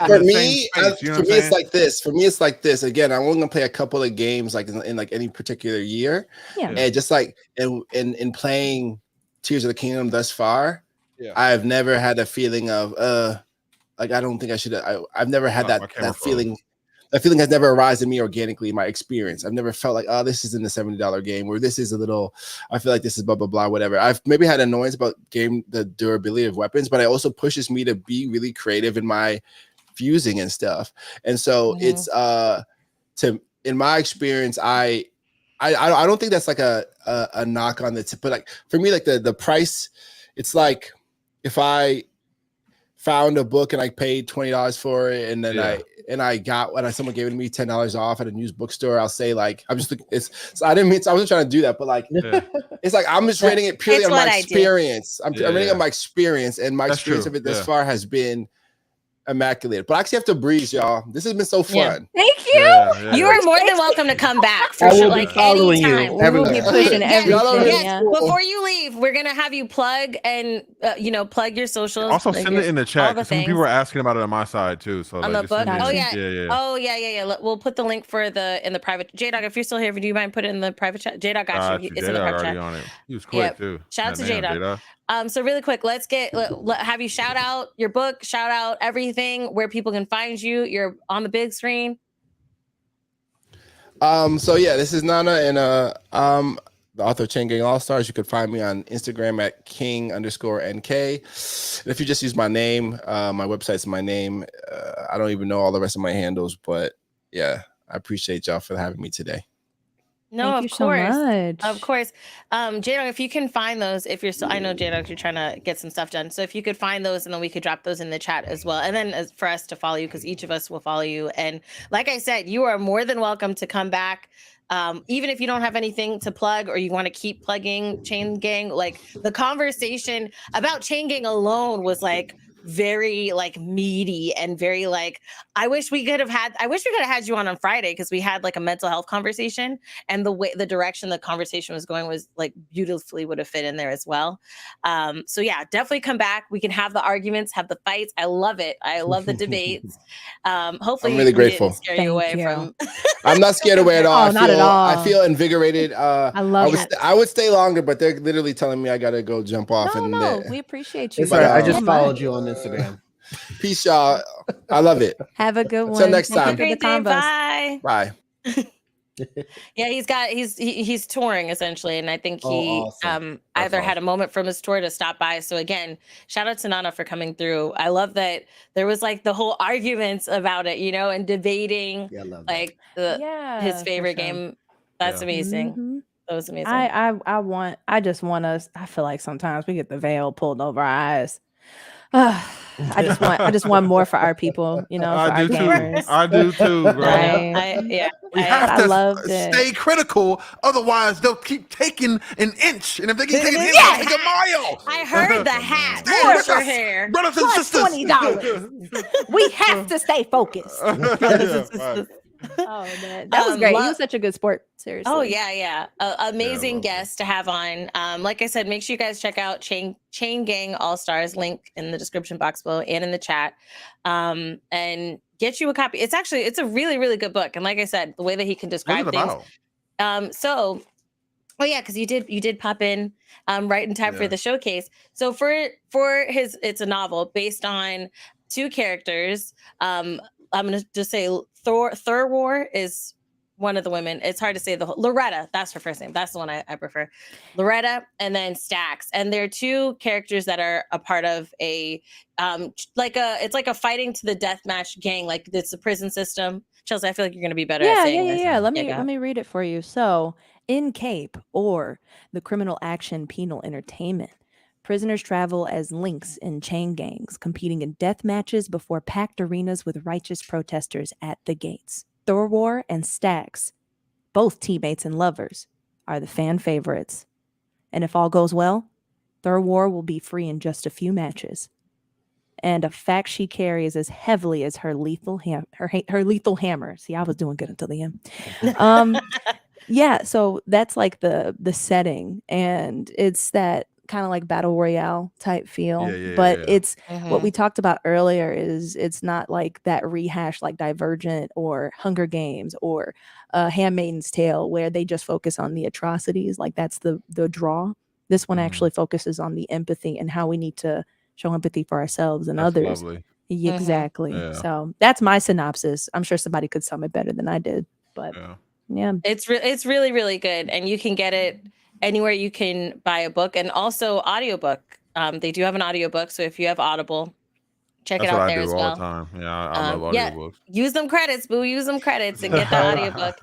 D: For
G: the
D: me,
G: same space? You know
D: for
G: what
D: me,
G: I'm
D: it's
G: saying?
D: like this. For me, it's like this. Again, I'm only gonna play a couple of games, like in like any particular year,
B: Yeah.
D: and just like in playing Tears of the Kingdom thus far,
G: Yeah.
D: I've never had a feeling of like I don't think I should. I've never had
G: Oh, my camera
D: that feeling. That feeling has never arisen in me organically in my experience. I've never felt like, oh, this is in the $70 game, or this is a little, I feel like this is blah, blah, blah, whatever. I've maybe had annoyance about the durability of weapons, but it also pushes me to be really creative in my fusing and stuff. And so it's in my experience, I don't think that's like a knock on the but like for me, like the price, it's like if I found a book and I paid $20 for it, and then I got when someone gave it to me $10 off at a used bookstore, I'll say like I wasn't trying to do that, but like it's like I'm just rating it purely on my experience. I'm rating on my experience, and my experience of it thus far has been immaculate. But I actually have to breeze, y'all. This has been so fun.
B: Thank you.
A: You are more than welcome to come back for
C: I
A: sure.
C: will be
A: Like
C: following you
A: anytime.
B: We'll be pushing everything.
A: Yes. Before you leave, we're gonna have you plug and plug your socials.
G: Also,
A: like
G: send it in the chat
A: all the
G: because some
A: things.
G: people are asking about it on my side too. So
A: On
G: like,
A: the book.
G: just send
A: Oh
G: it.
A: yeah. Oh yeah. We'll put the link for in the private. J-Dog, if you're still here, do you mind putting it in the private chat? J-Dog got you. It's in the private chat.
G: On it. He was quick too.
A: Shout out to J-Dog. So really quick, let's have you shout out your book, shout out everything, where people can find you. You're on the big screen.
D: So yeah, this is Nana, and the author of Chain Gang All Stars. You could find me on Instagram at king_NK. And if you just use my name, my website's my name. I don't even know all the rest of my handles, but yeah, I appreciate y'all for having me today.
A: No,
B: Thank you so much.
A: Of course. J-Dog, if you can find those, if you're still, I know J-Dog, you're trying to get some stuff done. So if you could find those, and then we could drop those in the chat as well. And then for us to follow you, because each of us will follow you. And like I said, you are more than welcome to come back. Even if you don't have anything to plug, or you want to keep plugging Chain Gang, like the conversation about Chain Gang alone was like very like meaty and very like I wish we could have had you on Friday, because we had like a mental health conversation, and the direction the conversation was going was like beautifully would have fit in there as well. So yeah, definitely come back. We can have the arguments, have the fights. I love it. I love the debates. Hopefully
D: I'm really grateful.
A: Didn't scare you away from
D: I'm not scared away at all.
B: Not at all.
D: I feel invigorated.
B: I love it.
D: I would stay longer, but they're literally telling me I gotta go jump off.
B: No, we appreciate you.
C: It's all right. I just followed you on Instagram.
D: Peace, y'all. I love it.
B: Have a good one.
D: Until next time.
A: Great day. Bye.
D: Bye.
A: Yeah, he's touring essentially, and I think he
C: awesome.
A: either had a moment from his tour to stop by. So again, shout out to Nana for coming through. I love that there was like the whole arguments about it, and debating like his favorite game. That's amazing.
B: Mm-hmm.
A: That was amazing.
B: I feel like sometimes we get the veil pulled over our eyes. I just want more for our people, for our gamers.
G: I do too, bro.
B: We have to
G: stay critical, otherwise they'll keep taking an inch, and if they keep taking an inch, they'll take a mile.
A: I heard the hat.
B: Plus
A: your hair.
G: Brothers and sisters.
B: $20. We have to stay focused. Oh man, that was great. He was such a good sport. Seriously.
A: Oh yeah. Amazing guest to have on. Like I said, make sure you guys check out Chain Gang All Stars. Link in the description box below and in the chat. And get you a copy. It's a really, really good book. And like I said, the way that he can describe things. Because you did pop in right in time for the showcase. So for it's a novel based on two characters. I'm gonna just say Thorwar is one of the women. It's hard to say the whole. Loretta, that's her first name. That's the one I prefer. Loretta, and then Stax, and they're two characters that are a part of a it's like a fighting to the death match gang. Like it's a prison system. Chelsea, I feel like you're gonna be better at saying this.
B: Yeah. Let me read it for you. So in CAPE, or the Criminal Action Penal Entertainment, prisoners travel as links in chain gangs, competing in death matches before packed arenas with righteous protesters at the gates. Thorwar and Stax, both teammates and lovers, are the fan favorites. And if all goes well, Thorwar will be free in just a few matches. And a fact she carries as heavily as her lethal hammer. See, I was doing good until the end. Yeah, so that's like the setting, and it's that kind of like battle royale type feel.
G: Yeah,
B: but
G: yeah.
B: it's what we talked about earlier is it's not like that rehash like Divergent or Hunger Games or Handmaid's Tale where they just focus on the atrocities. Like that's the draw. This one actually focuses on the empathy and how we need to show empathy for ourselves and
G: That's
B: others.
G: lovely.
B: Exactly.
G: Yeah.
B: So that's my synopsis. I'm sure somebody could sum it better than I did, but yeah.
A: It's really, really good. And you can get it anywhere you can buy a book, and also audiobook. They do have an audiobook. So if you have Audible, check
G: That's
A: it out
G: what I
A: there
G: do
A: as
G: all
A: well.
G: the time. Yeah, I love audiobooks.
A: Use them credits, boo. Use them credits and get the audiobook.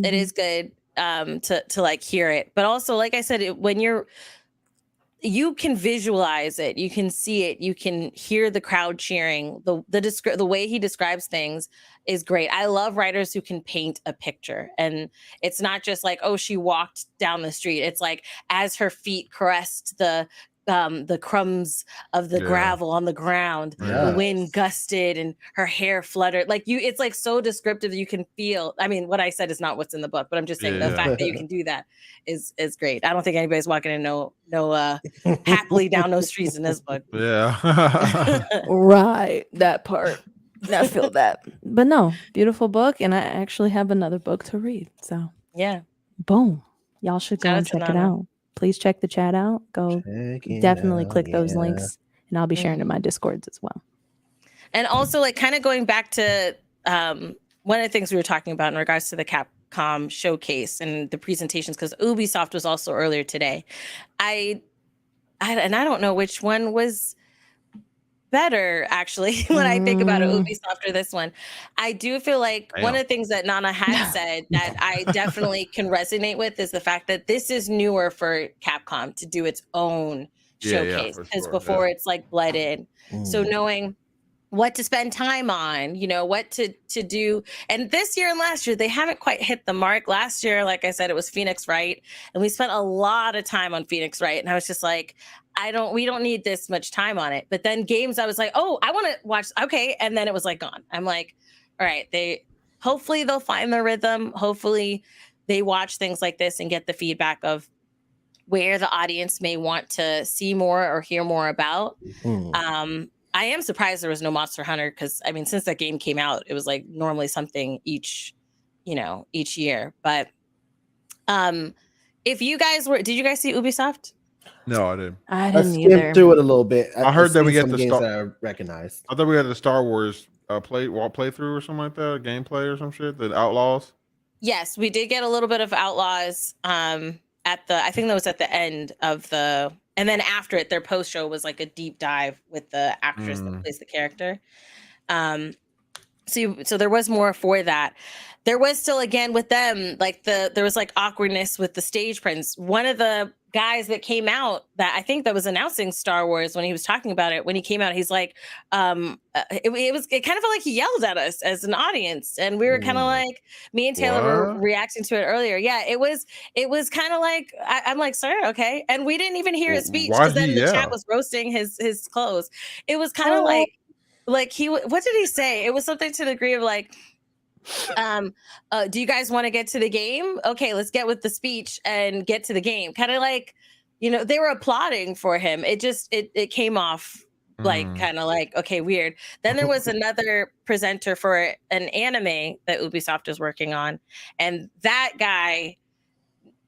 A: It is good to like hear it. But also, like I said, when you can visualize it, you can see it, you can hear the crowd cheering. The way he describes things is great. I love writers who can paint a picture, and it's not just like, oh, she walked down the street. It's like as her feet caressed the crumbs of the gravel on the ground, the wind gusted and her hair fluttered. Like it's like so descriptive. You can feel. I mean, what I said is not what's in the book, but I'm just saying the fact that you can do that is great. I don't think anybody's walking in no happily down those streets in this book.
G: Yeah.
B: Right, that part. I feel that. But no, beautiful book, and I actually have another book to read. So
A: yeah,
B: boom, y'all should go
A: Shout out
B: and
A: to
B: check it
A: Nana.
B: out. Please check the chat out. Go definitely click those links, and I'll be sharing in my Discords as well.
A: And also, like, kind of going back to one of the things we were talking about in regards to the Capcom showcase and the presentations, because Ubisoft was also earlier today. I don't know which one was better, actually, when I think about it, Ubisoft or this one. I do feel like one of the things that Nana had said that I definitely can resonate with is the fact that this is newer for Capcom to do its own showcase, because before it's like bled in. So knowing what to spend time on, what to do. And this year and last year, they haven't quite hit the mark. Last year, like I said, it was Phoenix Wright, and we spent a lot of time on Phoenix Wright. And I was just like, we don't need this much time on it. But then games, I was like, oh, I want to watch. Okay. And then it was like gone. I'm like, all right, hopefully they'll find their rhythm. Hopefully they watch things like this and get the feedback of where the audience may want to see more or hear more about. I am surprised there was no Monster Hunter, because I mean, since that game came out, it was like normally something each year. But if you guys did you guys see Ubisoft?
G: No, I didn't.
B: I didn't
C: skimmed
B: either.
C: through it a little bit.
G: I heard that we get the
C: games that I recognized.
G: I thought we had the Star Wars playthrough or something like that, gameplay or some shit. The Outlaws.
A: Yes, we did get a little bit of Outlaws. I think that was at the end of the. And then after it, their post show was like a deep dive with the actress that plays the character. So there was more for that. There was still, again, with them, like there was like awkwardness with the stage presence. One of the guys that came out, that I think that was announcing Star Wars, when he was talking about it, when he came out, he's like, it kind of felt like he yelled at us as an audience, and we were kind of like, me and Taylor were reacting to it earlier. Yeah, it was kind of like, I'm like, sir, okay, and we didn't even hear his speech, because then the chat was roasting his clothes. It was kind of like what did he say? It was something to the degree of like, do you guys want to get to the game? Okay, let's get with the speech and get to the game. Kind of like, they were applauding for him. It just it came off like kind of like, okay, weird. Then there was another presenter for an anime that Ubisoft is working on, and that guy,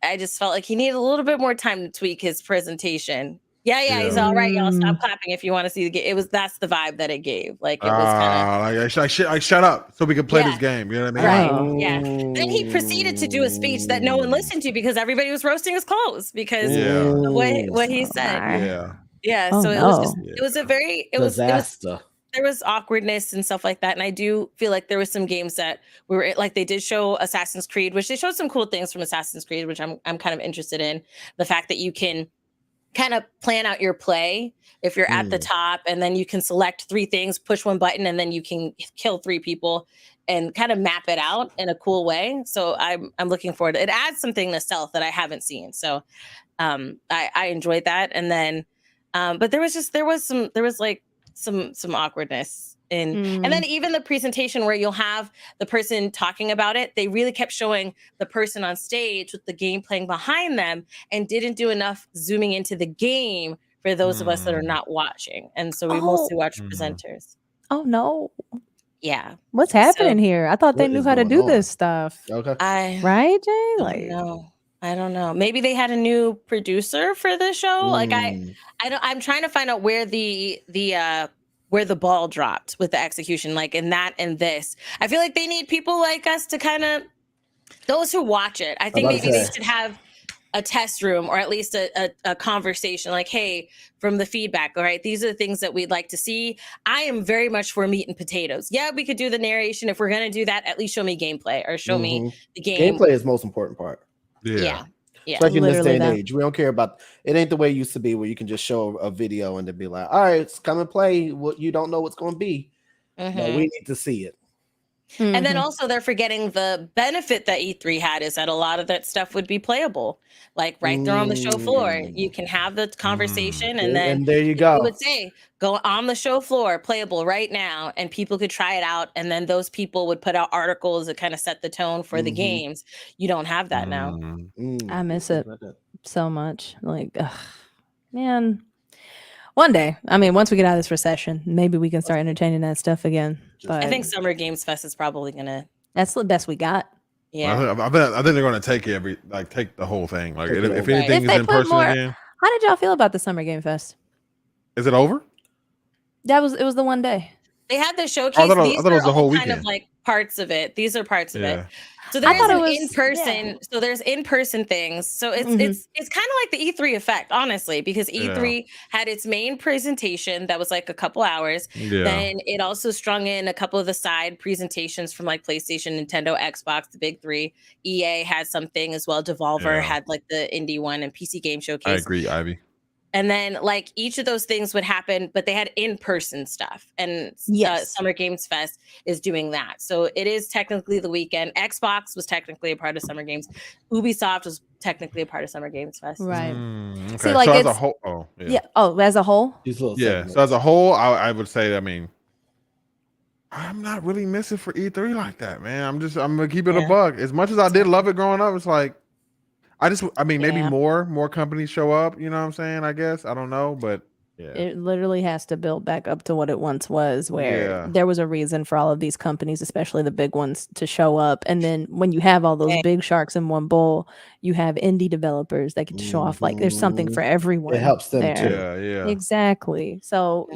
A: I just felt like he needed a little bit more time to tweak his presentation. Yeah, he's all right. Y'all stop clapping if you want to see the game. That's the vibe that it gave. Like, it was kind of
G: like shut up so we can play this game. You know what I mean?
A: Right. Yeah. Then he proceeded to do a speech that no one listened to, because everybody was roasting his clothes because of what he said. Yeah. So it was a very
C: disaster.
A: There was awkwardness and stuff like that. And I do feel like there was some games that were like, they did show Assassin's Creed, which they showed some cool things from Assassin's Creed, which I'm kind of interested in. The fact that you can kind of plan out your play if you're at the top, and then you can select 3 things, push one button, and then you can kill 3 people and kind of map it out in a cool way. So I'm looking forward to it. It adds something to stealth that I haven't seen. So I enjoyed that. And then but there was some awkwardness and then even the presentation where you'll have the person talking about it, they really kept showing the person on stage with the game playing behind them and didn't do enough zooming into the game for those of us that are not watching. And so we mostly watch presenters.
B: Oh no.
A: Yeah.
B: What's happening here? I thought they knew how to do this stuff.
C: Okay.
B: Right, Jay?
A: I don't know. Maybe they had a new producer for the show. Like I'm trying to find out where the ball dropped with the execution, like in that and this. I feel like they need people like us to kind of, those who watch it. I think maybe they should have a test room or at least a conversation like, hey, from the feedback, all right, these are the things that we'd like to see. I am very much for meat and potatoes. Yeah, we could do the narration. If we're going to do that, at least show me gameplay or show me the game.
C: Gameplay is the most important part.
A: Yeah.
C: Especially in this day and age. We don't care about it. Ain't the way it used to be where you can just show a video and then be like, all right, come and play what you don't know what's going to be. No, we need to see it.
A: And then also they're forgetting the benefit that E3 had is that a lot of that stuff would be playable, like right there on the show floor. You can have the conversation and then
C: there you go.
A: You would say, go on the show floor, playable right now, and people could try it out. And then those people would put out articles that kind of set the tone for the games. You don't have that now.
B: I miss it so much. Like, ugh, man. One day, I mean, once we get out of this recession, maybe we can start entertaining that stuff again. But
A: I think Summer Games Fest is probably gonna.
B: That's the best we got.
A: Yeah,
G: I think they're going to take take the whole thing. Like if anything is in person again.
B: How did y'all feel about the Summer Game Fest?
G: Is it over?
B: It was the one day.
A: They had the showcase.
G: I thought it was the whole
A: kind
G: weekend.
A: of like parts of it. These are parts of it. So
B: I thought it was
A: in person. So there's in-person things. So it's kind of like the E3 effect, honestly, because E3 had its main presentation that was like a couple hours. Then it also strung in a couple of the side presentations from like PlayStation, Nintendo, Xbox, the big three. EA had something as well. Devolver had like the indie one and PC Game Showcase.
G: I agree, Ivy.
A: And then like each of those things would happen, but they had in-person stuff. And Summer Games Fest is doing that. So it is technically the weekend. Xbox was technically a part of Summer Games. Ubisoft was technically a part of Summer Games Fest.
B: Right.
G: Okay.
B: See, like
G: so
B: as
G: a whole,
B: as a whole?
G: Yeah. So as a whole, I would say, I mean, I'm not really missing for E3 like that, man. I'm gonna keep it a buck. As much as I did love it growing up, it's like maybe more companies show up, you know what I'm saying? I guess. I don't know, but
B: it literally has to build back up to what it once was, where there was a reason for all of these companies, especially the big ones, to show up. And then when you have all those big sharks in one bowl, you have indie developers that get to show off like there's something for everyone.
C: It helps them
B: there.
C: too.
G: Yeah.
B: Exactly. So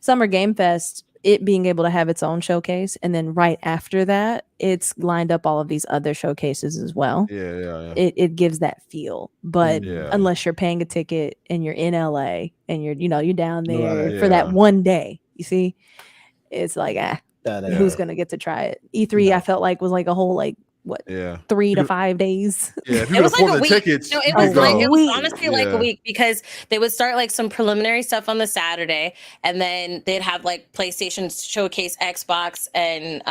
B: Summer Game Fest, it being able to have its own showcase, and then right after that, it's lined up all of these other showcases as well.
G: Yeah.
B: It gives that feel, but unless you're paying a ticket and you're in LA and you're down there for that one day, you see, it's like who's gonna get to try it? E3 I felt like was like a whole 3 to 5 days.
G: Yeah, if you
A: it was
G: afford
A: like a
G: the
A: week.
G: tickets,
A: No, it was honestly like a week, because they would start like some preliminary stuff on the Saturday, and then they'd have like PlayStation showcase, Xbox, and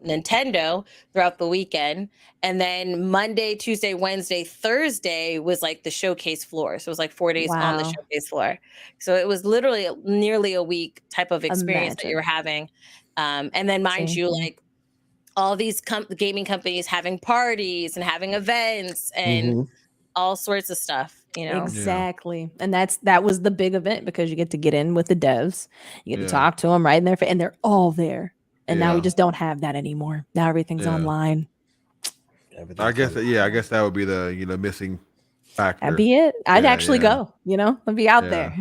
A: Nintendo throughout the weekend. And then Monday, Tuesday, Wednesday, Thursday was like the showcase floor. So it was like 4 days on the showcase floor. So it was literally nearly a week type of experience that you were having. And then mind you, like all these gaming companies having parties and having events and all sorts of stuff,
B: Exactly. And that was the big event, because you get to get in with the devs, you get to talk to them right in there, and they're all there. And now we just don't have that anymore. Now everything's online.
G: I guess that would be the missing factor.
B: That'd be it. I'd actually go, I'd be out there.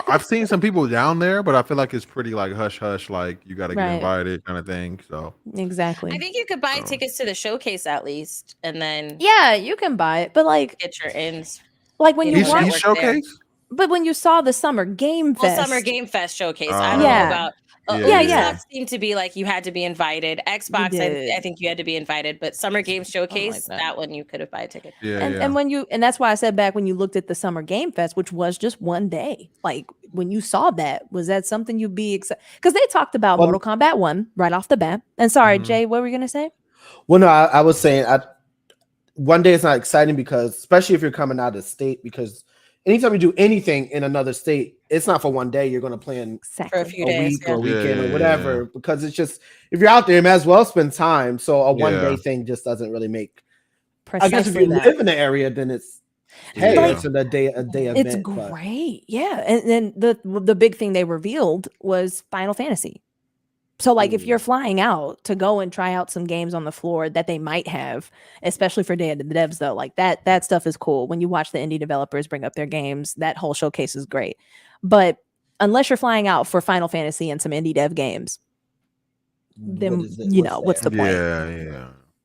G: I've seen some people down there, but I feel like it's pretty like hush hush, like you got to get invited kind of thing. So
B: exactly.
A: I think you could buy tickets to the showcase at least, and then
B: you can buy it, but like
A: get your ins.
B: Like when you
G: watch showcase.
B: But when you saw the Summer Game Fest,
A: Summer Game Fest showcase, I don't know about. Ubisoft seemed to be like you had to be invited. Xbox, I think you had to be invited, but Summer Game Showcase, that one you could have buy a ticket.
B: And that's why I said back when you looked at the Summer Game Fest, which was just one day, like when you saw that, was that something you'd be excited? Because they talked about Mortal Kombat 1 right off the bat. And sorry, Jay, what were you gonna say?
C: Well, no, I was saying one day it's not exciting, because especially if you're coming out of state, because anytime you do anything in another state, it's not for one day. You're going to plan
A: for a few
C: a
A: days,
C: week or a weekend or whatever, because it's just, if you're out there, you might as well spend time. So a one day thing just doesn't really make. I guess if you live in the area, then it's it's a day event.
B: It's great, yeah. And then the big thing they revealed was Final Fantasy. So like if you're flying out to go and try out some games on the floor that they might have, especially for Day of the Devs though, like that stuff is cool. When you watch the indie developers bring up their games, that whole showcase is great. But unless you're flying out for Final Fantasy and some indie dev games, then what's the point?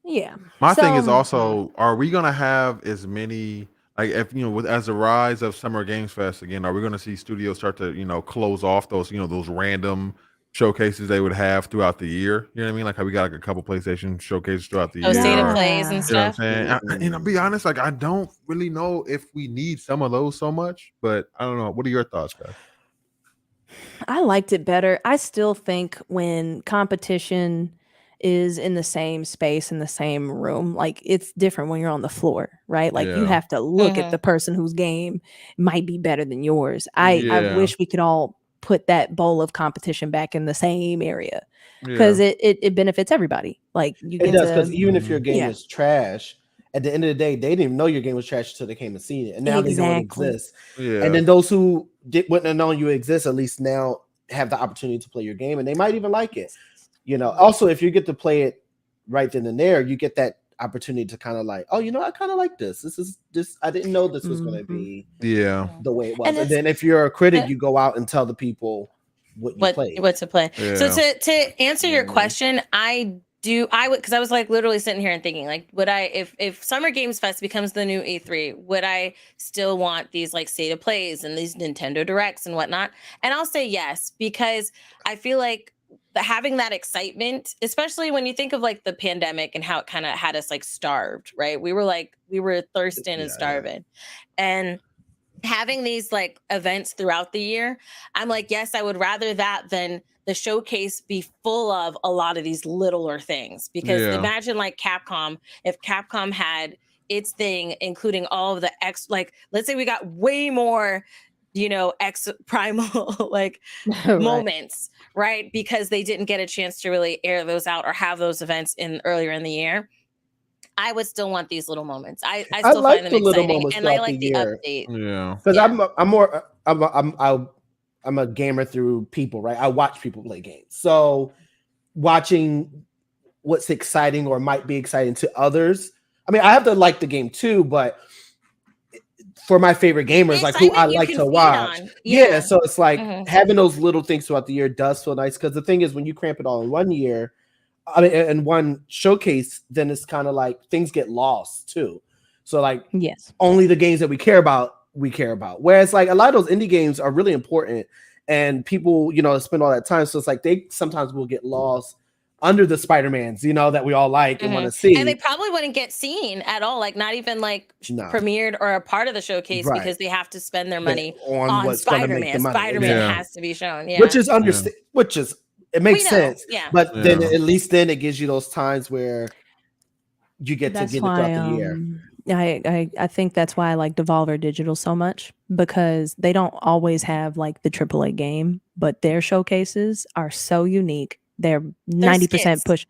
B: Yeah.
G: My thing is also, are we gonna have as many, like, if as the rise of Summer Games Fest again, are we gonna see studios start to close off those those random showcases they would have throughout the year? You know what I mean? Like how we got like a couple PlayStation showcases throughout the year.
A: State of plays and stuff.
G: You know what I'm saying? And I'll be honest, like I don't really know if we need some of those so much, but I don't know. What are your thoughts, guys?
B: I liked it better. I still think when competition is in the same space, in the same room, like it's different when you're on the floor, right? Like you have to look at the person whose game might be better than yours. I wish we could all put that bowl of competition back in the same area, because it benefits everybody. Like you get
C: because even if your game is trash, at the end of the day, they didn't even know your game was trash until they came and seen it, and now they know it exists. And then those who wouldn't have known you exist, at least now have the opportunity to play your game, and they might even like it. Also, if you get to play it right then and there, you get that opportunity to kind of like, oh, I kind of like this. I didn't know this was going to be the way it was. And then if you're a critic, you go out and tell the people what
A: to play. Yeah. So to answer your question, I would, because I was like literally sitting here and thinking, like, would I, if Summer Games Fest becomes the new E3, would I still want these like state of plays and these Nintendo Directs and whatnot? And I'll say yes, because I feel like having that excitement, especially when you think of like the pandemic and how it kind of had us like starved, right? We were thirsting and starving. And having these like events throughout the year, I'm like, yes, I would rather that than the showcase be full of a lot of these littler things. Because imagine like Capcom, if Capcom had its thing, including all of the like, let's say we got way more X primal like moments, right? Because they didn't get a chance to really air those out or have those events earlier in the year. I would still want these little moments. I still
C: like
A: find them
C: the
A: exciting, and I like the
C: year.
A: update.
G: Yeah,
C: because I'm a gamer through people, right? I watch people play games, so watching what's exciting or might be exciting to others. I mean, I have to like the game too, but for my favorite gamers, like who I like to watch. So it's like having those little things throughout the year does feel nice, because the thing is, when you cramp it all in one year, I mean, in one showcase, then it's kind of like things get lost too. So like, only the games that we care about. Whereas like a lot of those indie games are really important, and people, spend all that time. So it's like they sometimes will get lost under the Spider-Mans, that we all like and want to see.
A: And they probably wouldn't get seen at all, like not even like premiered or a part of the showcase, because they have to spend their money on Spider-Man. Spider-Man has to be shown.
C: Which is it makes sense. But then at least then it gives you those times where you get to get it throughout the year.
B: I think that's why I like Devolver Digital so much, because they don't always have like the AAA game, but their showcases are so unique. They're 90% push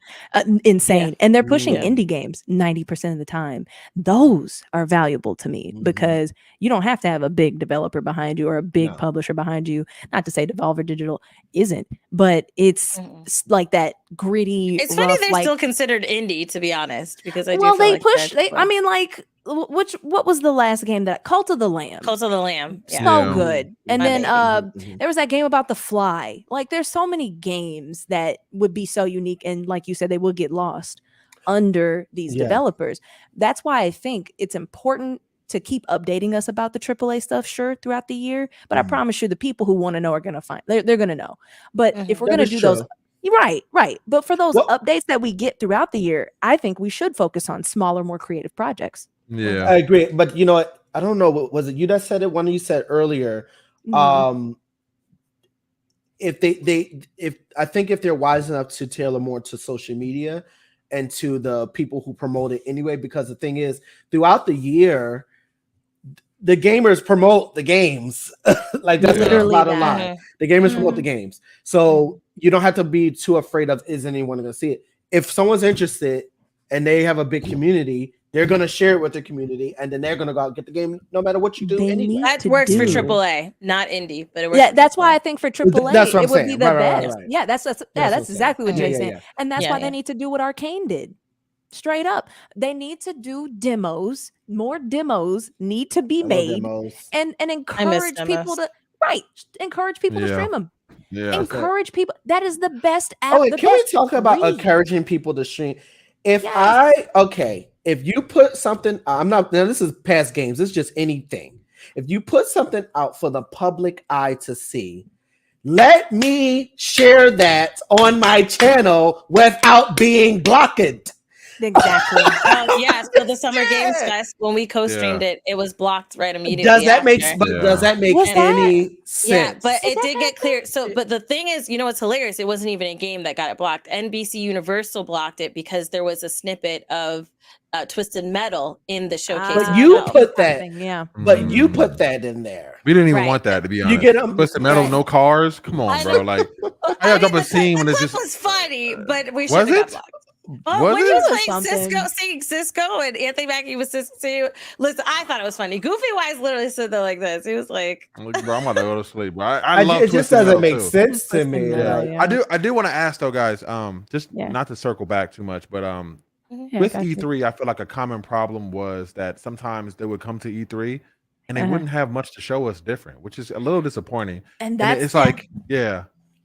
B: insane. And they're pushing indie games 90% of the time. Those are valuable to me, because you don't have to have a big developer behind you or a big publisher behind you. Not to say Devolver Digital isn't, but it's like that gritty.
A: It's funny they're still considered indie, to be honest, because I do
B: feel
A: they
B: like push. I mean, like, what was the last game that Cult of the Lamb? So good. And then there was that game about the fly. Like, there's so many games that would be so unique, and like you said, they would get lost under these developers. That's why I think it's important to keep updating us about the AAA stuff, throughout the year. But I promise you, the people who want to know are going to find. They're going to know. But if we're going to do those. Right. But for those updates that we get throughout the year, I think we should focus on smaller, more creative projects.
C: Yeah, I agree. But you know what? I don't know. Was it you that said it? One of you said earlier. If they're wise enough to tailor more to social media and to the people who promote it anyway, because the thing is, throughout the year, the gamers promote the games. Like that's the bottom line. The gamers promote the games. So you don't have to be too afraid of, is anyone going to see it? If someone's interested and they have a big community, they're going to share it with their community, and then they're going to go out and get the game no matter what you do. Anyway.
A: That works for AAA, not indie, but it works.
B: Yeah, that's why I think for AAA,
C: that's what
B: it
C: I'm
B: would
C: saying.
B: be the best.
C: Right.
B: Yeah, that's exactly what Jay's saying. And that's why
A: Yeah.
B: they need to do what Arcane did. Straight up. They need to do demos. More demos need to be made. And encourage people to encourage people to stream them.
G: Yeah.
B: Encourage people. That is the best app.
C: Oh, and can we talk about encouraging people to stream? If you put something, now this is past games, this is just anything. If you put something out for the public eye to see, let me share that on my channel without being blocked.
B: Exactly.
A: So the Summer Games Fest, when we co-streamed it, it was blocked right immediately.
C: Does that make any sense?
A: Yeah, but it did get clear. So, but the thing is, you know what's hilarious? It wasn't even a game that got it blocked. NBC Universal blocked it because there was a snippet of Twisted Metal in the showcase.
C: But you put that, but you put that in there.
G: We didn't even want that, to be honest.
C: You get them.
G: Twisted Metal, no cars. Come on, bro. Like, I gotta drop a scene when it's just.
A: It was funny, but we should
G: Was
A: have got
G: it?
A: blocked.
G: Was
A: When
G: it?
A: he was
B: Or
A: playing seeing Cisco, and Anthony Mackie was Cisco. Listen, I thought it was funny. Goofy Wise literally stood there like this. He was like,
G: Bro, I'm about to go to sleep, bro. I love
C: it just
G: Twisted
C: doesn't
G: Metal,
C: make
G: too.
C: sense to me.
G: Yeah. I do want to ask though, guys. Just not to circle back too much, but with E3, I feel like a common problem was that sometimes they would come to E3 and they wouldn't have much to show us different, which is a little disappointing. And
B: that's
G: it's like,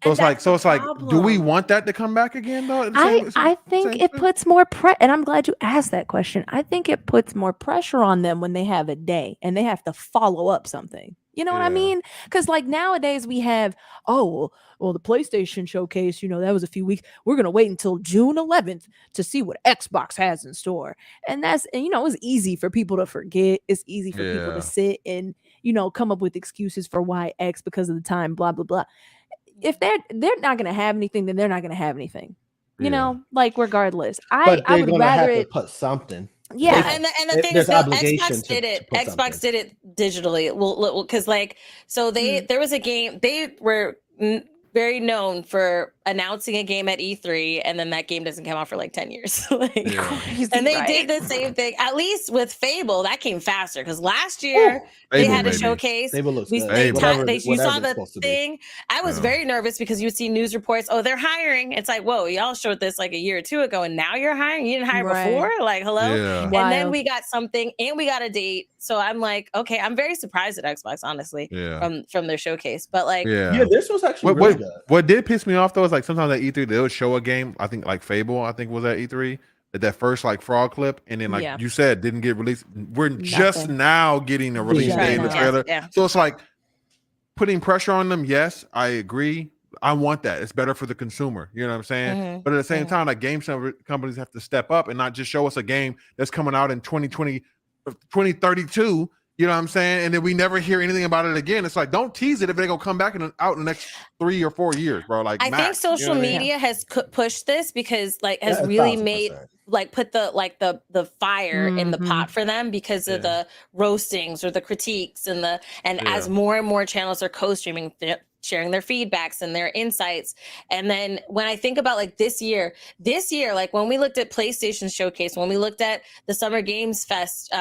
G: So it's like, do we want that to come back again though?
B: I think it puts more and I'm glad you asked that question. I think it puts more pressure on them when they have a day and they have to follow up something. You know what I mean? Because like nowadays we have, well, the PlayStation showcase, that was a few weeks. We're gonna wait until June 11th to see what Xbox has in store. And it's easy for people to forget. It's easy for people to sit and come up with excuses for why X because of the time, blah blah blah. If they're not going to have anything, then they're not going to have anything. Regardless, I would rather
C: have to put something.
A: Yeah, and the thing is, Xbox did it. Xbox did it digitally. Well, because there was a game. They were very known for announcing a game at E3, and then that game doesn't come out for like 10 years. And they did the same thing. At least with Fable, that came faster because last year they had a showcase. You saw the thing. I was very nervous because you would see news reports. Oh, they're hiring. It's like, whoa, y'all showed this like a year or two ago, and now you're hiring. You didn't hire before. Like, hello.
G: Yeah.
A: And then we got something, and we got a date. So I'm like, okay, I'm very surprised at Xbox, honestly, from their showcase. But like,
C: this was actually really good.
G: What did piss me off though is like sometimes at E3 they'll show a game. I think like Fable, I think was at E3 that first like frog clip, and then like you said didn't get released. We're just now getting a release date in the trailer, so it's like putting pressure on them. Yes, I agree. I want that. It's better for the consumer. You know what I'm saying? But at the same time, like game companies have to step up and not just show us a game that's coming out in 2032. You know what I'm saying? And then we never hear anything about it again. It's like, don't tease it if they're gonna come back out in the next 3 or 4 years, bro. Like,
A: I think social media has pushed this because has really made put the fire in the pot for them because of the roastings or the critiques and as more and more channels are co-streaming, sharing their feedbacks and their insights. And then when I think about like this year, like when we looked at PlayStation Showcase, when we looked at the Summer Games Fest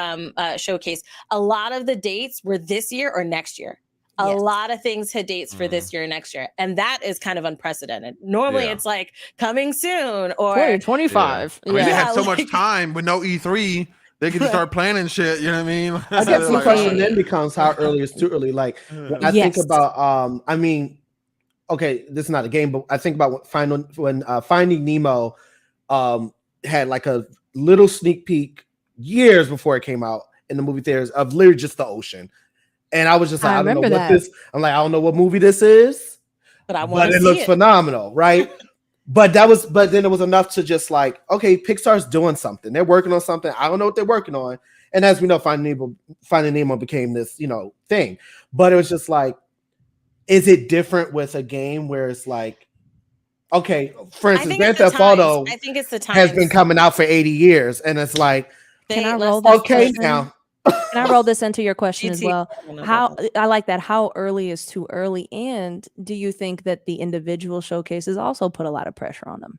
A: showcase, a lot of the dates were this year or next year. A lot of things had dates for this year and next year. And that is kind of unprecedented. Normally it's like coming soon or
B: 2025.
G: I mean, they had so much time with no E3. They can start planning shit. You know what I mean?
C: I guess the question then becomes how early is too early. Like when I think about, okay, this is not a game, but I think about when Finding Nemo had like a little sneak peek years before it came out in the movie theaters of literally just the ocean. And I was just like, I don't know what this. I'm like, I don't know what movie this is, but it looks phenomenal, right? But then it was enough to just like, okay, Pixar's doing something. They're working on something. I don't know what they're working on. And as we know, Finding Nemo became this, thing. But it was just like, is it different with a game where it's like, okay, for instance, Grand Theft Auto
A: I think it's the time
C: has been coming out for 80 years, and it's like,
B: can I roll this
C: okay now.
A: Can
B: Can I roll this into your question as
A: GT.
B: well? How I like that. How early is too early? And do you think that the individual showcases also put a lot of pressure on them?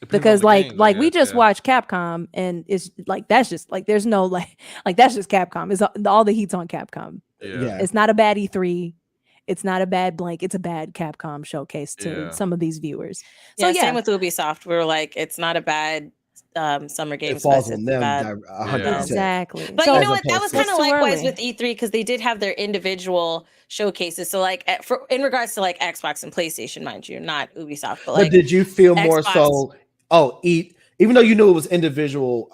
B: Because like we just watched Capcom, and it's like that's just like there's no like that's just Capcom. It's all the heat's on Capcom.
C: Yeah.
B: It's not a bad E3. It's not a bad blank. It's a bad Capcom showcase to some of these viewers. So
A: Same with Ubisoft. We were like, it's not a bad Summer Games Fest. It's a bad
C: 100%.
B: Exactly.
A: But
B: So,
A: you know what? That was kind of
B: too
A: likewise
B: early.
A: with E3 because they did have their individual showcases. So like in regards to like Xbox and PlayStation, mind you, not Ubisoft. But, like,
C: did you feel more
A: Xbox-
C: so? Even though you knew it was individual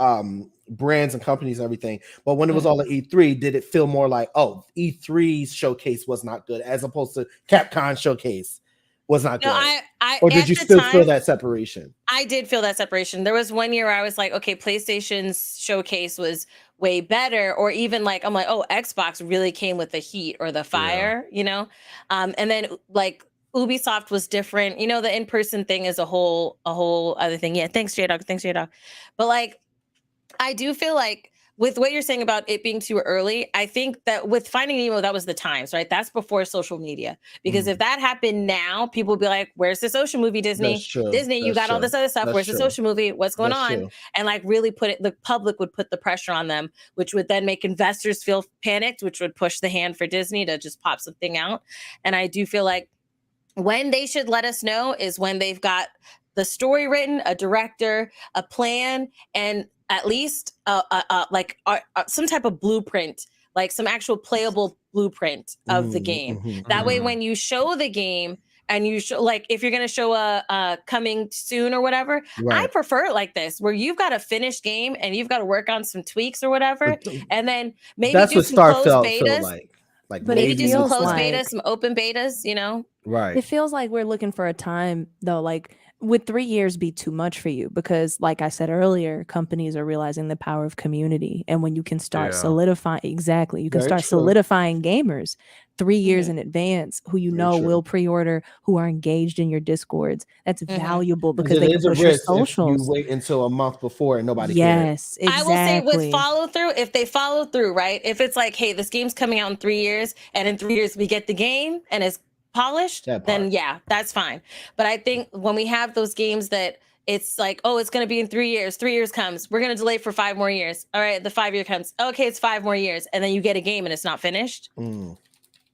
C: brands and companies and everything, but when it was all at E3, did it feel more like, oh, E3's showcase was not good as opposed to Capcom showcase was not good? Or did you still feel that separation?
A: I did feel that separation. There was one year where I was like, okay, PlayStation's showcase was way better, or even like I'm like, oh, Xbox really came with the heat or the fire, you know? And then like Ubisoft was different. You know, the in-person thing is a whole other thing. Yeah, thanks, J-Dog. But like, I do feel like with what you're saying about it being too early, I think that with Finding Nemo, that was the times, right? That's before social media. Because if that happened now, people would be like, where's the social movie, Disney?
C: That's true.
A: Disney, you got all this other stuff. Where's the social movie? What's going on?
C: True.
A: And like really the public would put the pressure on them, which would then make investors feel panicked, which would push the hand for Disney to just pop something out. And I do feel like when they should let us know is when they've got the story written, a director, a plan, and at least some type of blueprint, like some actual playable blueprint of the game. That way, when you show the game and you show, like, if you're going to show a coming soon or whatever, I prefer it like this, where you've got a finished game and you've got to work on some tweaks or whatever, and then maybe
C: That's
A: do
C: what
A: some closed
C: Starfield
A: betas.
C: felt like.
B: But
A: Maybe do some
B: feels
A: closed
B: like-
A: betas, some open betas, you know?
C: Right.
B: It feels like we're looking for a time though, like would 3 years be too much for you? Because like I said earlier, companies are realizing the power of community. And when you can start solidifying, you can
C: Very
B: start
C: true.
B: solidifying gamers 3 years in advance who you know
C: true.
B: will pre-order, who are engaged in your discords. That's valuable because
C: It
B: they can
C: is a
B: push your
C: risk if
B: socials.
C: you wait until a month before and nobody cares.
B: Yes, exactly.
A: I will say with follow through, if they follow through, right? If it's like, hey, this game's coming out in 3 years, and in 3 years we get the game and it's polished, then yeah, that's fine. But I think when we have those games that it's like, oh, it's going to be in 3 years. 3 years comes. We're going to delay for 5 more years. All right, the 5 year comes. Okay, it's 5 more years, and then you get a game and it's not finished.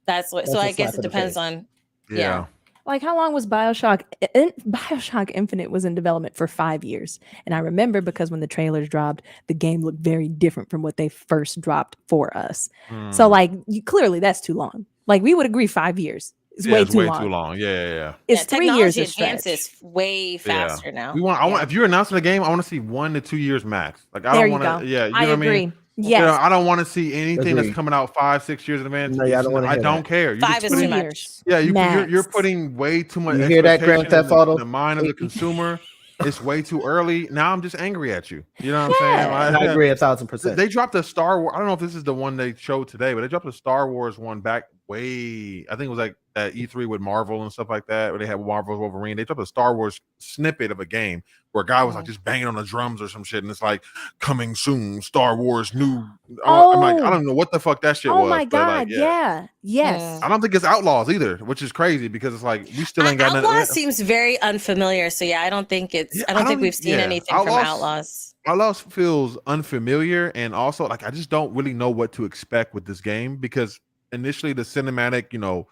A: That's what. So I guess it depends on. Yeah.
B: Like how long was BioShock? BioShock Infinite was in development for 5 years. And I remember because when the trailers dropped, the game looked very different from what they first dropped for us. So like clearly that's too long. Like we would agree 5 years. It's way too long.
G: Yeah.
B: It's 3 years.
A: Technology advances way faster now.
G: I want if you're announcing a game, I want to see 1 to 2 years max. Like I don't want to. Yeah, you know what I mean.
B: Yes.
G: You know, I don't want to see anything that's coming out 5, 6 years in advance.
C: No, yeah, I don't
G: care. You're
A: 5 is too much.
G: Yeah, you're putting way too much.
C: You hear that, Grand Theft Auto?
G: In the mind of the consumer. It's way too early. Now I'm just angry at you. You know what I'm saying?
C: I agree 1,000%.
G: They dropped a Star Wars. I don't know if this is the one they showed today, but they dropped a Star Wars one back way. I think it was like at E3 with Marvel and stuff like that, where they had Marvel's Wolverine. They dropped a Star Wars snippet of a game where a guy was like just banging on the drums or some shit, and it's like coming soon, Star Wars new. I'm like, I don't know what the fuck that shit was.
B: Oh my god,
G: like,
B: yes.
G: I don't think it's Outlaws either, which is crazy because it's like we still ain't got
A: Outlaws
G: nothing.
A: seems very unfamiliar, so yeah, I don't think it's. I don't think we've seen anything from Outlaws.
G: Outlaws feels unfamiliar, and also like I just don't really know what to expect with this game because initially the cinematic,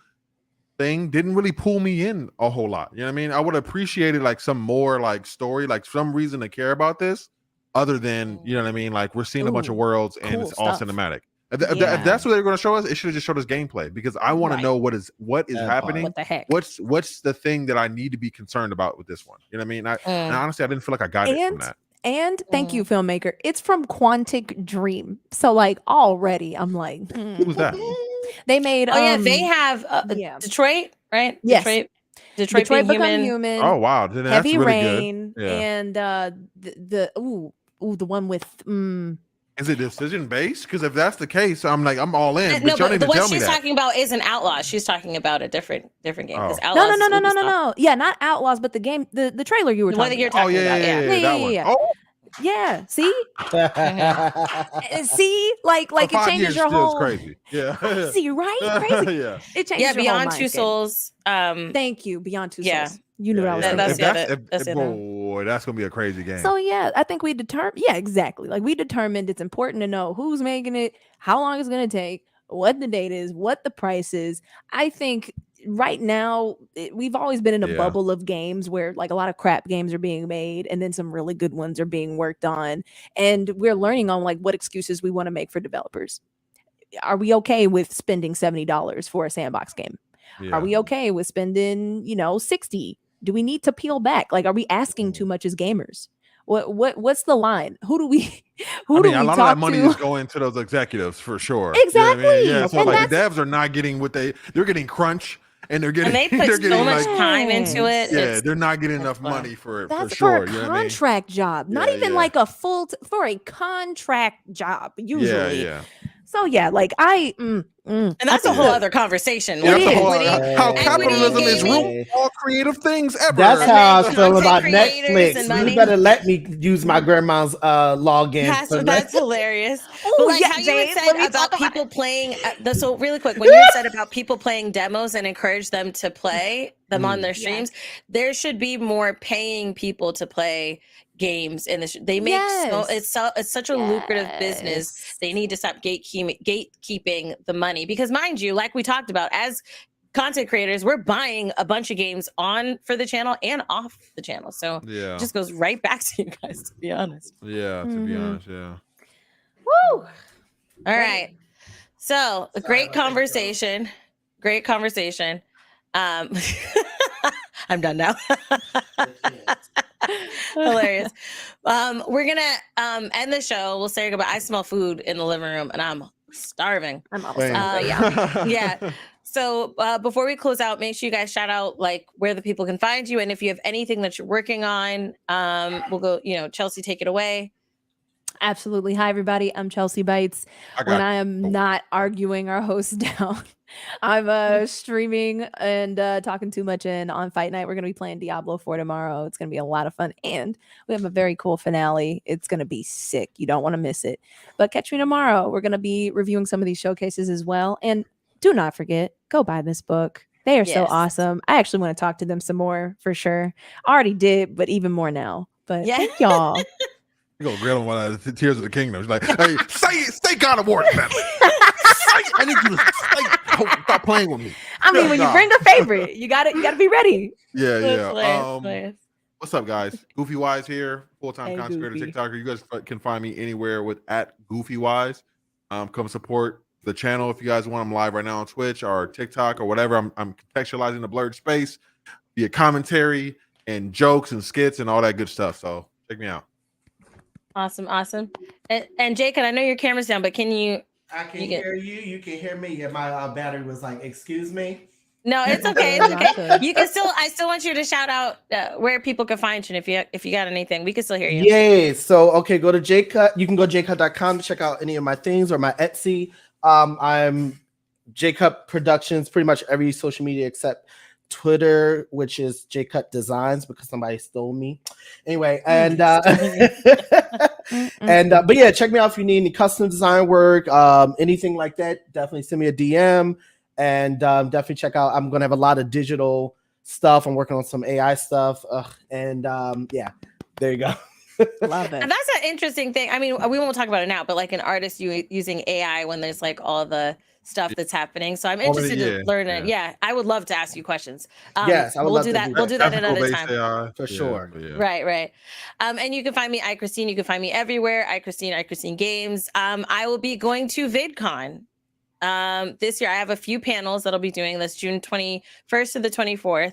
G: thing didn't really pull me in a whole lot. You know what I mean? I would have appreciated like some more like story, like some reason to care about this, other than you know what I mean. Like we're seeing a bunch of worlds and it's all cinematic. If that's what they're going to show us, it should have just showed us gameplay because I want to know what is happening.
B: What the heck?
G: What's the thing that I need to be concerned about with this one? You know what I mean? And honestly, I didn't feel like I got it from that.
B: And thank you, filmmaker. It's from Quantic Dream. So like already I'm like,
G: who was that?
B: They made
A: they have Detroit, right?
B: Yes.
A: Detroit Become
B: Human.
G: Oh wow, that's
B: Heavy
G: really
B: Rain
G: good. Yeah.
B: and the one with
G: Is it decision based? Because if that's the case, I'm all in.
A: No,
G: but y'all need to
A: what
G: tell me
A: she's
G: that.
A: talking about isn't Outlaws. She's talking about a different game.
G: Oh.
A: Outlaws
B: No. Yeah, not Outlaws, but the game, the trailer you were talking about.
A: You're talking about.
G: That one. Oh,
B: Yeah, see, see, like
G: For
B: it
G: 5
B: changes
G: years
B: your
G: still is
B: whole.
G: crazy. Yeah.
B: Crazy, right? Crazy.
G: Yeah.
B: It changes
A: Yeah,
B: your whole
A: Beyond Two
B: mindset.
A: Souls.
B: Thank you, Beyond Two
A: Yeah.
B: Souls. You knew what I was thinking.
A: That's the other.
G: Boy, that's gonna be a crazy game.
B: So yeah, I think we determined. Yeah, exactly. Like we determined it's important to know who's making it, how long it's going to take, what the date is, what the price is. I think right now we've always been in a bubble of games where like a lot of crap games are being made, and then some really good ones are being worked on, and we're learning on like what excuses we want to make for developers. Are we okay with spending $70 for a sandbox game? Are we okay with spending, $60? Do we need to peel back? Like, are we asking too much as gamers? What's the line? Who do we
G: A lot of
B: talk
G: that money
B: to?
G: is going to those executives for sure.
B: Exactly.
G: Yeah, so
B: And
G: like the devs are not getting what they're getting crunch, and they're getting
A: And they put
G: they're getting
A: so much
G: like,
A: time into it.
G: Yeah, they're not getting enough money for it.
B: That's
G: for sure.
B: for a contract job, not even like a for a contract job usually.
G: Yeah.
B: So yeah, like
A: and that's a whole other conversation.
G: Yeah,
A: Like
G: that's a whole
A: equity,
G: how
A: equity in
G: capitalism is
A: gaming.
G: ruling all creative things ever.
C: That's how I feel about
A: creators
C: Netflix.
A: and money.
C: You better let me use my grandma's login.
A: That's hilarious.
B: Oh,
A: But like
B: yeah,
A: how you
B: Jade,
A: had
B: let
A: said
B: me
A: about
B: talk about
A: people playing. So really quick, when you had said about people playing demos and encourage them to play them on their streams, there should be more paying people to play games in this. They make it's such a lucrative business. They need to stop gatekeeping the money, because mind you, like we talked about, as content creators, we're buying a bunch of games on for the channel and off the channel. So it just goes right back to you guys, to be honest.
G: Yeah, to be honest, yeah.
A: Woo! All right. So a great conversation. Great conversation. I'm done now. Hilarious. We're gonna end the show. We'll say goodbye. I smell food in the living room and I'm starving.
B: I'm almost
A: yeah. So before we close out, make sure you guys shout out like where the people can find you, and if you have anything that you're working on, we'll go. Chelsea, take it away.
B: Absolutely. Hi, everybody. I'm Chelsea Bites. When I am not arguing our host down, I'm streaming and talking too much on Fight Night. We're going to be playing Diablo 4 tomorrow. It's going to be a lot of fun. And we have a very cool finale. It's going to be sick. You don't want to miss it. But catch me tomorrow. We're going to be reviewing some of these showcases as well. And do not forget, go buy this book. They are so awesome. I actually want to talk to them some more for sure. I already did, but even more now. But thank y'all.
G: You go grill him one of the Tears of the Kingdom. She's like, hey, say God of War, man. I need you to stop playing with me.
B: I mean, when you bring a favorite, you gotta be ready.
G: Yeah. What's up, guys? Goofy Wise here, full-time content creator, TikToker. You guys can find me anywhere with @GoofyWise. Come support the channel if you guys want. I'm live right now on Twitch or TikTok or whatever. I'm contextualizing the blurred space via commentary and jokes and skits and all that good stuff. So check me out.
A: Awesome. And Jake, I know your camera's down, but can you?
C: I can hear you. You can hear me. Yeah, my battery was like, "Excuse me."
A: No, it's okay. It's okay. You can still. I still want you to shout out where people can find you. And if you got anything, we can still hear you.
C: Yay! So okay, go to Jcut. You can go to jcut.com to check out any of my things or my Etsy. I'm Jcut Productions, pretty much every social media except Twitter, which is Jcut Designs, because somebody stole me. Anyway, and but yeah, check me out if you need any custom design work, anything like that. Definitely send me a DM, and definitely check out. I'm gonna have a lot of digital stuff. I'm working on some AI stuff, yeah, there you go.
B: Love it.
A: And that's an interesting thing. I mean, we won't talk about it now, but like an artist using AI when there's like all the stuff that's happening. So I'm interested to learn it. Yeah, I would love to ask you questions.
C: Yes, I would
A: we'll do that. We'll do that another time.
C: AI, for sure.
A: Right. And you can find me, iChristine. You can find me everywhere. iChristine Games. I will be going to VidCon this year. I have a few panels that'll be doing this June 21st to the 24th.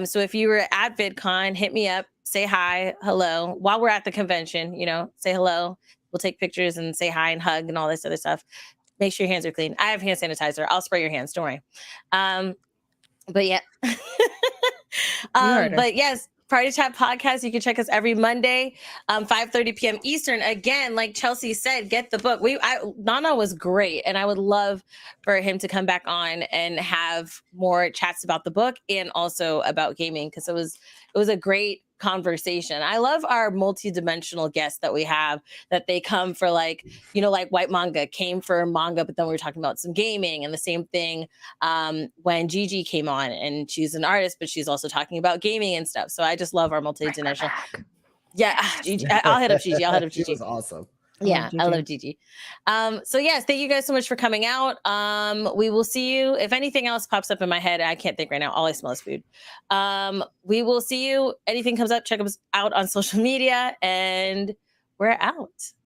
A: So if you were at VidCon, hit me up, say hi, hello. While we're at the convention, say hello. We'll take pictures and say hi and hug and all this other stuff. Make sure your hands are clean. I have hand sanitizer. I'll spray your hands. Don't worry. But yeah. But yes, PartyChat podcast. You can check us every Monday, 5:30 p.m. Eastern. Again, like Chelsea said, get the book. Nana was great, and I would love for him to come back on and have more chats about the book and also about gaming, because it was a great conversation. I love our multi-dimensional guests that we have, that they come for like, you know, like White Manga came for manga, but then we were talking about some gaming, and the same thing when Gigi came on, and she's an artist, but she's also talking about gaming and stuff. So I just love our multi-dimensional. Yeah, Gigi. I'll hit up Gigi.
C: She was awesome.
A: Yeah, I love Gigi. So yes, thank you guys so much for coming out. We will see you. If anything else pops up in my head, I can't think right now. All I smell is food. We will see you. Anything comes up, check us out on social media, and we're out.